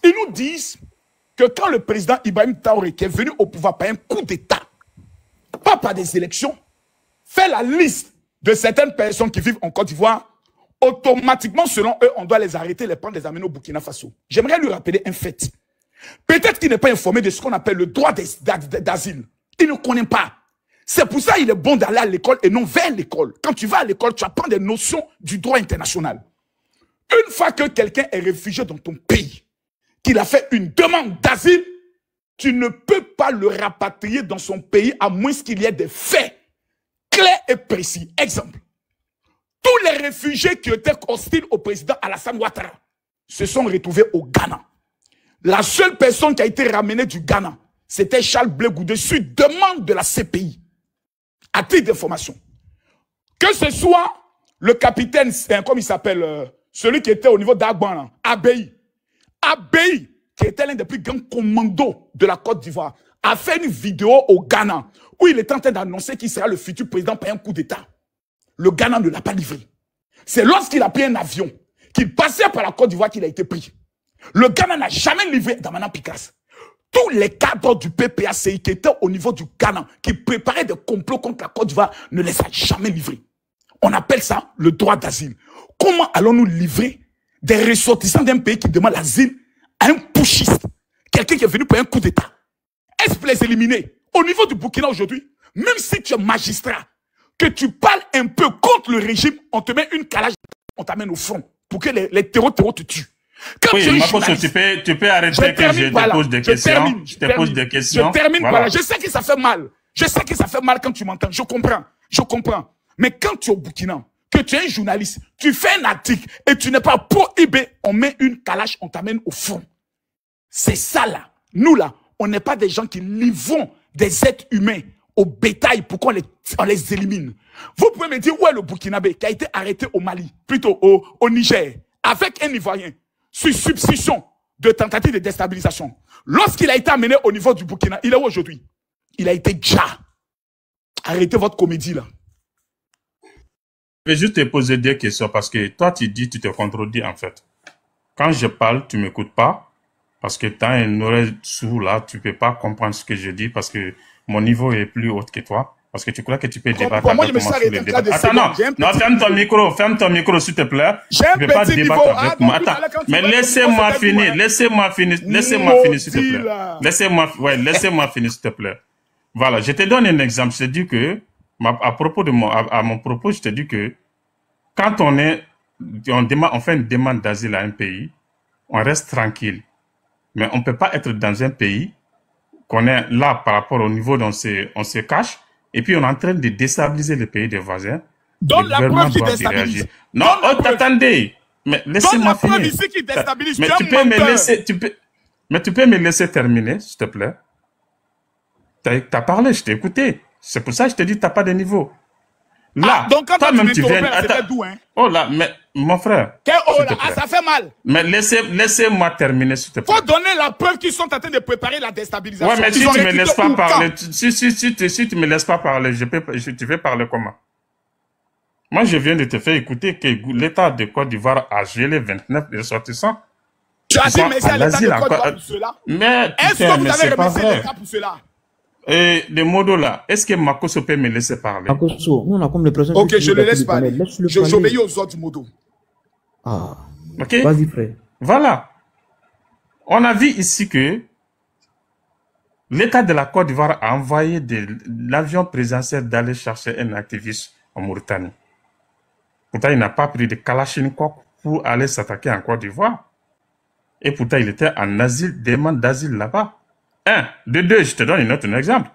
Ils nous disent que quand le président Ibrahim Traoré, qui est venu au pouvoir par un coup d'État, pas par des élections, fait la liste de certaines personnes qui vivent en Côte d'Ivoire, automatiquement, selon eux, on doit les arrêter, les prendre, les amener au Burkina Faso. J'aimerais lui rappeler un fait. Peut-être qu'il n'est pas informé de ce qu'on appelle le droit d'asile. Il ne connaît pas. C'est pour ça qu'il est bon d'aller à l'école et non vers l'école. Quand tu vas à l'école, tu apprends des notions du droit international. Une fois que quelqu'un est réfugié dans ton pays, qu'il a fait une demande d'asile, tu ne peux pas le rapatrier dans son pays à moins qu'il y ait des faits clairs et précis. Exemple. Tous les réfugiés qui étaient hostiles au président Alassane Ouattara se sont retrouvés au Ghana. La seule personne qui a été ramenée du Ghana, c'était Charles Blé Goudé, sur demande de la CPI. À titre d'information. Que ce soit le capitaine, comme il s'appelle, celui qui était au niveau d'Agban, Abey. Abey, qui était l'un des plus grands commandos de la Côte d'Ivoire, a fait une vidéo au Ghana où il est en train d'annoncer qu'il sera le futur président par un coup d'État. Le Ghana ne l'a pas livré. C'est lorsqu'il a pris un avion, qu'il passait par la Côte d'Ivoire qu'il a été pris. Le Ghana n'a jamais livré Damana Picasse. Tous les cadres du PPACI qui étaient au niveau du Ghana, qui préparaient des complots contre la Côte d'Ivoire, ne les a jamais livrés. On appelle ça le droit d'asile. Comment allons-nous livrer des ressortissants d'un pays qui demande l'asile à un putschiste, quelqu'un qui est venu pour un coup d'État? Est-ce pour les éliminer? Au niveau du Burkina aujourd'hui, même si tu es magistrat, que tu parles un peu contre le régime, on te met une calage, on t'amène au front pour que les terreaux te tuent. Quand oui, Makosso, tu peux arrêter que je te pose des questions. Je te pose des questions. Je termine, voilà. Je sais que ça fait mal. Je sais que ça fait mal quand tu m'entends. Je comprends. Je comprends. Mais quand tu es au Burkina, que tu es un journaliste, tu fais un article et tu n'es pas prohibé, on met une calage, on t'amène au front. C'est ça là. Nous là, on n'est pas des gens qui livrons des êtres humains au bétail pour qu'on les élimine. Vous pouvez me dire où est le Burkinabé qui a été arrêté au Mali, plutôt au Niger, avec un Ivoirien, sur substitution de tentative de déstabilisation. Lorsqu'il a été amené au niveau du Burkina, il est où aujourd'hui? Il a été déjà. Arrêtez votre comédie là. Je vais juste te poser des questions parce que toi tu dis, tu te contredis en fait. Quand je parle, tu ne m'écoutes pas parce que tu as une oreille sourde là, tu ne peux pas comprendre ce que je dis parce que mon niveau est plus haut que toi. Parce que tu crois que tu peux débattre avec moi sur les débats. Attends, non, ferme ton micro, s'il te plaît. Tu ne peux pas débattre avec moi. Attends, mais laissez-moi finir, s'il te plaît. Laissez-moi finir, s'il te plaît. Voilà, je te donne un exemple. Je te dis que À propos de mon propos, je te dis que quand on fait une demande d'asile à un pays, on reste tranquille. Mais on ne peut pas être dans un pays qu'on est là par rapport au niveau dont on se cache, et puis on est en train de déstabiliser le pays des voisins. Donne la preuve qui déstabilise. Non, attendez. Mais laissez-moi finir. Donne la preuve ici qui déstabilise. Mais tu peux me laisser terminer, s'il te plaît. T'as parlé, je t'ai écouté. C'est pour ça que je te dis, t'as pas de niveau. Là, donc quand toi-même tu viens. C'était d'où, hein? Oh là, mais mon frère. Ça fait mal. Mais laissez-moi terminer, s'il te plaît. Faut donner la preuve qu'ils sont en train de préparer la déstabilisation. Ouais, mais si tu me laisses pas parler, si tu me laisses pas parler, tu veux parler comment? Moi, je viens de te faire écouter que l'État de Côte d'Ivoire a gelé 29 ressortissants. Tu as dit merci à l'État de Côte d'Ivoire pour cela. Mais est-ce que vous avez remercié l'État pour cela? Et le modo là, est-ce que Makosso peut me laisser parler? Makosso, nous on a comme le président. Ok, je le laisse parler. J'obéis aux ordres du modo. Ah. Ok. Vas-y, frère. Voilà. On a vu ici que l'État de la Côte d'Ivoire a envoyé l'avion présidentiel d'aller chercher un activiste en Mauritanie. Pourtant, il n'a pas pris de Kalachnikov pour aller s'attaquer en Côte d'Ivoire. Et pourtant, il était en asile, demande d'asile là-bas. De deux, je te donne un autre exemple.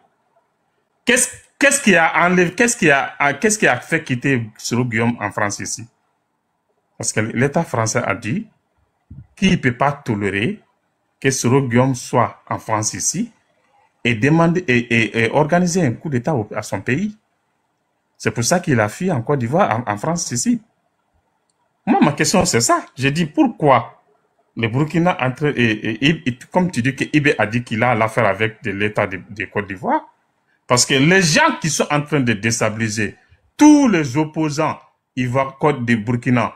Qu'est-ce qui a fait quitter Soro Guillaume en France ici? Parce que l'État français a dit qu'il ne peut pas tolérer que Soro Guillaume soit en France ici et organiser un coup d'État à son pays. C'est pour ça qu'il a fui en Côte d'Ivoire, en France ici. Moi, ma question, c'est ça. J'ai dit, pourquoi le Burkina entre comme tu dis que Ibé a dit qu'il a l'affaire avec l'État de Côte d'Ivoire, parce que les gens qui sont en train de déstabiliser tous les opposants Ivoire Côte de Burkina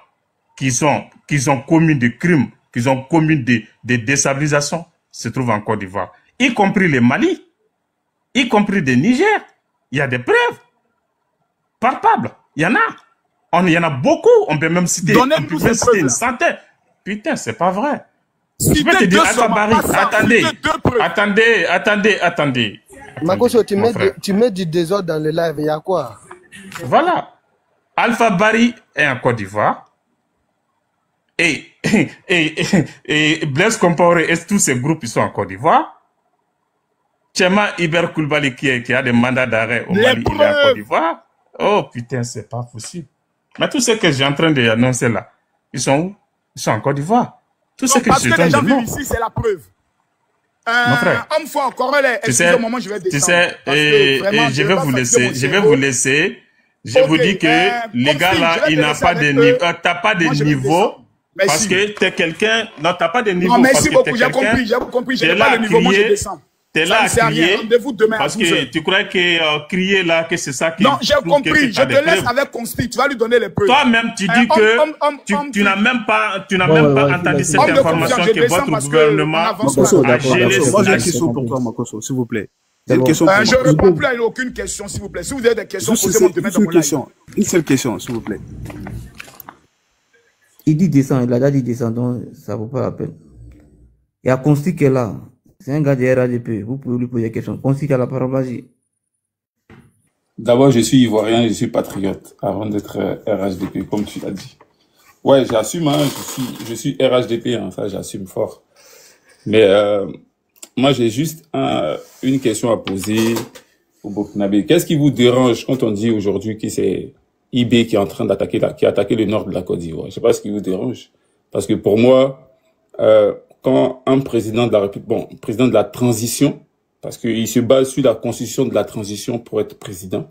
qui ont commis des crimes, qui ont commis des déstabilisations, se trouvent en Côte d'Ivoire, y compris les Mali, y compris des Niger. Il y a des preuves palpables. Il y en a. Il y en a beaucoup. On peut même citer une centaine. Putain, c'est pas vrai. Je peux te dire, attendez. Makosso, tu mets du désordre dans le live, il y a quoi? Voilà. Alpha Bari est en Côte d'Ivoire. Et Blaise Compaoré et tous ces groupes, ils sont en Côte d'Ivoire. Tchema Iber Koulibaly qui a des mandats d'arrêt au Mali, il est en Côte d'Ivoire. Oh putain, c'est pas possible. Mais tout ce que j'ai en train d'annoncer là, ils sont où? Ils sont en Côte d'Ivoire. Tout ce que je les gens vivent ici, c'est la preuve. Mon frère, homme fort, Corollet, excusez-moi, moment je vais descendre. Tu sais, je vais vous laisser. Je vous dis que les gars là, il n'a pas de niveau. T'as pas de niveau. Parce que t'es quelqu'un. Non, t'as pas de niveau. Non, merci beaucoup, j'ai compris. J'ai pas de niveau, moi je descends. T'es là à crier. Rendez-vous demain parce que tu crois que crier là, que c'est ça qui. Non, j'ai compris. Je te laisse avec Consti. Tu vas lui donner les preuves. Toi-même, tu dis que tu n'as même pas entendu cette information que votre gouvernement a gelé. Moi, j'ai une question pour toi, Makosso, s'il vous plaît. Je ne réponds plus à aucune question, s'il vous plaît. Si vous avez des questions, posez-moi demain dans mon live. Une seule question, s'il vous plaît. Il dit descend, il a déjà dit descend, donc ça ne vaut pas la peine. Il y a Consti qui est là. C'est un gars de RHDP. Vous pouvez lui poser des questions. Consti qui a la parole, vas-y. D'abord, je suis ivoirien, je suis patriote, avant d'être RHDP, comme tu l'as dit. Ouais, j'assume, hein, je suis RHDP, hein, ça j'assume fort. Mais moi, j'ai juste une question à poser au Burkinabé. Qu'est-ce qui vous dérange quand on dit aujourd'hui que c'est IB qui est en train d'attaquer qui a attaqué le nord de la Côte d'Ivoire? Je sais pas ce qui vous dérange. Parce que pour moi, quand un président de la République, président de la transition, parce qu'il se base sur la constitution de la transition pour être président.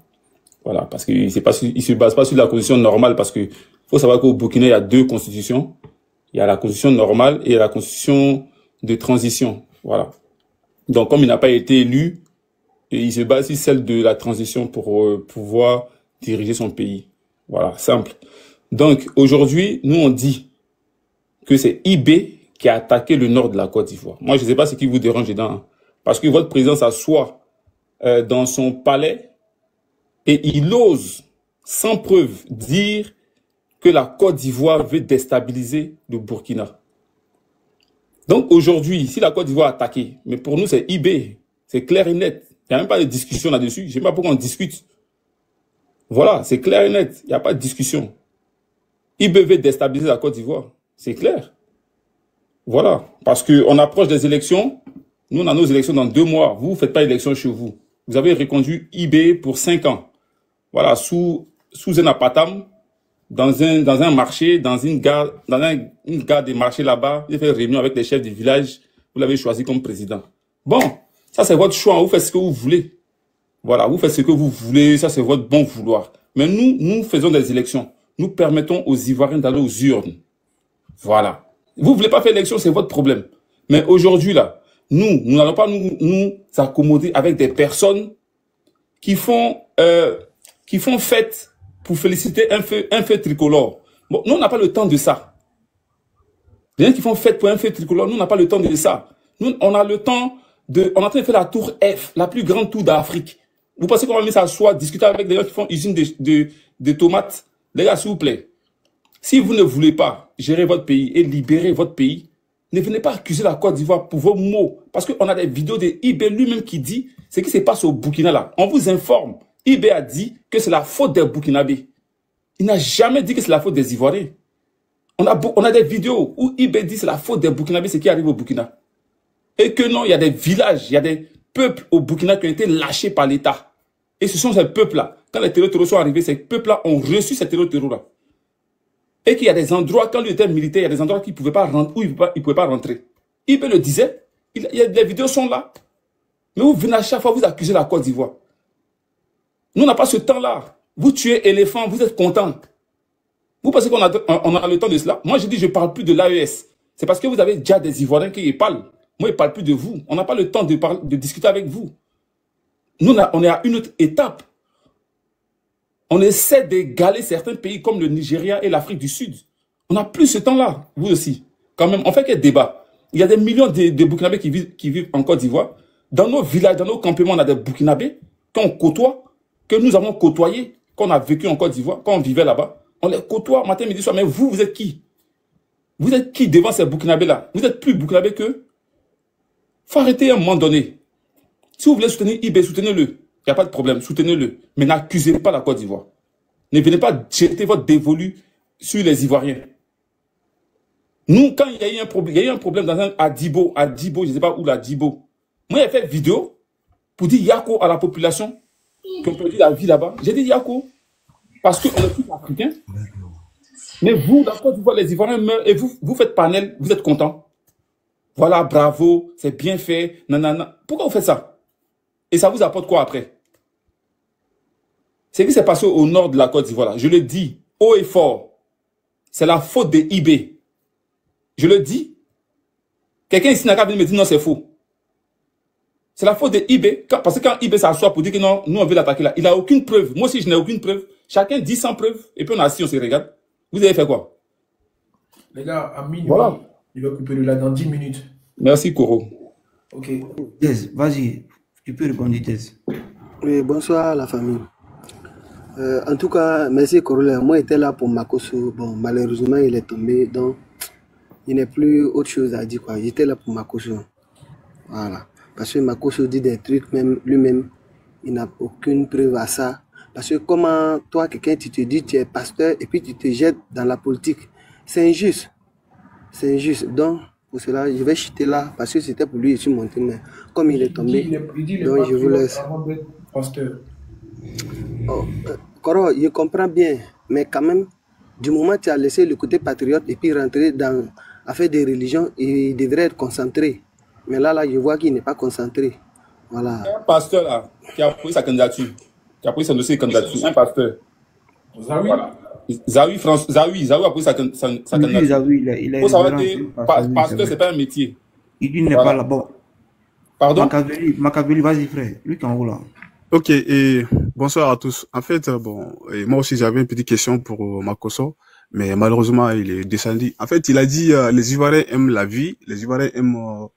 Voilà, parce qu'il se base pas sur la constitution normale, parce que faut savoir qu'au Burkina, il y a deux constitutions. Il y a la constitution normale et la constitution de transition. Voilà. Donc, comme il n'a pas été élu, il se base sur celle de la transition pour pouvoir diriger son pays. Voilà, simple. Donc, aujourd'hui, nous, on dit que c'est IB qui a attaqué le nord de la Côte d'Ivoire. Moi, je ne sais pas ce qui vous dérange dedans, hein, parce que votre président s'assoit dans son palais et il ose, sans preuve, dire que la Côte d'Ivoire veut déstabiliser le Burkina. Donc aujourd'hui, si la Côte d'Ivoire a attaqué, mais pour nous c'est IB, c'est clair et net. Il n'y a même pas de discussion là-dessus. Je ne sais pas pourquoi on discute. Voilà, c'est clair et net. Il n'y a pas de discussion. IB veut déstabiliser la Côte d'Ivoire. C'est clair. Voilà. Parce qu'on approche des élections. Nous, on a nos élections dans 2 mois. Vous ne faites pas d'élection chez vous. Vous avez reconduit IB pour 5 ans. Voilà, sous un apatam, dans un marché, dans une gare des marchés là-bas. Vous avez fait réunion avec les chefs du village. Vous l'avez choisi comme président. Bon, ça c'est votre choix. Vous faites ce que vous voulez. Voilà, vous faites ce que vous voulez. Ça c'est votre bon vouloir. Mais nous faisons des élections. Nous permettons aux Ivoiriens d'aller aux urnes. Voilà. Vous ne voulez pas faire l'élection, c'est votre problème. Mais aujourd'hui, là, nous n'allons pas nous accommoder avec des personnes qui font fête pour féliciter un feu tricolore. Bon, nous, on n'a pas le temps de ça. Les gens qui font fête pour un feu tricolore, nous, on n'a pas le temps de ça. Nous, on a le temps de... On est en train de faire la tour F, la plus grande tour d'Afrique. Vous pensez qu'on va venir s'asseoir, discuter avec des gens qui font usine de tomates? Les gars, s'il vous plaît, si vous ne voulez pas gérer votre pays et libérer votre pays, ne venez pas accuser la Côte d'Ivoire pour vos mots. Parce qu'on a des vidéos de IB lui-même qui dit ce qui se passe au Burkina là. On vous informe. IB a dit que c'est la faute des Burkinabés. Il n'a jamais dit que c'est la faute des Ivoiriens. On a des vidéos où IB dit que c'est la faute des Burkinabés, ce qui arrive au Burkina. Et que non, il y a des villages, il y a des peuples au Burkina qui ont été lâchés par l'État. Et ce sont ces peuples-là. Quand les terreurs sont arrivés, ces peuples-là ont reçu ces terreurs-là. Et qu'il y a des endroits, quand lui était militaire, il y a des endroits où il ne pouvait pas rentrer. IB le disait, les vidéos sont là. Mais vous venez à chaque fois, vous accusez la Côte d'Ivoire. Nous, on n'a pas ce temps-là. Vous tuez éléphant, vous êtes content. Vous pensez qu'on a le temps de cela? Moi, je dis, je ne parle plus de l'AES. C'est parce que vous avez déjà des Ivoiriens qui y parlent. Moi, je ne parle plus de vous. On n'a pas le temps de discuter avec vous. Nous, on est à une autre étape. On essaie d'égaler certains pays comme le Nigeria et l'Afrique du Sud. On n'a plus ce temps-là, vous aussi. Quand même, on fait quel débat? Il y a des millions de Burkinabés qui vivent en Côte d'Ivoire. Dans nos villages, dans nos campements, on a des Burkinabés qu'on côtoie, que nous avons côtoyés, qu'on a vécu en Côte d'Ivoire, quand on vivait là-bas. On les côtoie matin, midi, soir. Mais vous êtes qui? Vous êtes qui devant ces Burkinabés-là? Vous êtes plus Burkinabés qu'eux? Faut arrêter à un moment donné. Si vous voulez soutenir IB, soutenez-le. Il n'y a pas de problème, soutenez-le. Mais n'accusez pas la Côte d'Ivoire. Ne venez pas jeter votre dévolu sur les Ivoiriens. Nous, quand il y a eu un problème dans à Dibo, je ne sais pas où la Dibo. Moi, j'ai fait vidéo pour dire Yako à la population qui ont perdu la vie là-bas. J'ai dit Yako parce qu'on est tous africains. Mais vous, la Côte d'Ivoire, les Ivoiriens meurent et vous faites panel, vous êtes contents. Voilà, bravo, c'est bien fait, nanana. Pourquoi vous faites ça? Et ça vous apporte quoi après? Ce qui s'est passé au nord de la Côte d'Ivoire, je le dis haut et fort, c'est la faute de IB. Je le dis. Quelqu'un ici n'a qu'à venir me dire non, c'est faux. C'est la faute de IB. Parce que quand IB s'assoit pour dire que non, nous on veut l'attaquer là, il n'a aucune preuve. Moi aussi, je n'ai aucune preuve. Chacun dit sans preuve. Et puis on est assis, on se regarde. Vous avez fait quoi? Les gars, à minuit, voilà. Il va couper le live dans 10 minutes. Merci, Koro. Ok. Yes, vas-y. Tu peux répondre, Tess. Oui, bonsoir la famille. En tout cas, merci Corolla. Moi, j'étais là pour Makosso. Bon, malheureusement, il est tombé. Donc, il n'y a plus autre chose à dire, quoi. J'étais là pour Makosso. Voilà. Parce que Makosso dit des trucs, même lui-même, il n'a aucune preuve à ça. Parce que comment, toi, quelqu'un, tu te dis, tu es pasteur, et puis tu te jettes dans la politique. C'est injuste. C'est injuste. Donc, pour cela, je vais chuter là, parce que c'était pour lui, je suis monté, mais comme il est tombé, donc je vous laisse. Oh, Koro, je comprends bien, mais quand même, du moment que tu as laissé le côté patriote et puis rentrer dans affaire des religions, il devrait être concentré. Mais là, je vois qu'il n'est pas concentré. Voilà. Un pasteur là, qui a pris sa candidature, qui a pris son dossier de candidature, un pasteur. Zawi. Voilà. Zawi a pris sa candidature. Zawi, il est faut savoir que pasteur, c'est pas un métier. Il n'est pas là-bas. Pardon? Makaveli, vas-y frère, lui qui est en haut là. Ok, et bonsoir à tous. En fait, bon, et moi aussi j'avais une petite question pour Makosso, mais malheureusement il est descendu. En fait, il a dit les Ivoiriens aiment la vie, les Ivoiriens aiment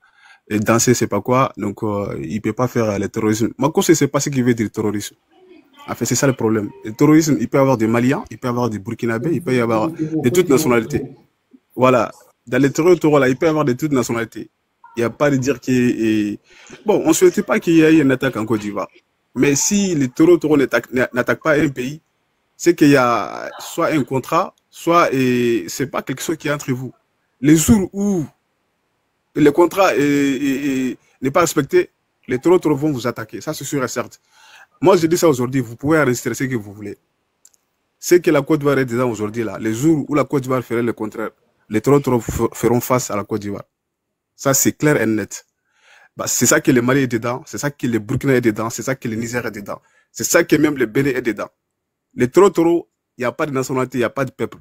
danser, c'est pas quoi, donc il peut pas faire le terrorisme. Makosso, c'est pas ce qu'il veut dire terrorisme. En fait, c'est ça le problème. Le terrorisme, il peut y avoir des Maliens, il peut y avoir des Burkinabés, il peut y avoir de toutes nationalités. Voilà, dans les terroristes là, il peut y avoir de toutes nationalités. Il n'y a pas de dire que bon, on ne souhaite pas qu'il y ait une attaque en Côte d'Ivoire. Mais si les taureaux n'attaquent pas un pays, c'est qu'il y a soit un contrat, soit c'est pas quelque chose qui est entre vous. Les jours où le contrat n'est pas respecté, les autres vont vous attaquer. Ça, c'est sûr et certain. Moi, je dis ça aujourd'hui, vous pouvez enregistrer ce que vous voulez. C'est que la Côte d'Ivoire est dedans aujourd'hui, là. Les jours où la Côte d'Ivoire ferait le contraire, les autres feront face à la Côte d'Ivoire. Ça, c'est clair et net. Bah, c'est ça que le Mali est dedans, c'est ça que le Burkina est dedans, c'est ça que le Niger est dedans. C'est ça que même le Bénin est dedans. Les Trotoro, il n'y a pas de nationalité, il n'y a pas de peuple.